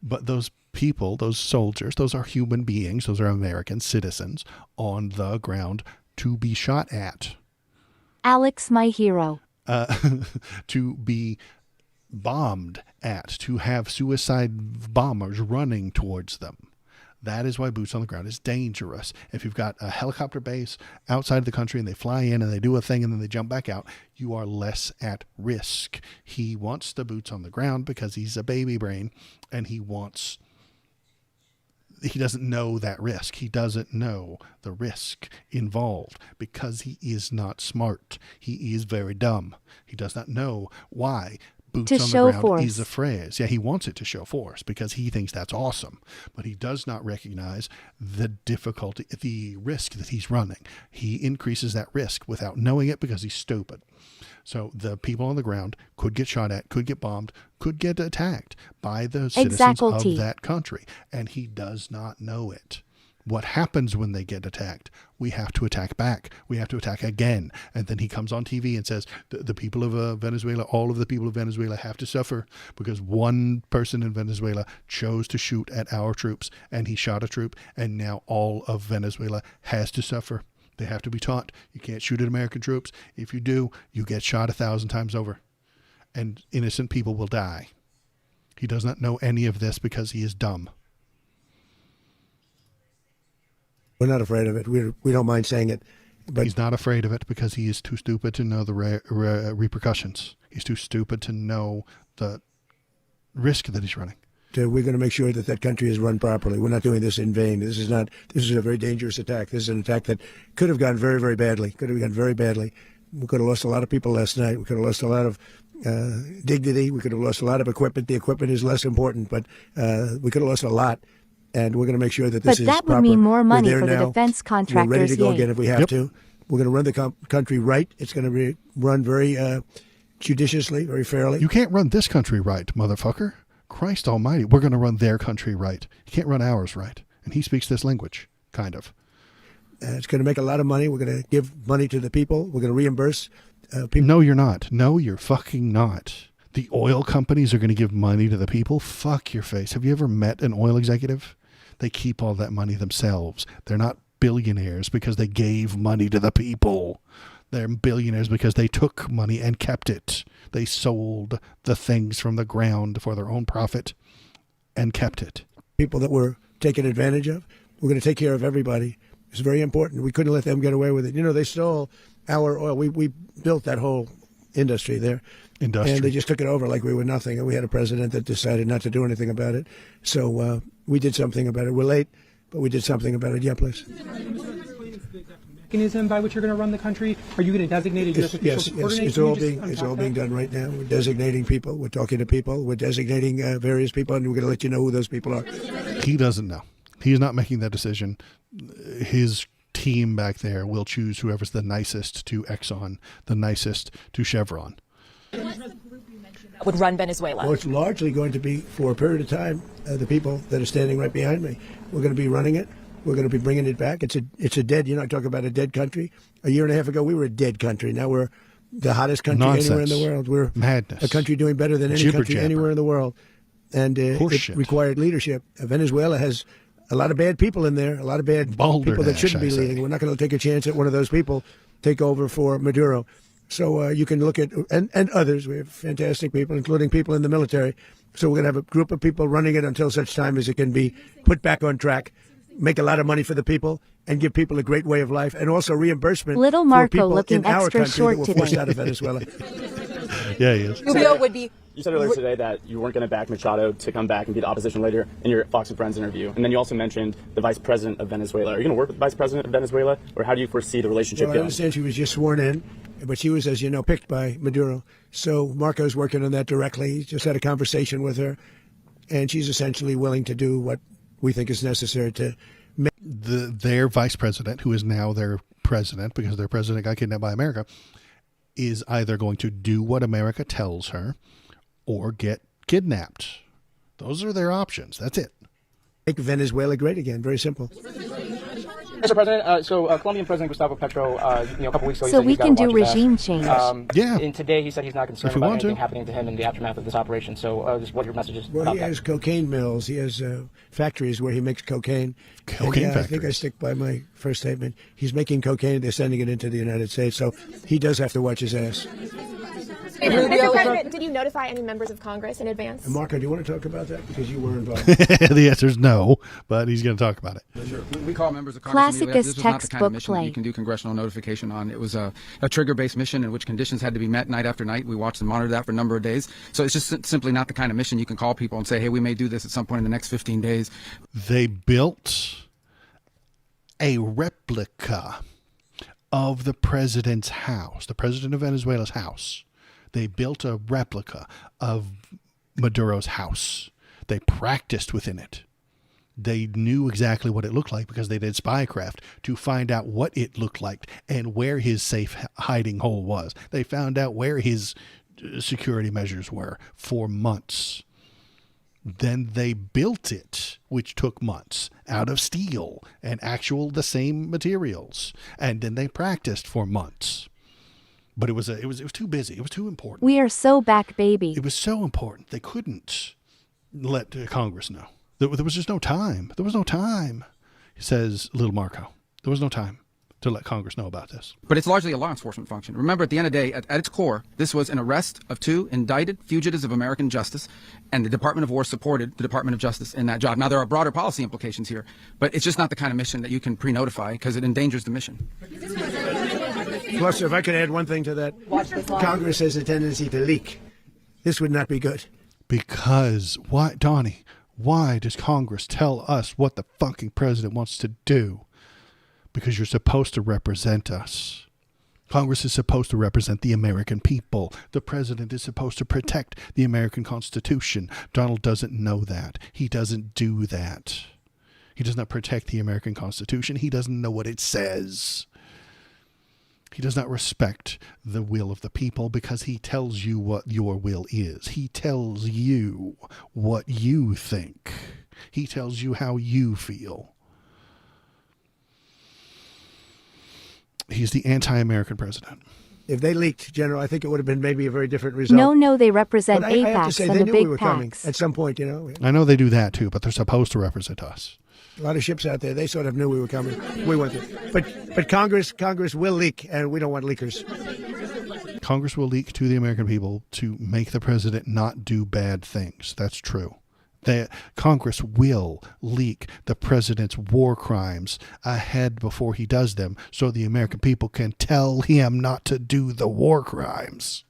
But those people, those soldiers, those are human beings. Those are American citizens on the ground to be shot at. Alex, my hero. To be bombed at, to have suicide bombers running towards them. That is why boots on the ground is dangerous. If you've got a helicopter base outside of the country and they fly in and they do a thing and then they jump back out, you are less at risk. He wants the boots on the ground because he's a baby brain and he doesn't know that risk. He doesn't know the risk involved because he is not smart. He is very dumb. He does not know why boots on the ground force is a phrase. Yeah, he wants it to show force because he thinks that's awesome. But he does not recognize the difficulty, the risk that he's running. He increases that risk without knowing it because he's stupid. So the people on the ground could get shot at, could get bombed, could get attacked by the citizens of that country. And he does not know it. What happens when they get attacked? We have to attack back. We have to attack again. And then he comes on TV and says, the people of Venezuela, all of the people of Venezuela have to suffer because one person in Venezuela chose to shoot at our troops, and he shot a troop, and now all of Venezuela has to suffer. They have to be taught, you can't shoot at American troops. If you do, you get shot 1,000 times over, and innocent people will die. He does not know any of this because he is dumb. We're not afraid of it. We don't mind saying it. But he's not afraid of it because he is too stupid to know the repercussions. He's too stupid to know the risk that he's running. We're going to make sure that that country is run properly. We're not doing this in vain. This is a very dangerous attack. This is an attack that could have gone very, very badly. Could have gone very badly. We could have lost a lot of people last night. We could have lost a lot of dignity. We could have lost a lot of equipment. The equipment is less important, but we could have lost a lot. And we're going to make sure that this is proper. But that would mean more money for the defense contractors. We're ready to go again if we have to. We're going to run the country right. It's going to be run very judiciously, very fairly. You can't run this country right, motherfucker. Christ almighty. We're going to run their country right. You can't run ours right. And he speaks this language, kind of. It's going to make a lot of money. We're going to give money to the people. We're going to reimburse people. No, you're not. No, you're fucking not. The oil companies are going to give money to the people? Fuck your face. Have you ever met an oil executive? They keep all that money themselves. They're not billionaires because they gave money to the people. They're billionaires because they took money and kept it. They sold the things from the ground for their own profit and kept it. People that were taken advantage of, we're going to take care of everybody. It's very important. We couldn't let them get away with it. You know, they stole our oil. We built that whole industry there. And they just took it over like we were nothing. And we had a president that decided not to do anything about it. So we did something about it. We're late, but we did something about it. Yeah, please. Mechanism by which you're going to run the country? Are you going to designate a U.S. official to coordinate? It's all being done right now. We're designating people. We're talking to people. We're designating various people, and we're going to let you know who those people are. He doesn't know. He's not making that decision. His team back there will choose whoever's the nicest to Exxon, the nicest to Chevron. Would run Venezuela? Well, it's largely going to be, for a period of time, the people that are standing right behind me. We're going to be running it. We're going to be bringing it back. It's a dead, you know, I talk about a dead country. A year and a half ago, we were a dead country. Now we're the hottest country anywhere in the world. We're madness. A country doing better than any country anywhere in the world. And it required leadership. Venezuela has a lot of bad people in there, a lot of bad people that shouldn't be leading. We're not going to take a chance at one of those people take over for Maduro. So you can look at, and others, we have fantastic people, including people in the military. So we're going to have a group of people running it until such time as it can be put back on track, make a lot of money for the people, and give people a great way of life, and also reimbursement Little for Marco people looking in our extra country short that were today. forced out of Venezuela. Yeah, he is. Rubio would be. You said earlier today that you weren't going to back Machado to come back and be the opposition leader in your Fox and Friends interview. And then you also mentioned the vice president of Venezuela. Are you going to work with the vice president of Venezuela, or how do you foresee the relationship Well, I going? understand she was just sworn in, but she was, as you know, picked by Maduro. So Marco's working on that directly. He just had a conversation with her, and she's essentially willing to do what we think is necessary to make. Their vice president, who is now their president because their president got kidnapped by America, is either going to do what America tells her or get kidnapped. Those are their options. That's it. Make Venezuela great again. Very simple. Mr. President, Colombian President Gustavo Petro, a couple weeks ago, So we can do regime change. Yeah. And today he said he's not concerned about anything happening to him in the aftermath of this operation. So just what your message is Well, about he that. has cocaine mills. He has factories where he makes cocaine. Cocaine and, I think I factories. stick by my first statement. He's making cocaine. They're sending it into the United States. So he does have to watch his ass. Mr. President, did you notify any members of Congress in advance? And Marco, do you want to talk about that? Because you were involved. The answer is no, but he's going to talk about it. We call members of Congress. Classicest This was not the kind of textbook mission that play. you can do congressional notification on. It was a trigger-based mission in which conditions had to be met night after night. We watched and monitored that for a number of days. So it's just simply not the kind of mission you can call people and say, hey, we may do this at some point in the next 15 days. They built a replica of the president's house, the president of Venezuela's house. They built a replica of Maduro's house. They practiced within it. They knew exactly what it looked like because they did spycraft to find out what it looked like and where his safe hiding hole was. They found out where his security measures were for months. Then they built it, which took months, out of steel and the same materials. And then they practiced for months. But it was too busy. It was too important. We are so back, baby. It was so important. They couldn't let Congress know. There was just no time. There was no time, says little Marco. There was no time to let Congress know about this. But it's largely a law enforcement function. Remember, at the end of the day, at its core, this was an arrest of 2 indicted fugitives of American justice, and the Department of War supported the Department of Justice in that job. Now, there are broader policy implications here, but it's just not the kind of mission that you can pre-notify because it endangers the mission. Plus, if I could add one thing to that, Congress has a tendency to leak. This would not be good. Because, why, Donnie, why does Congress tell us what the fucking president wants to do? Because you're supposed to represent us. Congress is supposed to represent the American people. The president is supposed to protect the American Constitution. Donald doesn't know that. He doesn't do that. He does not protect the American Constitution. He doesn't know what it says. He does not respect the will of the people because he tells you what your will is. He tells you what you think. He tells you how you feel. He's the anti-American president. If they leaked, General, I think it would have been maybe a very different result. No, they represent I have to APACs say, and they the knew big we were coming PACs. at some point, you know. I know they do that too, but they're supposed to represent us. A lot of ships out there, they sort of knew we were coming. We weren't there. But Congress will leak, and we don't want leakers. Congress will leak to the American people to make the president not do bad things. That's true. Congress will leak the president's war crimes ahead before he does them so the American people can tell him not to do the war crimes.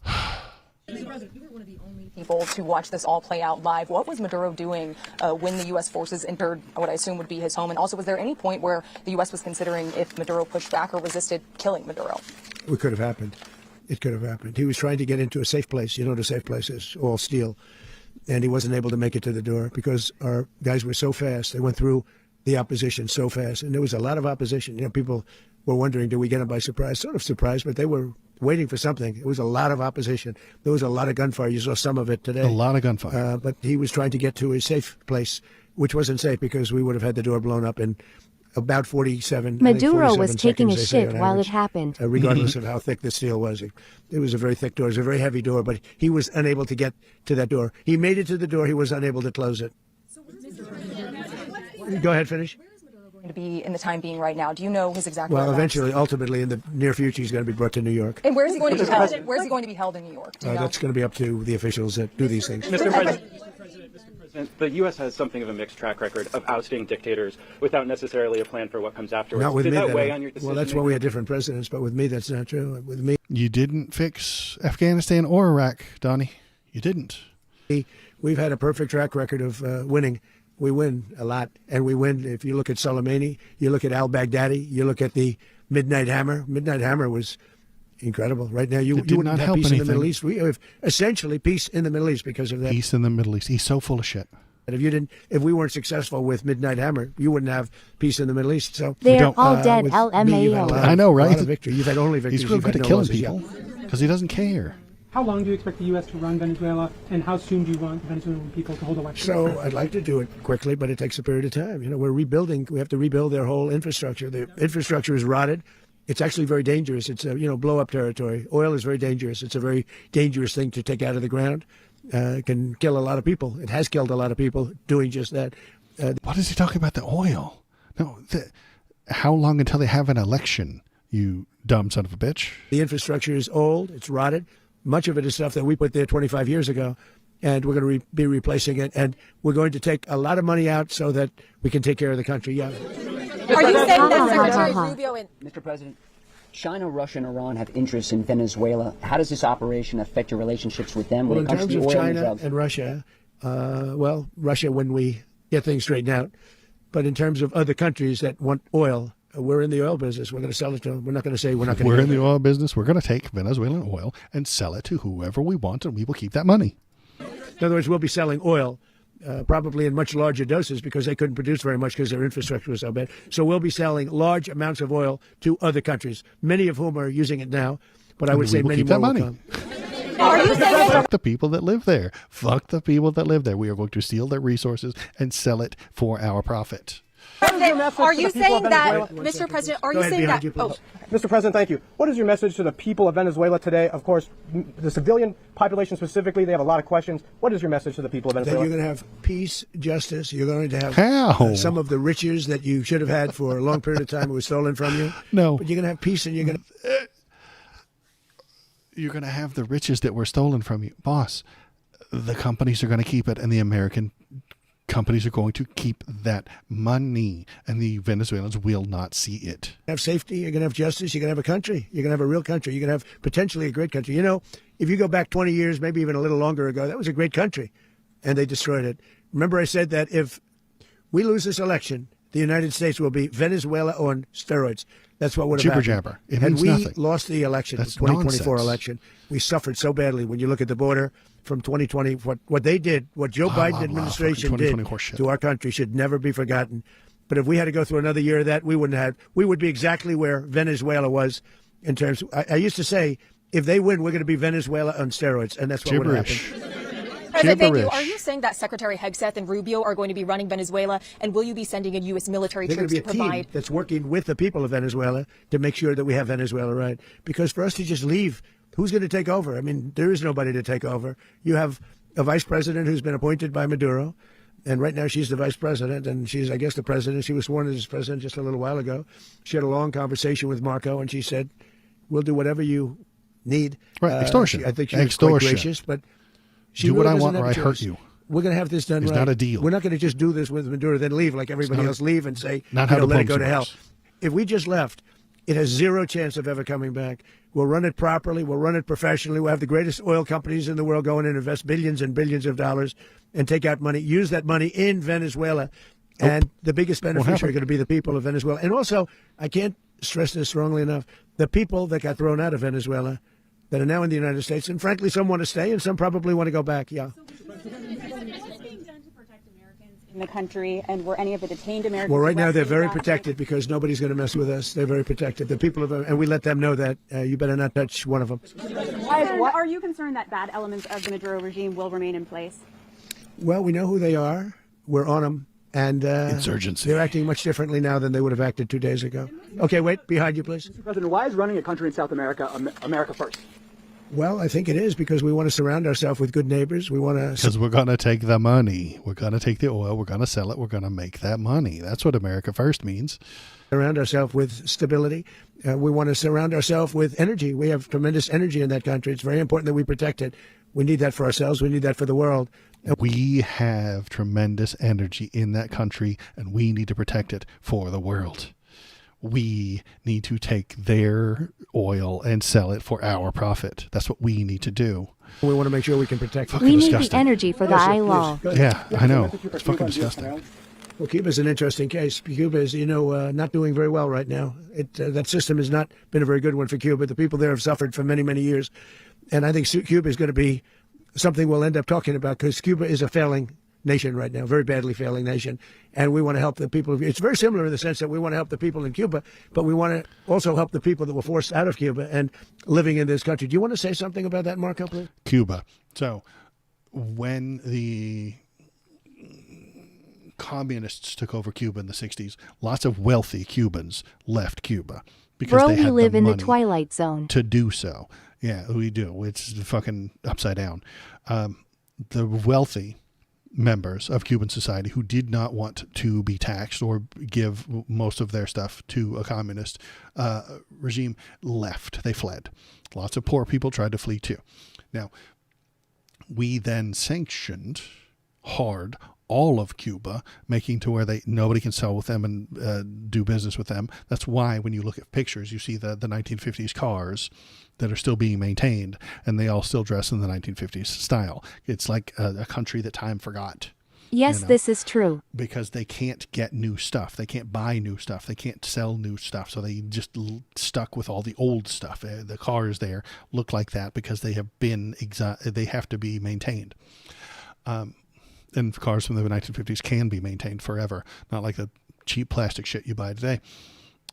Mr. President, you were one of the only people to watch this all play out live. What was Maduro doing when the U.S. forces entered what I assume would be his home? And also, was there any point where the U.S. was considering if Maduro pushed back or resisted killing Maduro? It could have happened. It could have happened. He was trying to get into a safe place. You know what a safe place is, all steel. And he wasn't able to make it to the door because our guys were so fast. They went through the opposition so fast. And there was a lot of opposition. You know, people were wondering, did we get them by surprise? Sort of surprised, but they were waiting for something. It was a lot of opposition. There was a lot of gunfire. You saw some of it today. A lot of gunfire. But he was trying to get to a safe place, which wasn't safe because we would have had the door blown up in about 47 Maduro was taking a seconds, shit while it happened. Regardless of how thick the steel was. It was a very thick door. It was a very heavy door, but he was unable to get to that door. He made it to the door. He was unable to close it. Go ahead, finish. Where is Maduro going to be in the time being right now? Do you know his exact Well, whereabouts? Eventually, ultimately, in the near future, he's going to be brought to New York. And where is he going to be held? Where is he going to be held in New York? Do you know? That's going to be up to the officials that do these things. Mr. President, the U.S. has something of a mixed track record of ousting dictators without necessarily a plan for what comes afterwards. Not with Did me. that weigh on your decision? Well, that's why we had different presidents, but with me, that's not true. With me, you didn't fix Afghanistan or Iraq, Donnie. You didn't. We've had a perfect track record of winning. We win a lot, and we win. If you look at Soleimani, you look at al-Baghdadi, you look at the Midnight Hammer. Midnight Hammer was incredible. Right now, you wouldn't have peace in the Middle East. We have essentially peace in the Middle East because of that. Peace in the Middle East. He's so full of shit. And if we weren't successful with Midnight Hammer, you wouldn't have peace in the Middle East. So they're all dead. LMAO. I know, right? A lot of victory. You've had only victories. He's real good at killing people because he doesn't care. How long do you expect the U.S. to run Venezuela, and how soon do you want the Venezuelan people to hold elections? So I'd like to do it quickly, but it takes a period of time. You know, we're rebuilding. We have to rebuild their whole infrastructure. The infrastructure is rotted. It's actually very dangerous. It's blow-up territory. Oil is very dangerous. It's a very dangerous thing to take out of the ground. It can kill a lot of people. It has killed a lot of people doing just that. What is he talking about? The oil? No. How long until they have an election, you dumb son of a bitch? The infrastructure is old. It's rotted. Much of it is stuff that we put there 25 years ago, and we're going to be replacing it. And we're going to take a lot of money out so that we can take care of the country. Yeah. Are you saying that Secretary Rubio and Mr. President, China, Russia, and Iran have interests in Venezuela. How does this operation affect your relationships with them when Well, it in comes terms to of oil China and and Russia, Russia when we get things straightened out. But in terms of other countries that want oil, we're in the oil business. We're going to sell it to them. We're not going to say we're not going to. We're in the oil business. We're going to take Venezuelan oil and sell it to whoever we want, and we will keep that money. In other words, we'll be selling oil. Probably in much larger doses because they couldn't produce very much because their infrastructure was so bad. So we'll be selling large amounts of oil to other countries, many of whom are using it now. But I would say many more will come. Fuck the people that live there. Fuck the people that live there. We are going to steal their resources and sell it for our profit. Are you saying that, Mr. President, are you saying that... Mr. President, thank you. What is your message to the people of Venezuela today? Of course, the civilian population specifically, they have a lot of questions. What is your message to the people of Venezuela? That you're going to have peace, justice. You're going to have some of the riches that you should have had for a long period of time. It was stolen from you. No. But you're going to have peace, and you're going to... You're going to have the riches that were stolen from you. Boss, the companies are going to keep it, and the American companies are going to keep that money, and the Venezuelans will not see it. Have safety, you're going to have justice, you're going to have a country, you're going to have a real country, you're going to have potentially a great country. You know, if you go back 20 years, maybe even a little longer ago, that was a great country, and they destroyed it. Remember I said that if we lose this election, the United States will be Venezuela on steroids. That's what would have happened. Jibber jabber. It Had means we nothing. lost the election, That's the 2024 nonsense. election, we suffered so badly. When you look at the border from 2020, what they did, what Joe Biden administration did to our country should never be forgotten. But if we had to go through another year of that, we would be exactly where Venezuela was in terms of, I used to say, if they win, we're going to be Venezuela on steroids, and that's what would happen. President, thank you. Are you saying that Secretary Hegseth and Rubio are going to be running Venezuela, and will you be sending in U.S. military They're troops going to to be a provide? team that's working with the people of Venezuela to make sure that we have Venezuela right. Because for us to just leave, who's going to take over? I mean, there is nobody to take over. You have a vice president who's been appointed by Maduro, and right now she's the vice president, and she's, I guess, the president. She was sworn as president just a little while ago. She had a long conversation with Marco, and she said, we'll do whatever you need. Right, extortion. I think she was quite gracious, but she do what really I doesn't want have or a I choice. hurt you. We're going to have this done It's right. not a deal. We're not going to just do this with Maduro, then leave like everybody else, leave and say, Not how let it go diplomacy to hell. works. If we just left, it has zero chance of ever coming back. We'll run it properly. We'll run it professionally. We'll have the greatest oil companies in the world go in and invest billions and billions of dollars and take out money, use that money in Venezuela. And the biggest beneficiary are going to be the people of Venezuela. And also, I can't stress this strongly enough, the people that got thrown out of Venezuela that are now in the United States, and frankly, some want to stay and some probably want to go back, yeah. In the country, and were any of the detained Americans? Well, right now they're arrested very last week? protected because nobody's going to mess with us. They're very protected. The people of, and we let them know that you better not touch one of them. Are you concerned that bad elements of the Maduro regime will remain in place? Well, we know who they are. We're on them. And insurgency. They're acting much differently now than they would have acted 2 days ago. Okay, wait, behind you, please. Mr. President, why is running a country in South America America first? Well, I think it is because we want to surround ourselves with good neighbors. We want to... Because we're going to take the money. We're going to take the oil. We're going to sell it. We're going to make that money. That's what America first means. Surround ourselves with stability. We want to surround ourselves with energy. We have tremendous energy in that country. It's very important that we protect it. We need that for ourselves. We need that for the world. We have tremendous energy in that country, and we need to protect it for the world. We need to take their oil and sell it for our profit. That's what we need to do. We want to make sure we can protect it. We need the energy for the ILO. Yeah, I know. It's fucking disgusting. Well, Cuba's an interesting case. Cuba is, not doing very well right now. That system has not been a very good one for Cuba. The people there have suffered for many, many years. And I think Cuba is going to be something we'll end up talking about because Cuba is a failing nation right now, very badly failing nation. And we want to help the people. It's very similar in the sense that we want to help the people in Cuba, but we want to also help the people that were forced out of Cuba and living in this country. Do you want to say something about that, Marco, please? Cuba. So when the communists took over Cuba in the 60s, lots of wealthy Cubans left Cuba because they had live the in the money Twilight Zone. to do so. Yeah, we do. It's fucking upside down. The wealthy members of Cuban society who did not want to be taxed or give most of their stuff to a communist regime left. They fled. Lots of poor people tried to flee too. Now, we then sanctioned hard all of Cuba, making to where nobody can sell with them and do business with them. That's why when you look at pictures, you see the 1950s cars that are still being maintained, and they all still dress in the 1950s style. It's like a country that time forgot. Yes, this is true. Because they can't get new stuff. They can't buy new stuff. They can't sell new stuff. So they just stuck with all the old stuff. The cars there look like that because they have they have to be maintained. And cars from the 1950s can be maintained forever, not like the cheap plastic shit you buy today.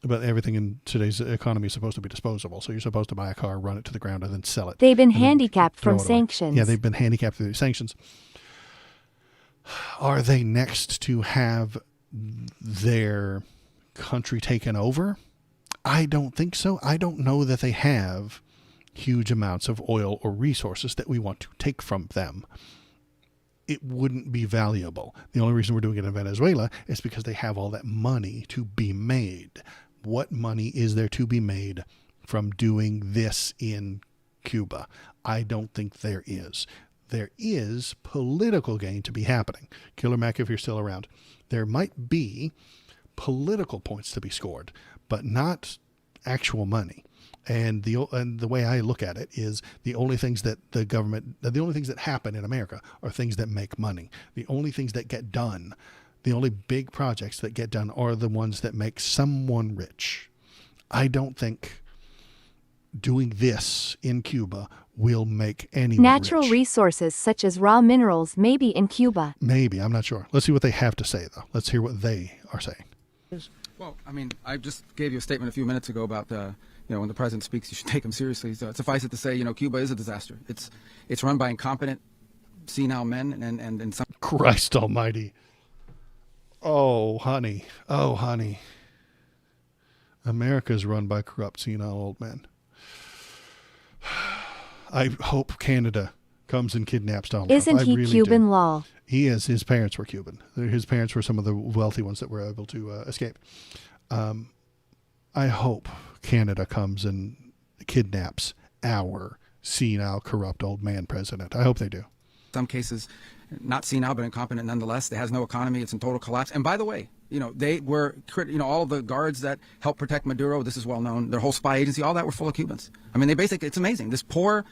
But everything in today's economy is supposed to be disposable. So you're supposed to buy a car, run it to the ground, and then sell it. They've been handicapped from sanctions. Yeah, they've been handicapped through sanctions. Are they next to have their country taken over? I don't think so. I don't know that they have huge amounts of oil or resources that we want to take from them. It wouldn't be valuable. The only reason we're doing it in Venezuela is because they have all that money to be made. What money is there to be made from doing this in Cuba? I don't think there is. There is political gain to be happening. Killer Mac, if you're still around, there might be political points to be scored, but not actual money. And the way I look at it is the only things that the only things that happen in America are things that make money. The only things that get done, the only big projects that get done are the ones that make someone rich. I don't think doing this in Cuba will make anyone Natural rich. resources such as raw minerals may be in Cuba. Maybe, I'm not sure. Let's see what they have to say, though. Let's hear what they are saying. Well, I mean, I just gave you a statement a few minutes ago about when the president speaks, you should take him seriously. So suffice it to say, Cuba is a disaster. It's run by incompetent, senile men and some. Christ Almighty! Oh, honey! America's run by corrupt, senile old men. I hope Canada comes and kidnaps Donald Trump. Isn't he really Cuban do. law? He is. His parents were Cuban. His parents were some of the wealthy ones that were able to escape. I hope Canada comes and kidnaps our senile, corrupt old man president. I hope they do. Some cases, not senile but incompetent nonetheless. It has no economy. It's in total collapse. And by the way, they were, all of the guards that helped protect Maduro. This is well known. Their whole spy agency, all that were full of Cubans. I mean, it's amazing. This poor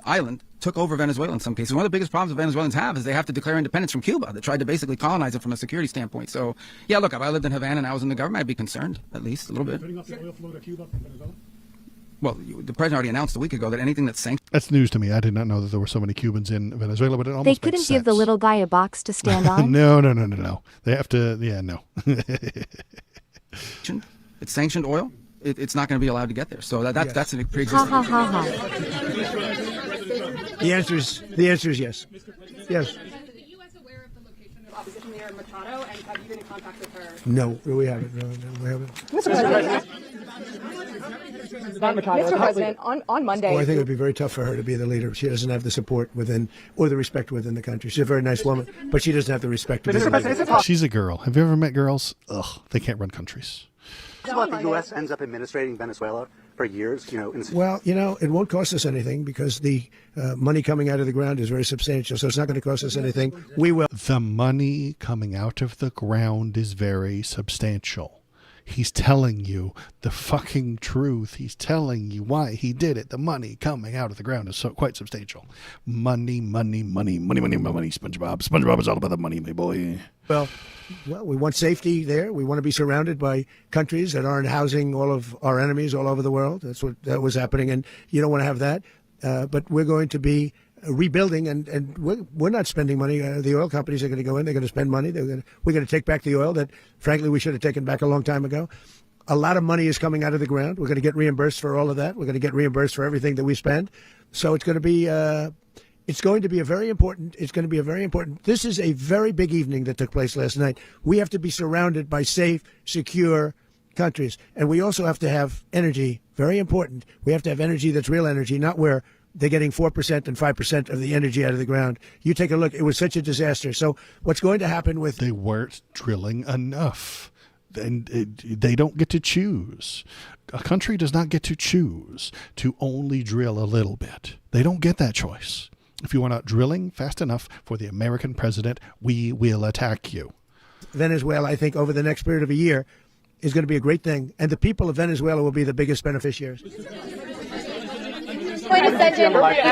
island took over Venezuela in some cases. One of the biggest problems that Venezuelans have is they have to declare independence from Cuba. They tried to basically colonize it from a security standpoint. So, yeah, look, if I lived in Havana and I was in the government, I'd be concerned, at least a little bit. Putting off the oil flow to Cuba from Venezuela? Well, the president already announced a week ago that anything that's sanctioned. That's news to me. I did not know that there were so many Cubans in Venezuela, but it almost They makes couldn't sense. give the little guy a box to stand on? No. They have to, no. It's sanctioned oil. It's not going to be allowed to get there. So that's a pre-existing. Ha ha ha ha. The answer is yes. Yes. Is the U.S. aware of the location of opposition leader Machado, and have you been in contact with her? No, we haven't. No, we haven't. Mr. President, on Monday. Oh, I think it would be very tough for her to be the leader. She doesn't have the support within or the respect within the country. She's a very nice woman, but she doesn't have the respect to be the leader. She's a girl. Have you ever met girls? Ugh, they can't run countries. About the U.S. ends up administrating Venezuela for years, Well, it won't cost us anything because the money coming out of the ground is very substantial, so it's not going to cost us anything. We will. The money coming out of the ground is very substantial. He's telling you the fucking truth. He's telling you why he did it. The money coming out of the ground is quite substantial. Money. SpongeBob. SpongeBob is all about the money, my boy. Well, we want safety there. We want to be surrounded by countries that aren't housing all of our enemies all over the world. That was happening, and you don't want to have that. But we're going to be rebuilding, and we're not spending money. The oil companies are going to go in. They're going to spend money. We're going to take back the oil that, frankly, we should have taken back a long time ago. A lot of money is coming out of the ground. We're going to get reimbursed for all of that. We're going to get reimbursed for everything that we spend. So it's going to be. It's going to be a very important. This is a very big evening that took place last night. We have to be surrounded by safe, secure countries, and we also have to have energy. Very important. We have to have energy that's real energy, not where they're getting 4% and 5% of the energy out of the ground. You take a look. It was such a disaster. So what's going to happen with... They weren't drilling enough. And they don't get to choose. A country does not get to choose to only drill a little bit. They don't get that choice. If you are not drilling fast enough for the American president, we will attack you. Venezuela, I think, over the next period of a year is going to be a great thing. And the people of Venezuela will be the biggest beneficiaries. Going to send in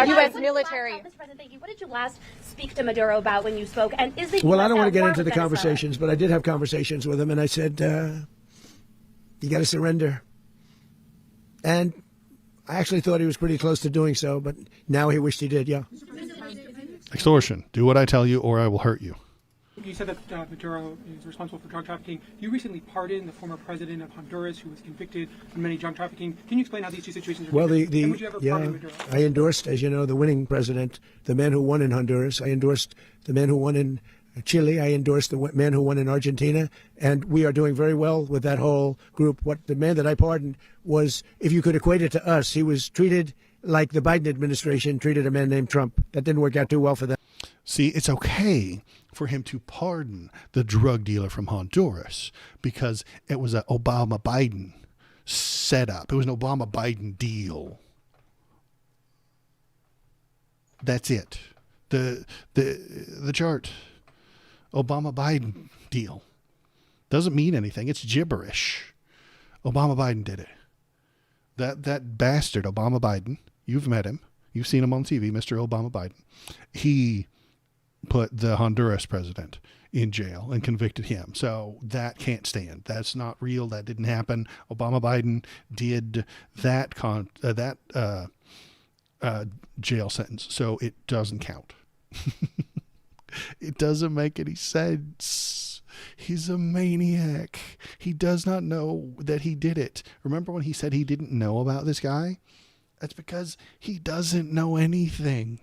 U.S. military. What did you last speak to Maduro about when you spoke? And is the Well, US I don't want to get at war into the with Venezuela? conversations, but I did have conversations with him, and I said, you got to surrender. And I actually thought he was pretty close to doing so, but now he wished he did, yeah. Extortion. Do what I tell you or I will hurt you. You said that Maduro is responsible for drug trafficking. You recently pardoned the former president of Honduras who was convicted on many drug trafficking. Can you explain how these two situations are different? And would you ever pardon Maduro? I endorsed, as you know, the winning president, the man who won in Honduras. I endorsed the man who won in Chile. I endorsed the man who won in Argentina. And we are doing very well with that whole group. What the man that I pardoned was, if you could equate it to us, he was treated like the Biden administration treated a man named Trump. That didn't work out too well for them. See, it's okay for him to pardon the drug dealer from Honduras because it was an Obama-Biden setup. It was an Obama-Biden deal. That's it. The chart. Obama-Biden deal. Doesn't mean anything. It's gibberish. Obama-Biden did it. That bastard Obama-Biden, you've met him. You've seen him on TV, Mr. Obama-Biden. He put the Honduras president in jail and convicted him. So that can't stand. That's not real. That didn't happen. Obama-Biden did that jail sentence. So it doesn't count. It doesn't make any sense. He's a maniac. He does not know that he did it. Remember when he said he didn't know about this guy? That's because he doesn't know anything.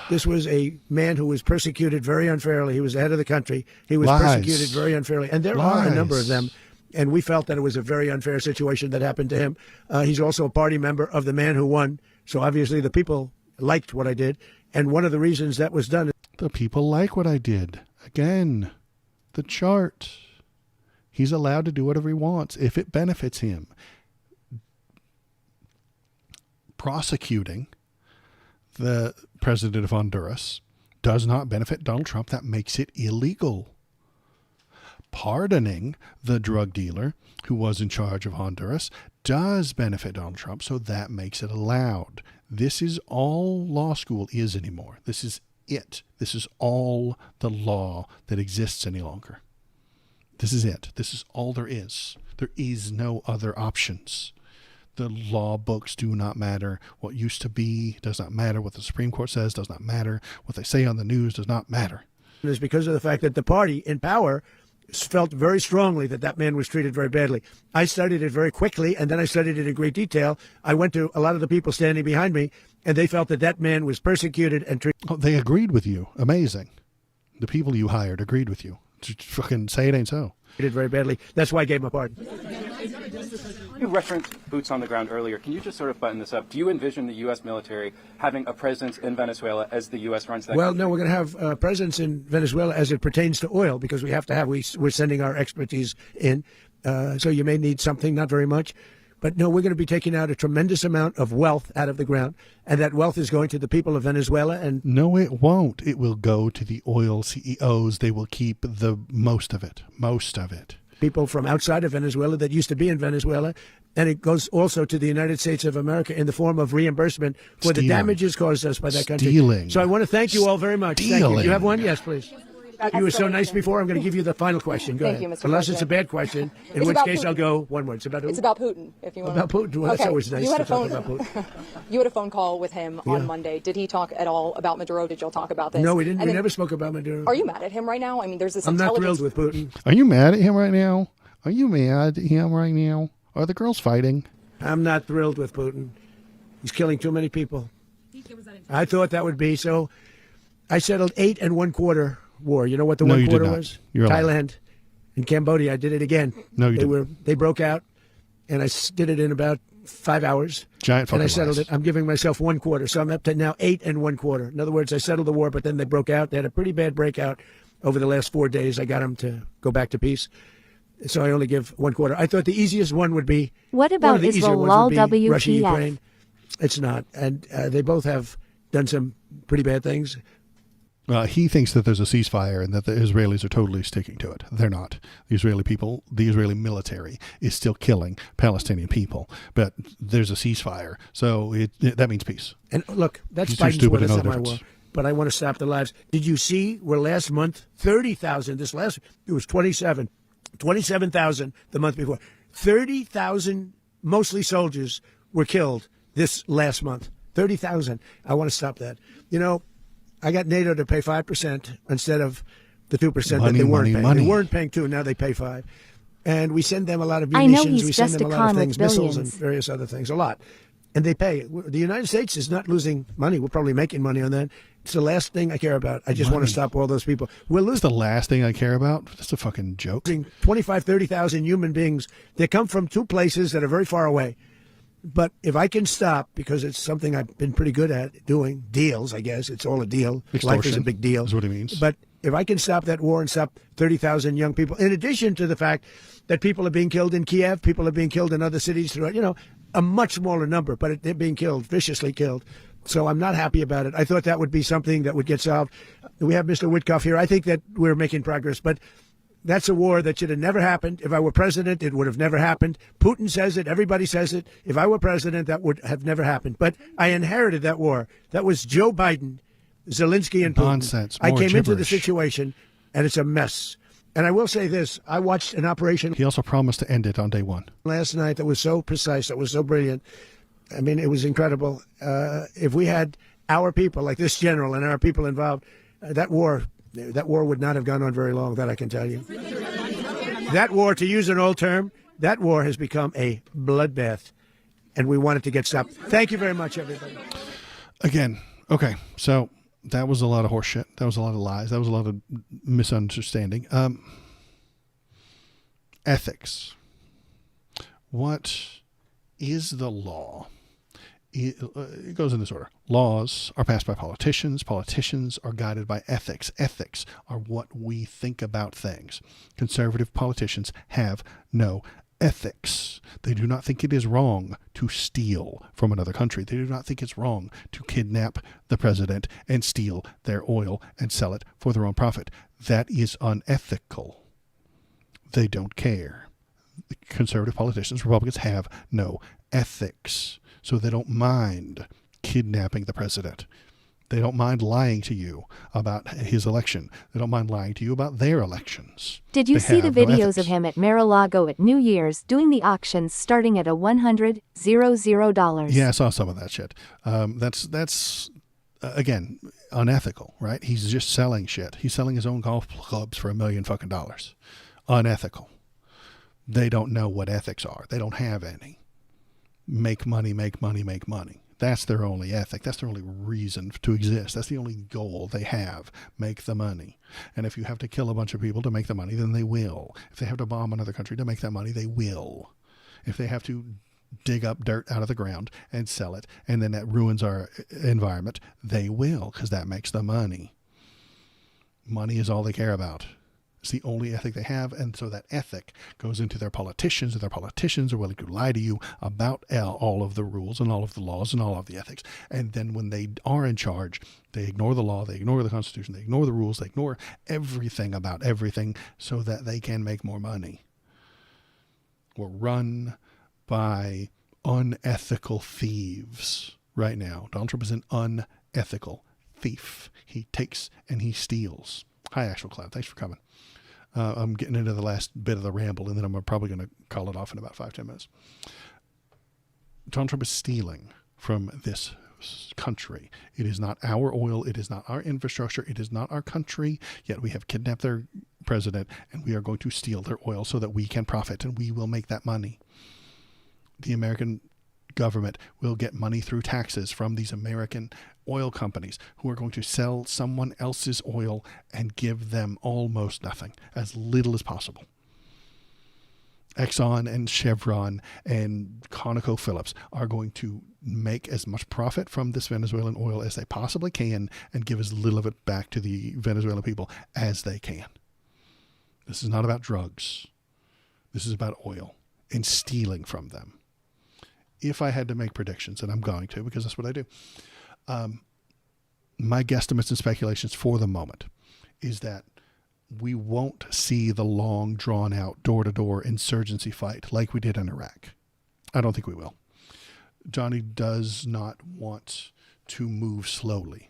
This was a man who was persecuted very unfairly. He was the head of the country. He was persecuted very unfairly. And there are a number of them. And we felt that it was a very unfair situation that happened to him. He's also a party member of the man who won. So obviously the people liked what I did. And one of the reasons that was done. The people like what I did. Again, the chart. He's allowed to do whatever he wants if it benefits him. Prosecuting the president of Honduras does not benefit Donald Trump. That makes it illegal. Pardoning the drug dealer who was in charge of Honduras does benefit Donald Trump, so that makes it allowed. This is all law school is anymore. This is it. This is all the law that exists any longer. This is it. This is all there is. There is no other options. The law books do not matter. What used to be does not matter. What the Supreme Court says does not matter. What they say on the news does not matter. It is because of the fact that the party in power felt very strongly that that man was treated very badly. I studied it very quickly, and then I studied it in great detail. I went to a lot of the people standing behind me, and they felt that that man was persecuted and treated. Oh, they agreed with you. Amazing. The people you hired agreed with you. Just fucking say it ain't so. Treated very badly. That's why I gave him a pardon. You referenced boots on the ground earlier. Can you just sort of button this up? Do you envision the U.S. military having a presence in Venezuela as the U.S. runs that? Well, no, we're going to have a presence in Venezuela as it pertains to oil because we have to have, we're sending our expertise in. So you may need something, not very much. But no, we're going to be taking out a tremendous amount of wealth out of the ground, and that wealth is going to the people of Venezuela. And no, it won't. It will go to the oil CEOs. They will keep the most of it. Most of it. People from outside of Venezuela that used to be in Venezuela, and it goes also to the United States of America in the form of reimbursement for the damages caused us by that country. Stealing. So I want to thank you all very much. Thank you. You have one? Yes, please. You were so nice before. I'm going to give you the final question. Go ahead. You, Mr. Unless it's a bad question, in which case I'll go one word. It's about who? It's about Putin. If you want. About Putin. Well, that's always nice to talk about Putin. You had a phone call with him on Monday. Did he talk at all about Maduro? Did y'all talk about this? No, we didn't. We never spoke about Maduro. Are you mad at him right now? I mean, there's this. I'm not thrilled with Putin. Are you mad at him right now? Are you mad at him right now? Are the girls fighting? I'm not thrilled with Putin. He's killing too many people. I thought that would be so. I settled 8 1/4 war. You know what the 1/4 was? You're Thailand and Cambodia. I did it again. No, you didn't. They broke out, and I did it in about 5 hours. Giant fucking And I settled lies. it. I'm giving myself 1/4, so I'm up to now 8 1/4. In other words, I settled the war, but then they broke out. They had a pretty bad breakout over the last 4 days. I got them to go back to peace. So I only give 1/4. I thought the easiest one would be. What about Israel, lol, WTF? Russia, Ukraine. It's not. And they both have done some pretty bad things. He thinks that there's a ceasefire and that the Israelis are totally sticking to it. They're not. The Israeli people, the Israeli military is still killing Palestinian people. But there's a ceasefire. So that means peace. And look, that's He's too Biden's stupid war. to That's know not the my war. difference. But I want to stop the lives. Did you see where last month, 30,000, it was 27,000 the month before. 30,000, mostly soldiers, were killed this last month. 30,000. I want to stop that. You know, I got NATO to pay 5% instead of the 2% that they weren't paying. They weren't paying 2%, now they pay 5%. And we send them a lot of munitions. We send them a lot of things, missiles and various other things, a lot. And they pay. The United States is not losing money. We're probably making money on that. It's the last thing I care about. I just want to stop all those people. We're losing. It's the last thing I care about? That's a fucking joke. 25, 30,000 human beings. They come from two places that are very far away. But if I can stop, because it's something I've been pretty good at doing, deals, I guess. It's all a deal. Extortion Life is a big deal. Is what it means. But if I can stop that war and stop 30,000 young people, in addition to the fact that people are being killed in Kiev, people are being killed in other cities throughout, a much smaller number, but they're being killed, viciously killed. So I'm not happy about it. I thought that would be something that would get solved. We have Mr. Witkoff here. I think that we're making progress, but that's a war that should have never happened. If I were president, it would have never happened. Putin says it. Everybody says it. If I were president, that would have never happened. But I inherited that war. That was Joe Biden, Zelensky, and Putin. Nonsense. I came gibberish. into the situation, and it's a mess. And I will say this. I watched an operation. He also promised to end it on day one. Last night that was so precise, that was so brilliant. I mean, it was incredible. If we had our people, like this general and our people involved, that war would not have gone on very long, that I can tell you. That war, to use an old term, that war has become a bloodbath, and we want it to get stopped. Thank you very much, everybody. Again, okay, so that was a lot of horse shit. That was a lot of lies. That was a lot of misunderstanding. Ethics. What is the law? It goes in this order. Laws are passed by politicians. Politicians are guided by ethics. Ethics are what we think about things. Conservative politicians have no ethics. They do not think it is wrong to steal from another country. They do not think it's wrong to kidnap the president and steal their oil and sell it for their own profit. That is unethical. They don't care. Conservative politicians, Republicans, have no ethics. So they don't mind kidnapping the president. They don't mind lying to you about his election. They don't mind lying to you about their elections. Did you see the videos of him at Mar-a-Lago at New Year's doing the auctions starting at $100,000? Yeah, I saw some of that shit. That's again, unethical, right? He's just selling shit. He's selling his own golf clubs for $1 million fucking dollars. Unethical. They don't know what ethics are. They don't have any. Make money, make money, make money. That's their only ethic. That's their only reason to exist. That's the only goal they have. Make the money. And if you have to kill a bunch of people to make the money, then they will. If they have to bomb another country to make that money, they will. If they have to dig up dirt out of the ground and sell it, and then that ruins our environment, they will, because that makes the money. Money is all they care about. It's the only ethic they have, and so that ethic goes into their politicians, and their politicians are willing to lie to you about all of the rules and all of the laws and all of the ethics. And then when they are in charge, they ignore the law, they ignore the Constitution, they ignore the rules, they ignore everything about everything so that they can make more money. We're run by unethical thieves right now. Donald Trump is an unethical thief. He takes and he steals. Hi, Actual Cloud. Thanks for coming. I'm getting into the last bit of the ramble, and then I'm probably going to call it off in about 5-10 minutes. Donald Trump is stealing from this country. It is not our oil. It is not our infrastructure. It is not our country. Yet we have kidnapped their president, and we are going to steal their oil so that we can profit, and we will make that money. The American government will get money through taxes from these American oil companies who are going to sell someone else's oil and give them almost nothing, as little as possible. Exxon and Chevron and ConocoPhillips are going to make as much profit from this Venezuelan oil as they possibly can and give as little of it back to the Venezuelan people as they can. This is not about drugs. This is about oil and stealing from them. If I had to make predictions, and I'm going to because that's what I do, my guesstimates and speculations for the moment is that we won't see the long, drawn-out, door-to-door insurgency fight like we did in Iraq. I don't think we will. Johnny does not want to move slowly.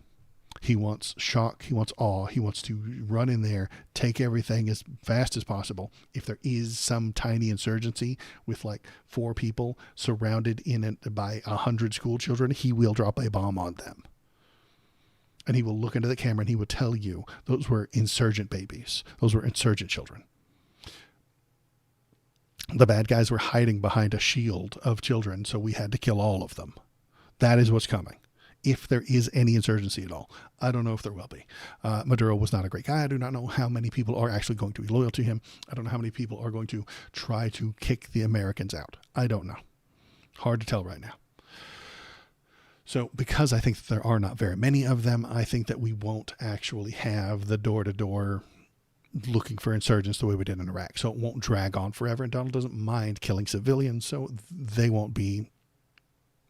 He wants shock. He wants awe. He wants to run in there, take everything as fast as possible. If there is some tiny insurgency with like 4 people surrounded in it by 100 school children, he will drop a bomb on them. And he will look into the camera and he will tell you those were insurgent babies. Those were insurgent children. The bad guys were hiding behind a shield of children, so we had to kill all of them. That is what's coming. If there is any insurgency at all. I don't know if there will be. Maduro was not a great guy. I do not know how many people are actually going to be loyal to him. I don't know how many people are going to try to kick the Americans out. I don't know. Hard to tell right now. So because I think that there are not very many of them, I think that we won't actually have the door-to-door looking for insurgents the way we did in Iraq. So it won't drag on forever. And Donald doesn't mind killing civilians, so they won't be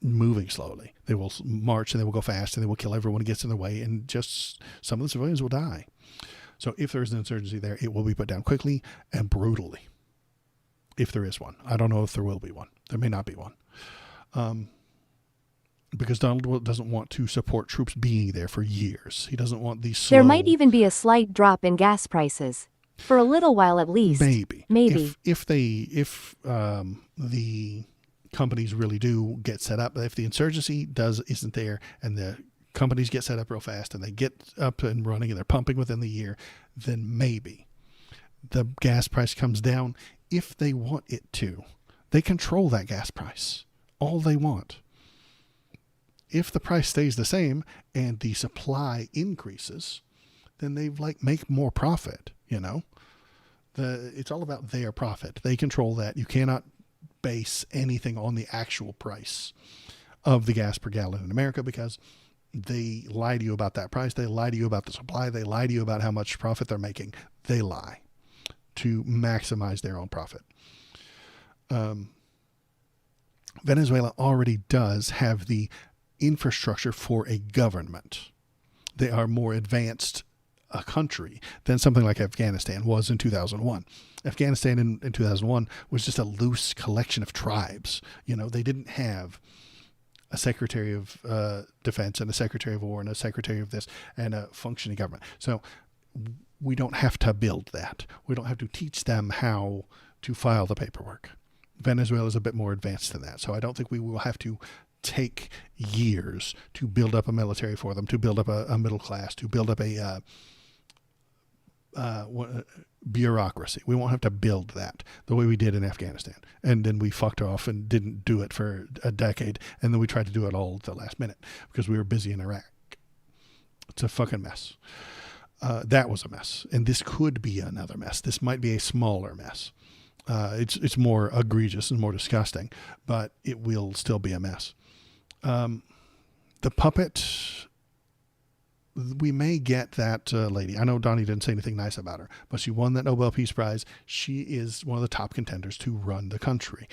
moving slowly. They will march and they will go fast and they will kill everyone who gets in their way, and just some of the civilians will die. So if there is an insurgency there, it will be put down quickly and brutally. If there is one. I don't know if there will be one. There may not be one. Because Donald doesn't want to support troops being there for years. He doesn't want these slow... There might even be a slight drop in gas prices. For a little while at least. Maybe. Maybe. If the companies really do get set up, if the insurgency isn't there and the companies get set up real fast and they get up and running and they're pumping within the year, then maybe the gas price comes down if they want it to. They control that gas price. All they want. If the price stays the same and the supply increases, then they make more profit, you know. It's all about their profit. They control that. You cannot base anything on the actual price of the gas per gallon in America, because they lie to you about that price. They lie to you about the supply. They lie to you about how much profit they're making. They lie to maximize their own profit. Venezuela already does have the infrastructure for a government. They are more advanced a country than something like Afghanistan was in 2001. Afghanistan in 2001 was just a loose collection of tribes. You know, they didn't have a secretary of defense and a secretary of war and a secretary of this and a functioning government. So we don't have to build that. We don't have to teach them how to file the paperwork. Venezuela is a bit more advanced than that. So I don't think we will have to take years to build up a military for them, to build up a middle class, to build up a bureaucracy. We won't have to build that the way we did in Afghanistan. And then we fucked off and didn't do it for a decade. And then we tried to do it all at the last minute because we were busy in Iraq. It's a fucking mess. That was a mess. And this could be another mess. This might be a smaller mess. It's more egregious and more disgusting, but it will still be a mess. The puppet, we may get that lady. I know Donnie didn't say anything nice about her, but she won that Nobel Peace Prize. She is one of the top contenders to run the country.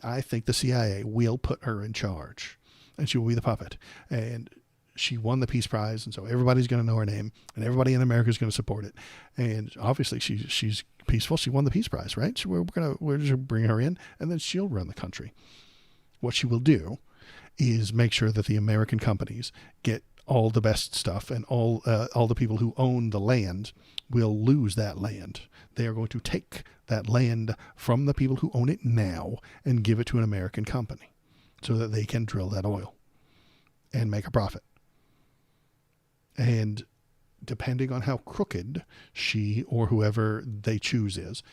I think the CIA will put her in charge, and she will be the puppet. And she won the Peace Prize, and so everybody's going to know her name, and everybody in America is going to support it. And obviously, she's peaceful. She won the Peace Prize, right? So we're just bring her in, and then she'll run the country. What she will do is make sure that the American companies get all the best stuff, and all the people who own the land will lose that land. They are going to take that land from the people who own it now and give it to an American company so that they can drill that oil and make a profit. And depending on how crooked she or whoever they choose is,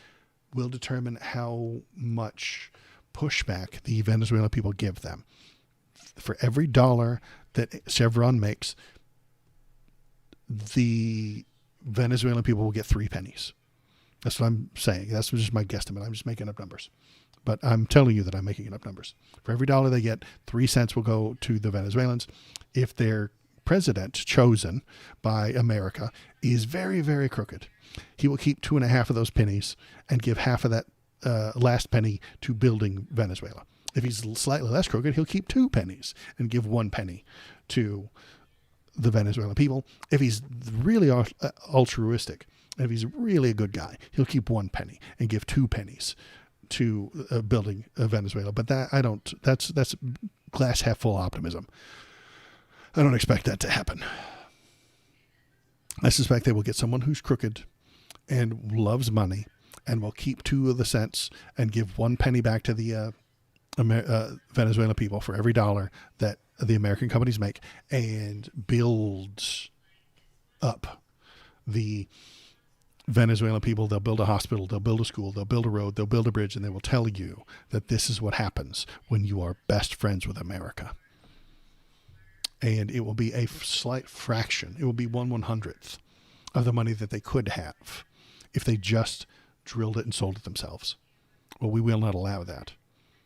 will determine how much pushback the Venezuelan people give them. For every dollar that Chevron makes, the Venezuelan people will get 3 pennies. That's what I'm saying. That's just my guesstimate. I'm just making up numbers. But I'm telling you that I'm making up numbers. For every dollar they get, 3 cents will go to the Venezuelans. If their president chosen by America is very, very crooked, he will keep 2.5 of those pennies and give half of that last penny to building Venezuela. If he's slightly less crooked, he'll keep 2 pennies and give 1 penny to the Venezuelan people. If he's really altruistic, if he's really a good guy, he'll keep 1 penny and give 2 pennies to building Venezuela. But that's glass half full optimism. I don't expect that to happen. I suspect they will get someone who's crooked and loves money and will keep 2 of the cents and give 1 penny back to the Venezuelan people for every dollar that the American companies make, and build up the Venezuelan people. They'll build a hospital, they'll build a school, they'll build a road, they'll build a bridge, and they will tell you that this is what happens when you are best friends with America. And it will be a slight fraction. It will be 1/100th of the money that they could have if they just drilled it and sold it themselves. Well, we will not allow that,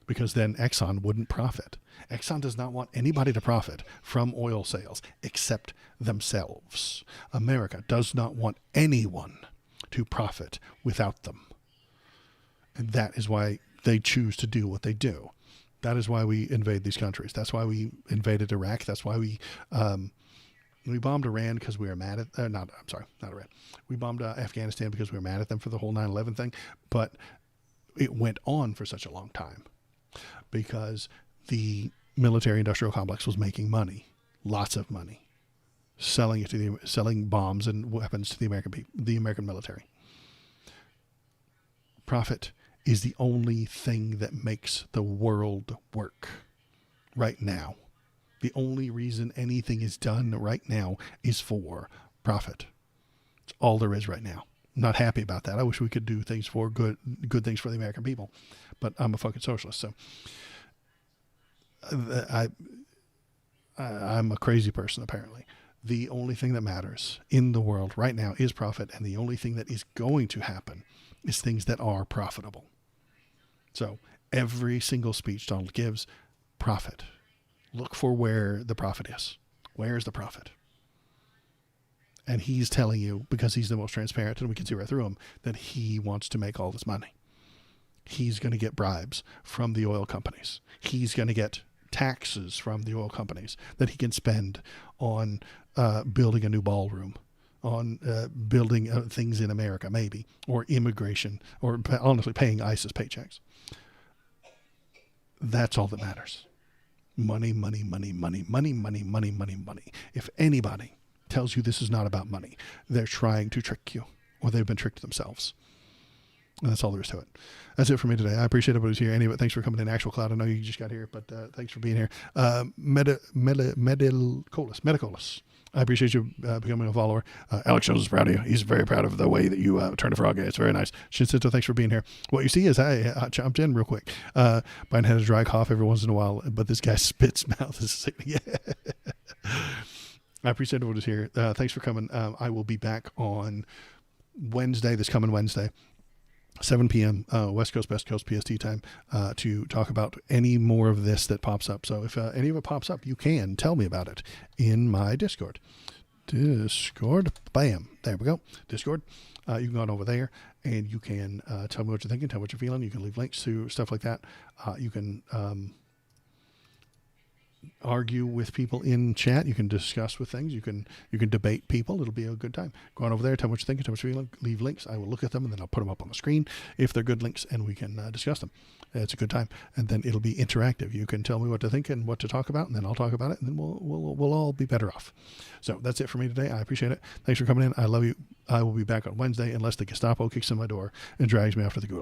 because then Exxon wouldn't profit. Exxon does not want anybody to profit from oil sales except themselves. America does not want anyone to profit without them. And that is why they choose to do what they do. That is why we invade these countries. That's why we invaded Iraq. That's why we bombed Iran because we were mad at, not Iran. We bombed Afghanistan because we were mad at them for the whole 9/11 thing. But it went on for such a long time because the military industrial complex was making money, lots of money, selling bombs and weapons to the American military. Profit is the only thing that makes the world work right now. The only reason anything is done right now is for profit. It's all there is right now. I'm not happy about that. I wish we could do things for good things for the American people, but I'm a fucking socialist. So I'm a crazy person, apparently. The only thing that matters in the world right now is profit. And the only thing that is going to happen is things that are profitable. So every single speech Donald gives, profit. Look for where the profit is. Where's the profit? And he's telling you, because he's the most transparent and we can see right through him, that he wants to make all this money. He's going to get bribes from the oil companies. He's going to get taxes from the oil companies that he can spend on building a new ballroom, on building things in America, maybe, or immigration, or honestly paying ISIS paychecks. That's all that matters. Money, money, money, money, money, money, money, money, money. If anybody tells you this is not about money, they're trying to trick you, or they've been tricked themselves. And that's all there is to it. That's it for me today. I appreciate everybody's here. Anyway, thanks for coming in, Actual Cloud. I know you just got here, but thanks for being here. Medicolis. I appreciate you becoming a follower. Alex Jones is proud of you. He's very proud of the way that you turn a frog. It's very nice. Shinzito, thanks for being here. What you see is I jumped in real quick. Biden had a dry cough every once in a while, but this guy spits mouth is sick. Yeah. I appreciate everyone who's here. Thanks for coming. I will be back on Wednesday, this coming Wednesday, 7 p.m. West Coast PST time, to talk about any more of this that pops up. So if any of it pops up, you can tell me about it in my Discord. Bam. There we go. Discord. You can go on over there and you can tell me what you're thinking, tell me what you're feeling. You can leave links to stuff like that. You can argue with people in chat. You can discuss with things. You can debate people. It'll be a good time. Go on over there, tell me what you're thinking, tell me what you're feeling, leave links. I will look at them and then I'll put them up on the screen if they're good links, and we can discuss them. It's a good time, and then it'll be interactive. You can tell me what to think and what to talk about, and then I'll talk about it, and then we'll all be better off. So that's it for me today. I appreciate it. Thanks for coming in. I love you. I will be back on Wednesday unless the Gestapo kicks in my door and drags me off to the gulag.